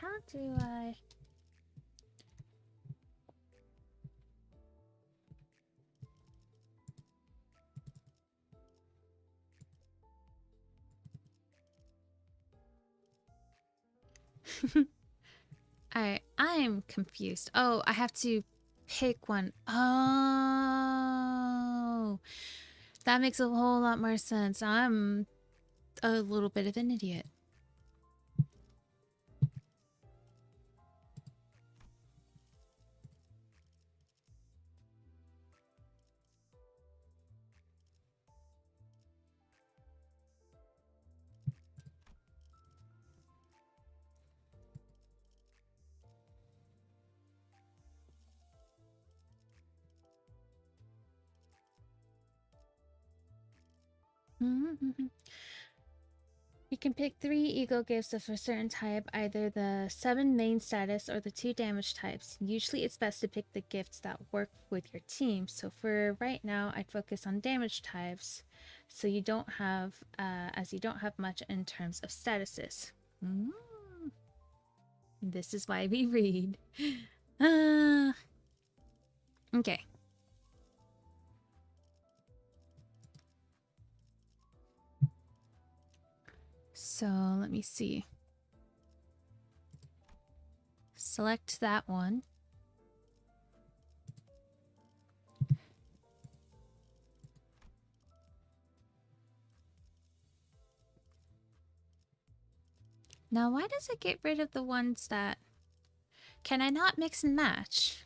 Speaker 1: How do I... Alright, I'm confused. Oh, I have to pick one. Oh, that makes a whole lot more sense. I'm a little bit of an idiot. You can pick 3 ego gifts of a certain type, either the 7 main status or the 2 damage types. Usually it's best to pick the gifts that work with your team. So for right now, I'd focus on damage types, so you don't have, as you don't have much in terms of statuses. This is why we read. Okay. So let me see. Select that one. Now, why does it get rid of the ones that... Can I not mix and match?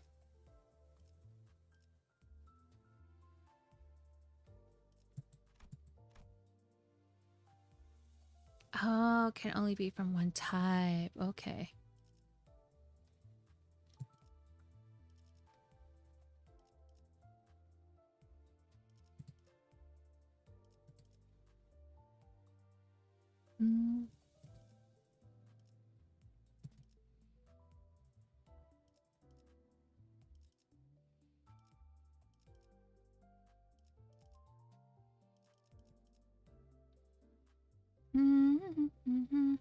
Speaker 1: Oh, can only be from one type. Okay. Mm. Mm-hmm.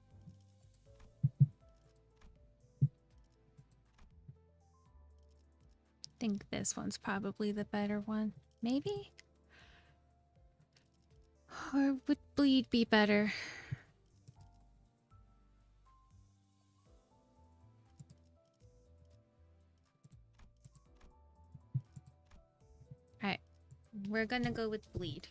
Speaker 1: I think this one's probably the better one. Maybe? Or would bleed be better? Alright. We're gonna go with bleed.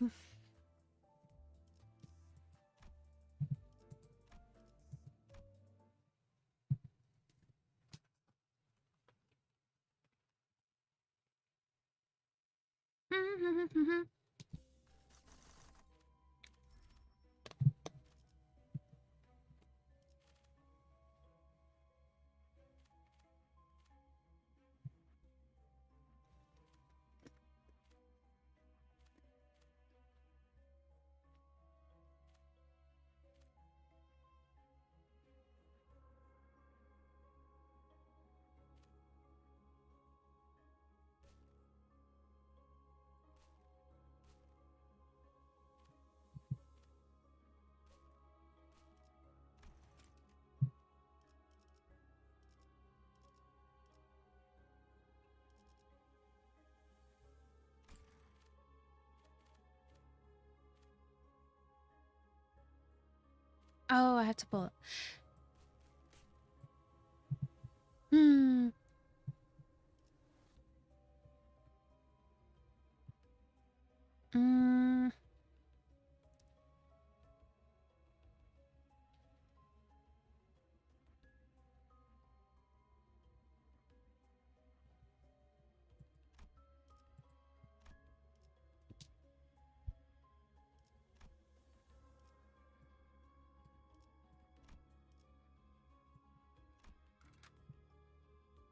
Speaker 1: Oh, I have to pull it. Hmm. Mm.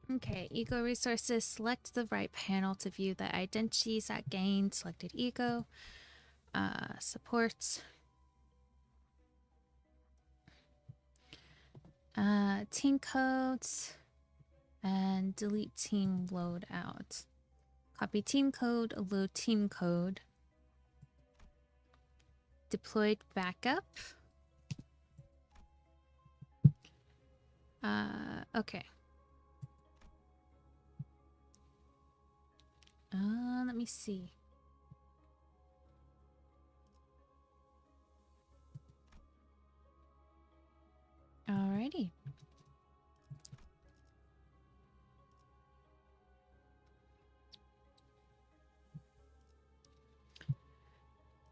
Speaker 1: Okay, ego resources. Select the right panel to view the identities that gain selected ego. Supports. Team codes. And delete team loadout. Copy team code, load team code. Deployed backup. Okay. Let me see. Alrighty.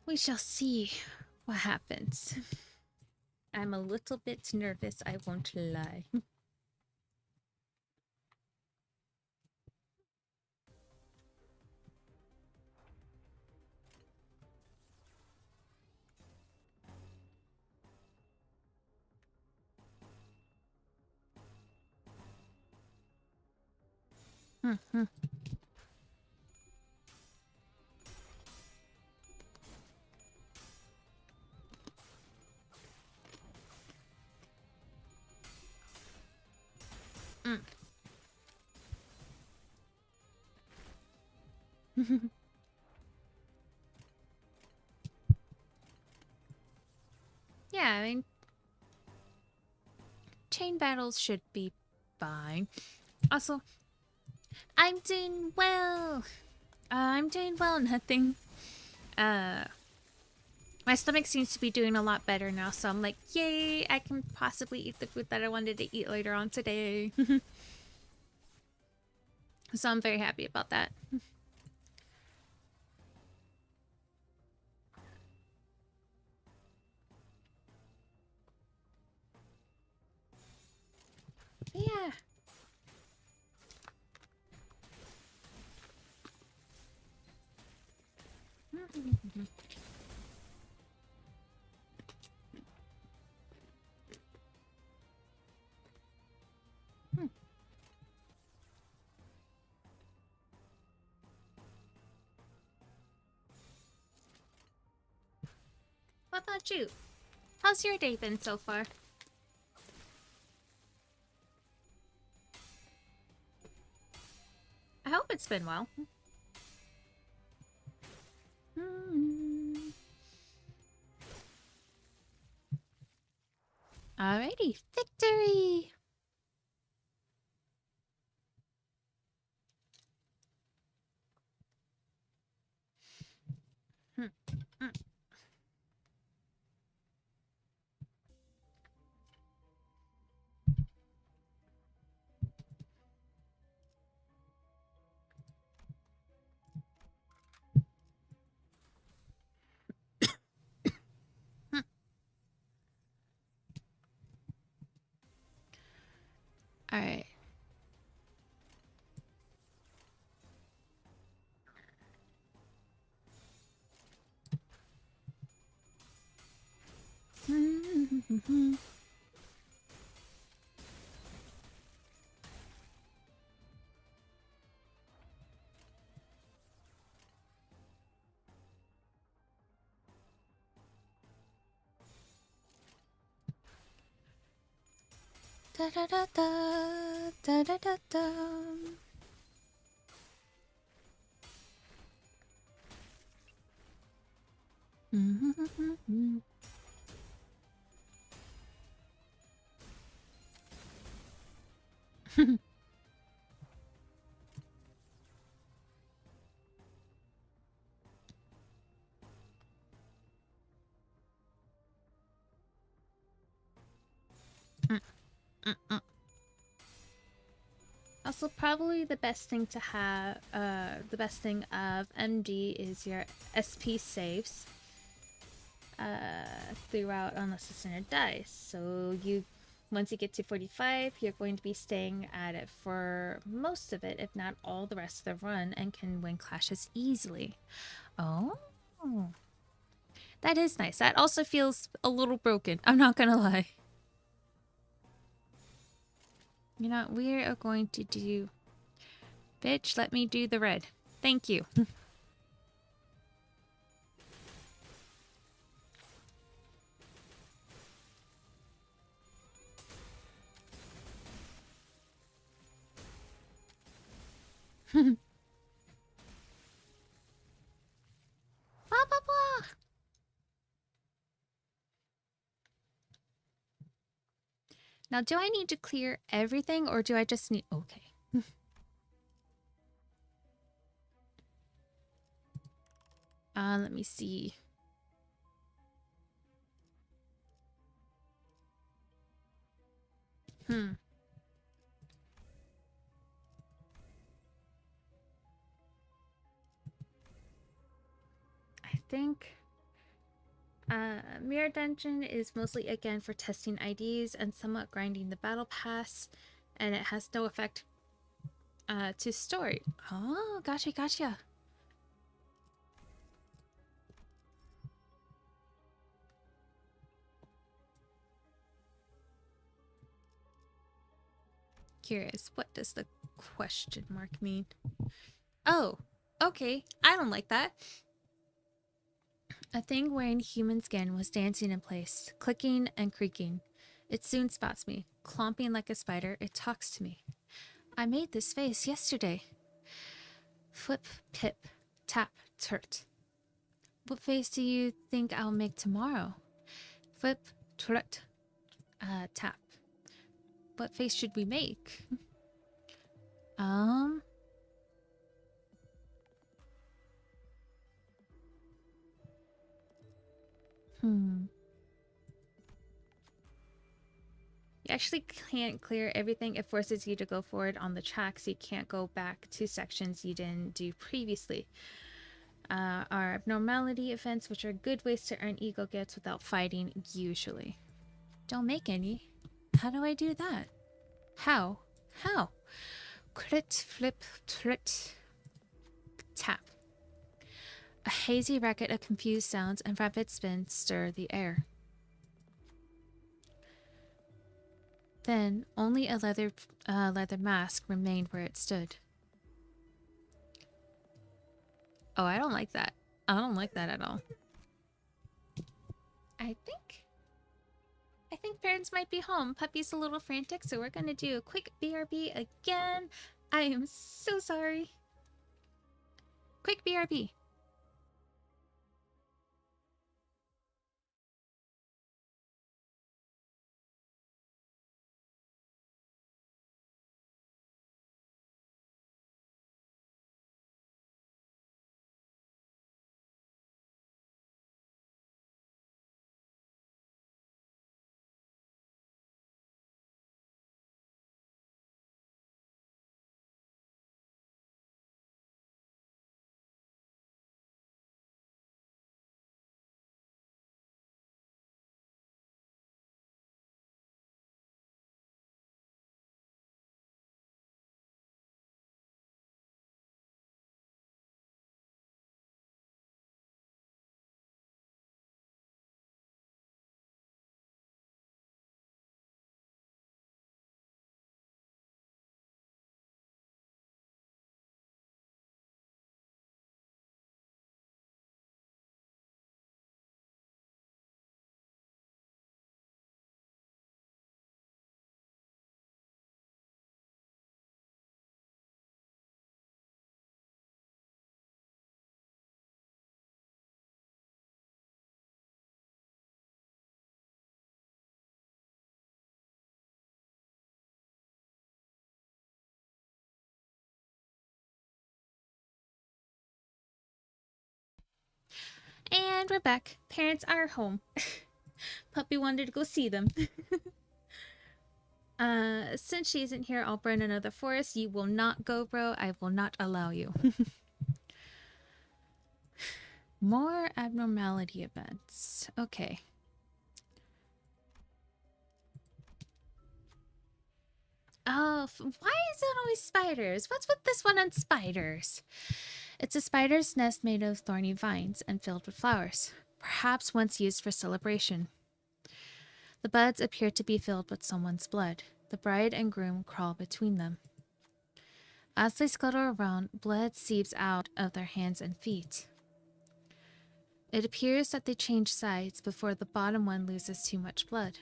Speaker 1: We shall see what happens. I'm a little bit nervous, I won't lie. Yeah, I mean, chain battles should be fine. Also, I'm doing well. I'm doing well, nothing. My stomach seems to be doing a lot better now, so I'm like, yay, I can possibly eat the food that I wanted to eat later on today. So I'm very happy about that. Yeah. What about you? How's your day been so far? I hope it's been well. Alrighty, victory! Alright. Da da da da da da da da. Also, probably the best thing to have, the best thing of MD is your SP saves throughout unless the center dies. So once you get to 45, you're going to be staying at it for most of it, if not all the rest of the run, and can win clashes easily. Oh. That is nice. That also feels a little broken. I'm not gonna lie. You know, we are going to do... Bitch, let me do the red. Thank you. Blah, blah, blah. Now, do I need to clear everything or do I just need... Okay. Let me see. I think Mirror Dungeon is mostly again for testing IDs and somewhat grinding the battle pass, and it has no effect to story. Oh, gotcha. Curious, what does the question mark mean? Oh, okay, I don't like that. A thing wearing human skin was dancing in place, clicking and creaking. It soon spots me. Clomping like a spider, it talks to me. I made this face yesterday. Flip, pip, tap, turt. What face do you think I'll make tomorrow? Flip, turt, tap. What face should we make? You actually can't clear everything. It forces you to go forward on the track, so you can't go back to sections you didn't do previously. Are abnormality events, which are good ways to earn ego gifts without fighting, usually. Don't make any. How do I do that? How? Crit, flip, trit, tap. A hazy racket of confused sounds and rapid spins stir the air. Then only a leather mask remained where it stood. Oh, I don't like that. I don't like that at all. I think parents might be home. Puppy's a little frantic, so we're gonna do a quick BRB again. I am so sorry. Quick BRB. And we're back. Parents are home. Puppy wanted to go see them. Since she isn't here, I'll burn another forest. You will not go, bro. I will not allow you. More abnormality events. Okay. Oh, why is it always spiders? What's with this one on spiders? It's a spider's nest made of thorny vines and filled with flowers, perhaps once used for celebration. The buds appear to be filled with someone's blood. The bride and groom crawl between them. As they scuttle around, blood seeps out of their hands and feet. It appears that they change sides before the bottom one loses too much blood.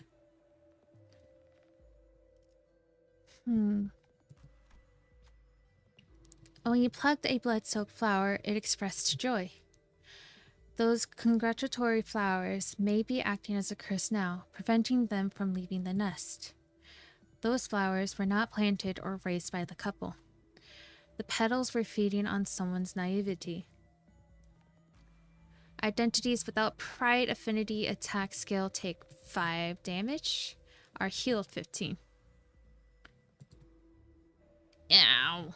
Speaker 1: When you plucked a blood-soaked flower, it expressed joy. Those congratulatory flowers may be acting as a curse now, preventing them from leaving the nest. Those flowers were not planted or raised by the couple. The petals were feeding on someone's naivety. Identities without pride affinity attack skill take 5 damage, are healed 15. Ow.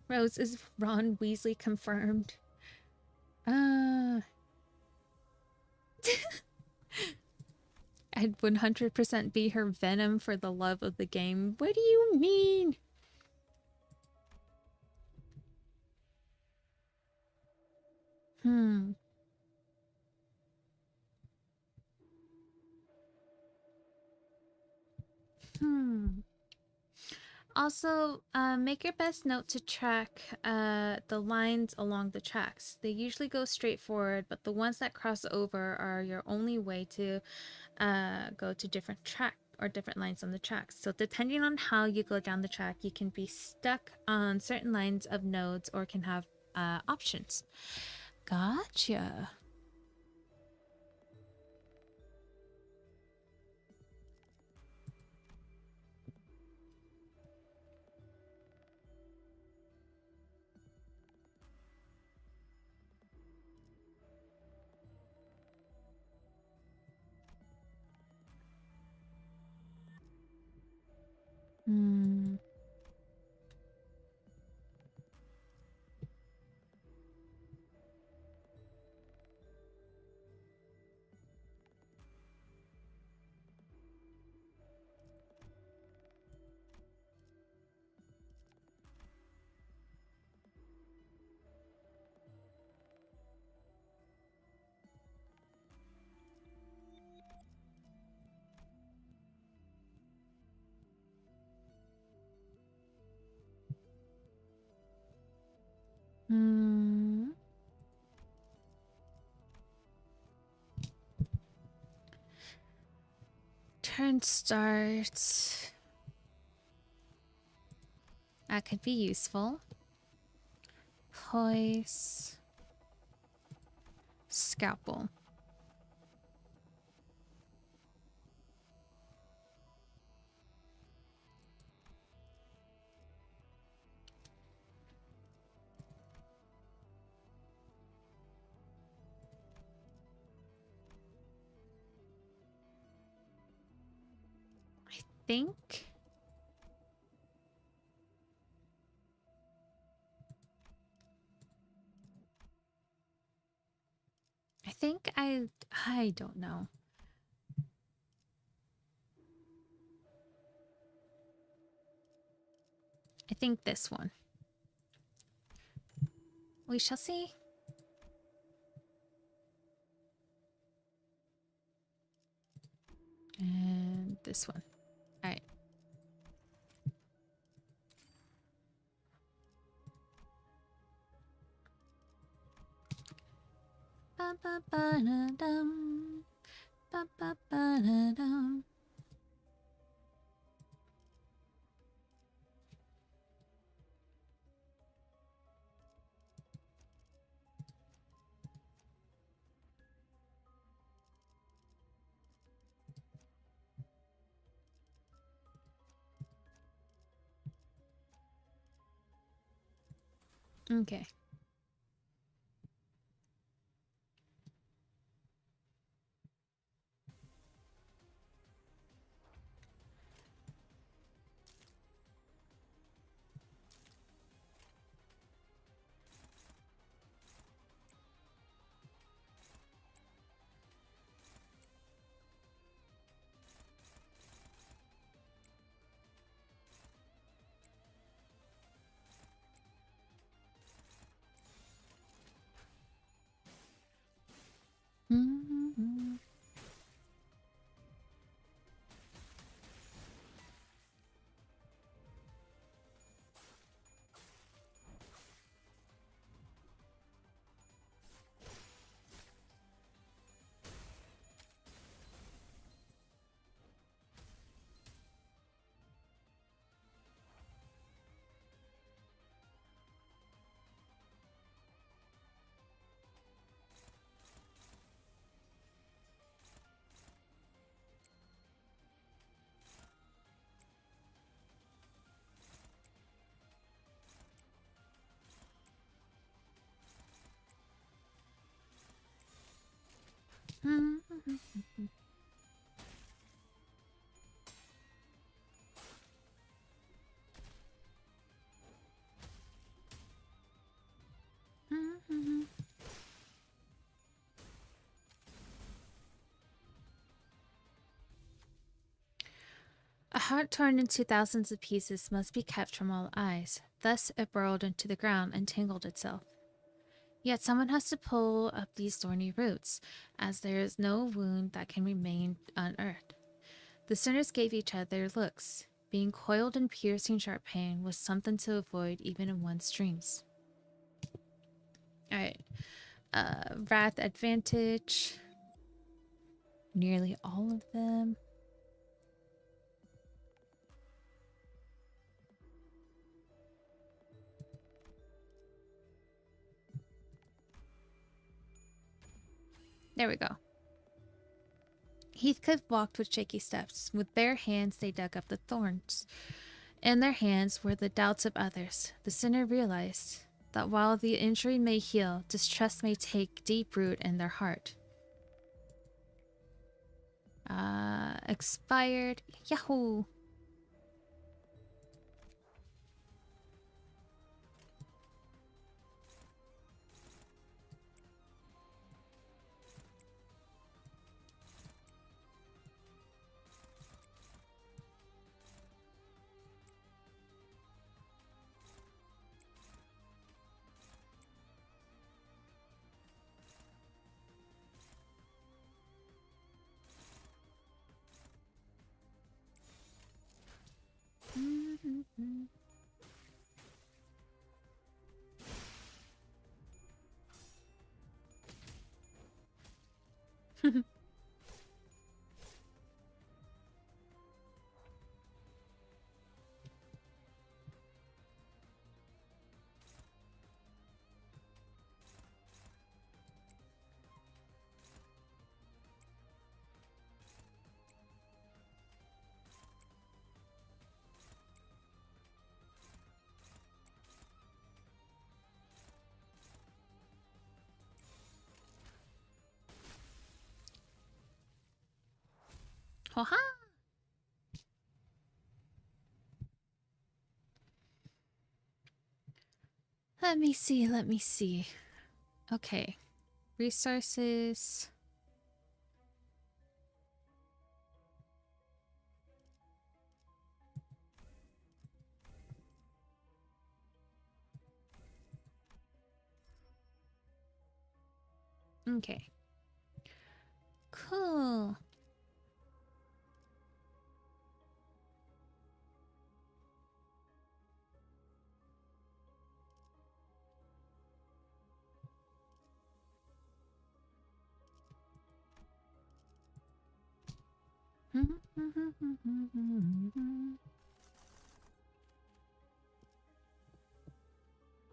Speaker 1: Rose is Ron Weasley confirmed. I'd 100% be her Venom for the love of the game. What do you mean? Also, make your best note to track the lines along the tracks. They usually go straight forward, but the ones that cross over are your only way to go to different track or different lines on the tracks. So depending on how you go down the track, you can be stuck on certain lines of nodes or can have options. Gotcha. Turn starts. That could be useful. Poise. Scalpel. Think I don't know. I think this one. We shall see. And this one. All right. Ba ba ba da dum. Ba ba ba da dum. Okay. A heart torn into thousands of pieces must be kept from all eyes. Thus it burrowed into the ground and tangled itself. Yet someone has to pull up these thorny roots, as there is no wound that can remain unearthed. The sinners gave each other looks. Being coiled in piercing sharp pain was something to avoid even in one's dreams. Alright. Wrath advantage. Nearly all of them. There we go. Heathcliff walked with shaky steps. With bare hands they dug up the thorns. In their hands were the doubts of others. The sinner realized that while the injury may heal, distrust may take deep root in their heart. Expired. Yahoo! Ha! Let me see, let me see. Okay. Resources. Okay. Cool.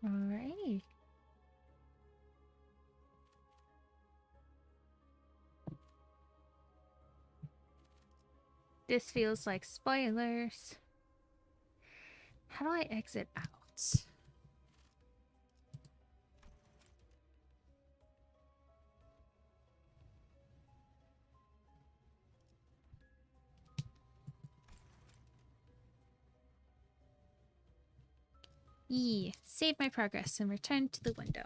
Speaker 1: Alright. This feels like spoilers. How do I exit out? Save my progress and return to the window.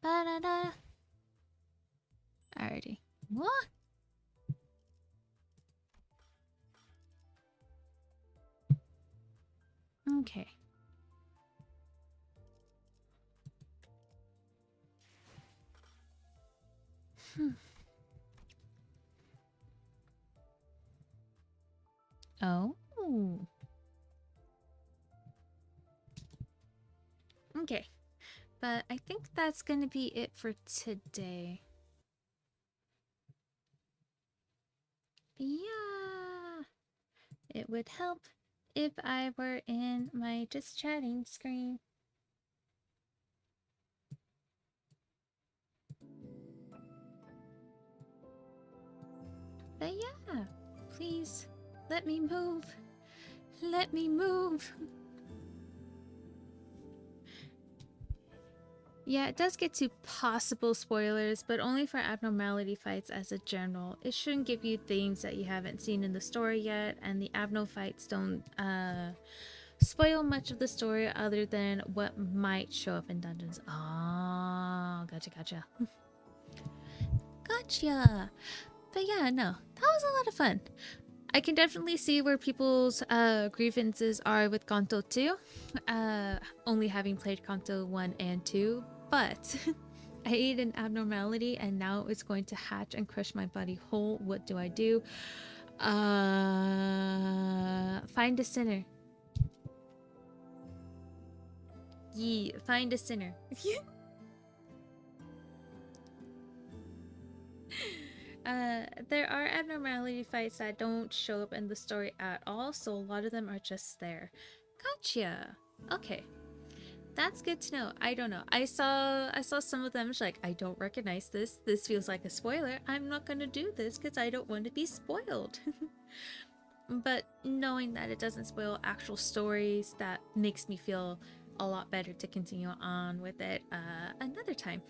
Speaker 1: Ba-da-da. Alrighty. What? Okay. Oh. Okay. But I think that's going to be it for today. Yeah. It would help if I were in my just chatting screen. please. Let me move. Let me move. Yeah, it does get to possible spoilers, but only for abnormality fights as a general. It shouldn't give you themes that you haven't seen in the story yet, and the abno fights don't spoil much of the story other than what might show up in dungeons. Oh, gotcha. Gotcha. But yeah, no, that was a lot of fun. I can definitely see where people's grievances are with Kanto 2, only having played Kanto 1 and 2, but I ate an abnormality and now it's going to hatch and crush my body whole. What do I do? Find a sinner. Yee, find a sinner. There are abnormality fights that don't show up in the story at all, so a lot of them are just there. Gotcha. Okay, that's good to know. I don't know. I saw some of them. It's like, I don't recognize this. This feels like a spoiler. I'm not gonna do this because I don't want to be spoiled. But knowing that it doesn't spoil actual stories, that makes me feel a lot better to continue on with it another time.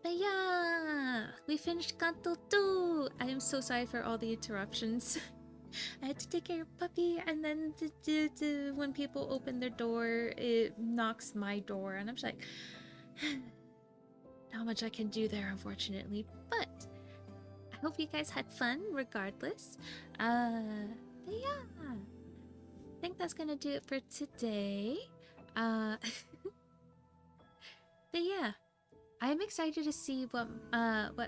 Speaker 1: But yeah, we finished Kanto 2! I am so sorry for all the interruptions. I had to take care of puppy, and then when people open their door, it knocks my door, and I'm just like, not much I can do there, unfortunately. But I hope you guys had fun, regardless. But yeah, I think that's gonna do it for today. But yeah. I'm excited to see what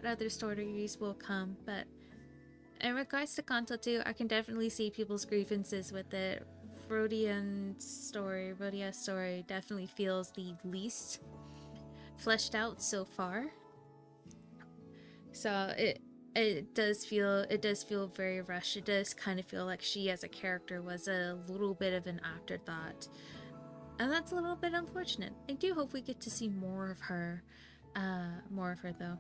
Speaker 1: other stories will come, but in regards to Kanto 2, I can definitely see people's grievances with it. Rodia's story definitely feels the least fleshed out so far. So it does feel very rushed. It does kind of feel like she as a character was a little bit of an afterthought. And that's a little bit unfortunate. I do hope we get to see more of her though.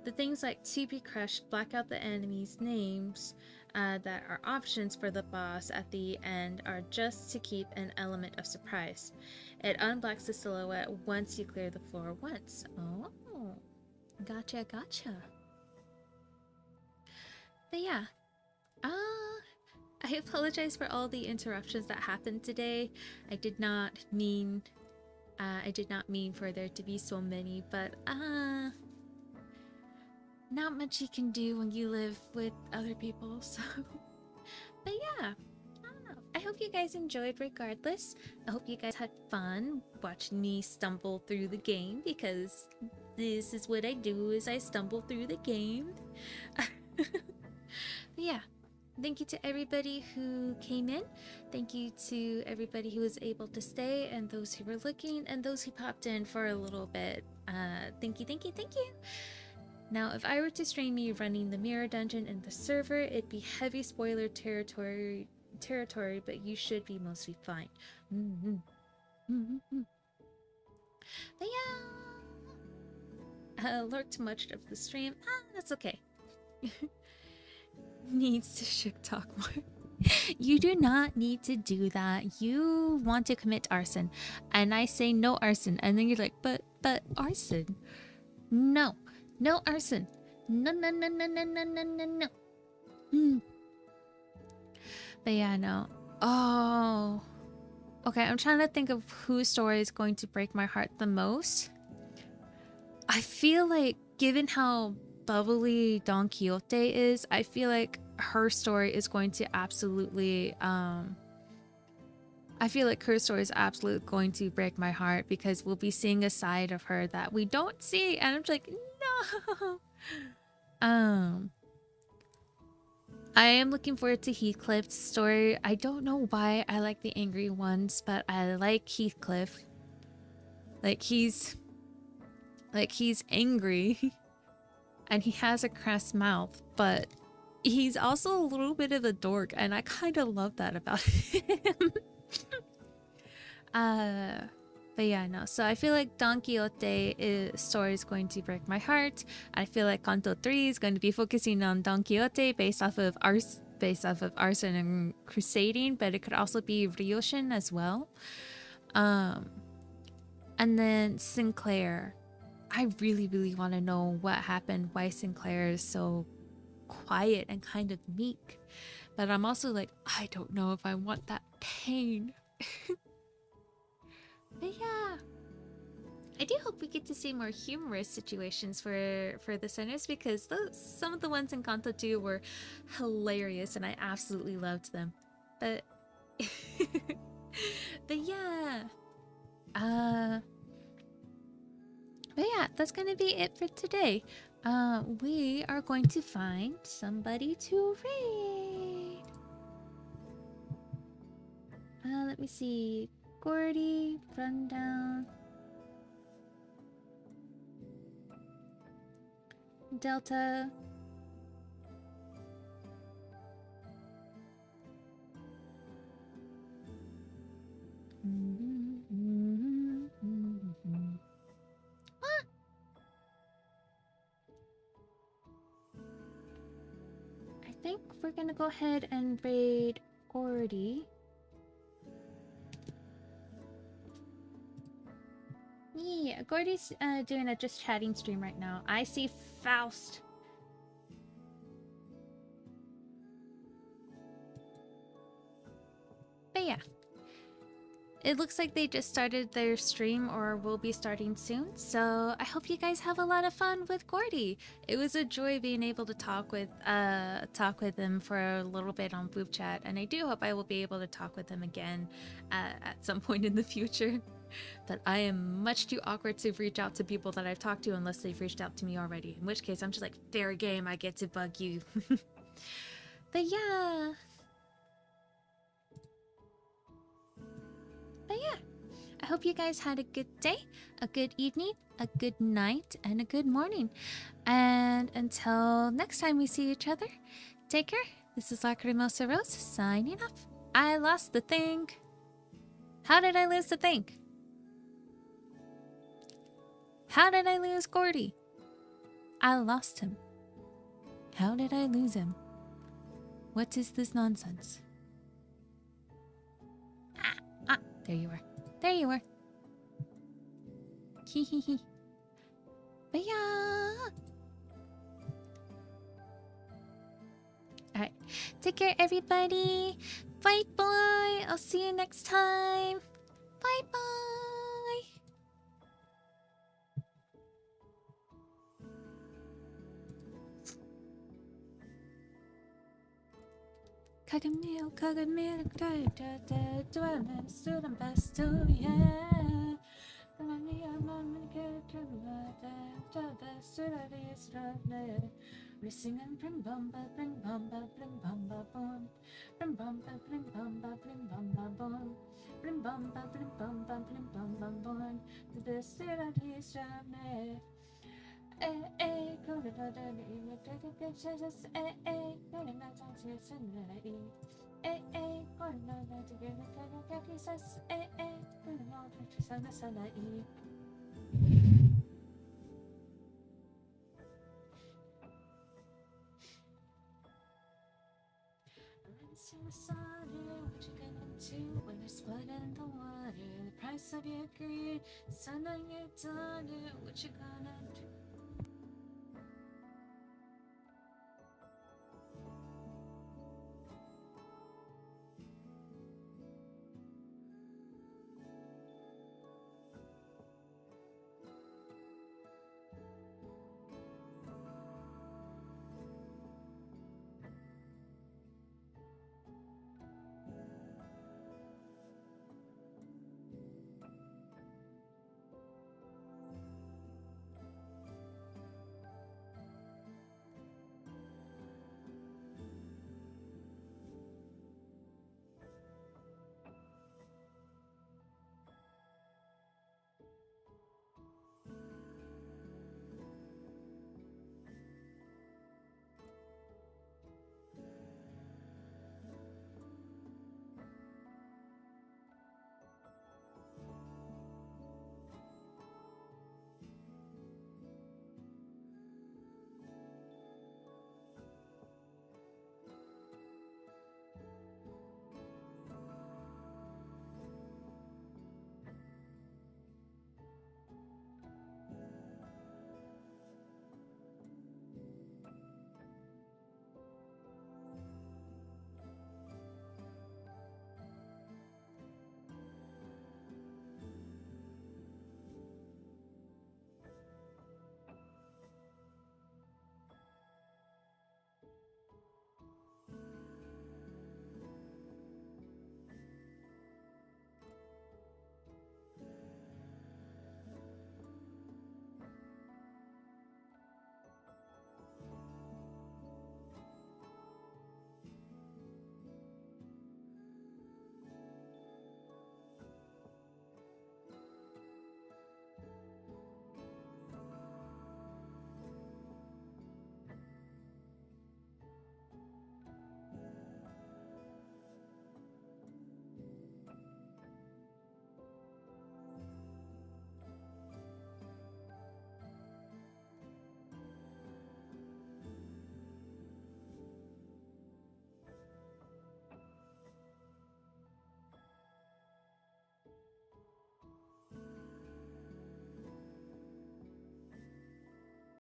Speaker 1: The things like TP Crush, black out the enemies' names that are options for the boss at the end are just to keep an element of surprise. It unblocks the silhouette once you clear the floor once. Oh, gotcha. But yeah, I apologize for all the interruptions that happened today. I did not mean for there to be so many, but not much you can do when you live with other people, so. But yeah, I don't know. I hope you guys enjoyed regardless. I hope you guys had fun watching me stumble through the game, because this is what I do, is I stumble through the game. But yeah. Thank you to everybody who came in. Thank you to everybody who was able to stay, and those who were looking, and those who popped in for a little bit. Thank you. Now, if I were to stream me running the mirror dungeon in the server, it'd be heavy spoiler territory, but you should be mostly fine. But yeah, I lurked much of the stream. That's okay. Needs to ship talk more. You do not need to do that. You want to commit arson, and I say no arson, and then you're like, but arson. No arson. No. But yeah, no. Oh, okay. I'm trying to think of whose story is going to break my heart the most. I feel like, given how bubbly Don Quixote is, I feel like her story is going to absolutely going to break my heart, because we'll be seeing a side of her that we don't see, and I'm just like, no. I am looking forward to Heathcliff's story. I don't know why I like the angry ones, but I like Heathcliff. Like he's angry and he has a crass mouth, but he's also a little bit of a dork, and I kind of love that about him. But But yeah, no. So I feel like Don Quixote story is going to break my heart. I feel like Kanto 3 is going to be focusing on Don Quixote based off of arson and crusading, but it could also be Ryoshin as well. And then Sinclair. I really, really want to know what happened, why Sinclair is so quiet and kind of meek. But I'm also like, I don't know if I want that pain. But yeah, I do hope we get to see more humorous situations for the sinners, because some of the ones in Kanto 2 were hilarious and I absolutely loved them. But but yeah. But yeah, that's gonna be it for today. We are going to find somebody to raid. Let me see. Gordy, Rundown, Delta. I think we're gonna go ahead and raid Gordy. Yeah, Gordy's doing a just chatting stream right now. I see Faust. But yeah. It looks like they just started their stream or will be starting soon, so I hope you guys have a lot of fun with Gordy. It was a joy being able to talk with him for a little bit on Boop Chat, and I do hope I will be able to talk with him again at some point in the future. But I am much too awkward to reach out to people that I've talked to unless they've reached out to me already, in which case I'm just like, fair game, I get to bug you. But yeah. I hope you guys had a good day, a good evening, a good night, and a good morning. And until next time we see each other, take care. This is Lacrimosa Rose signing off. I lost the thing. How did I lose the thing? How did I lose Gordy? I lost him. How did I lose him? What is this nonsense? There you are. There you are. Hee hee hee. But yeah. Alright. Take care, everybody. Bye bye. I'll see you next time. Bye bye. Kagamil, Kagamil, do I miss to the best to yeah. We sing and bring bumba, bring bumba, bring bumba boom. Bring bumba, bring bumba, bring bumba boom. Bring bumba, bring bumba, bring bumba boom. The best that is me. Go to the pictures, go to what you gonna do when there's blood in the water? The price of your greed, son of your daughter, what you gonna do?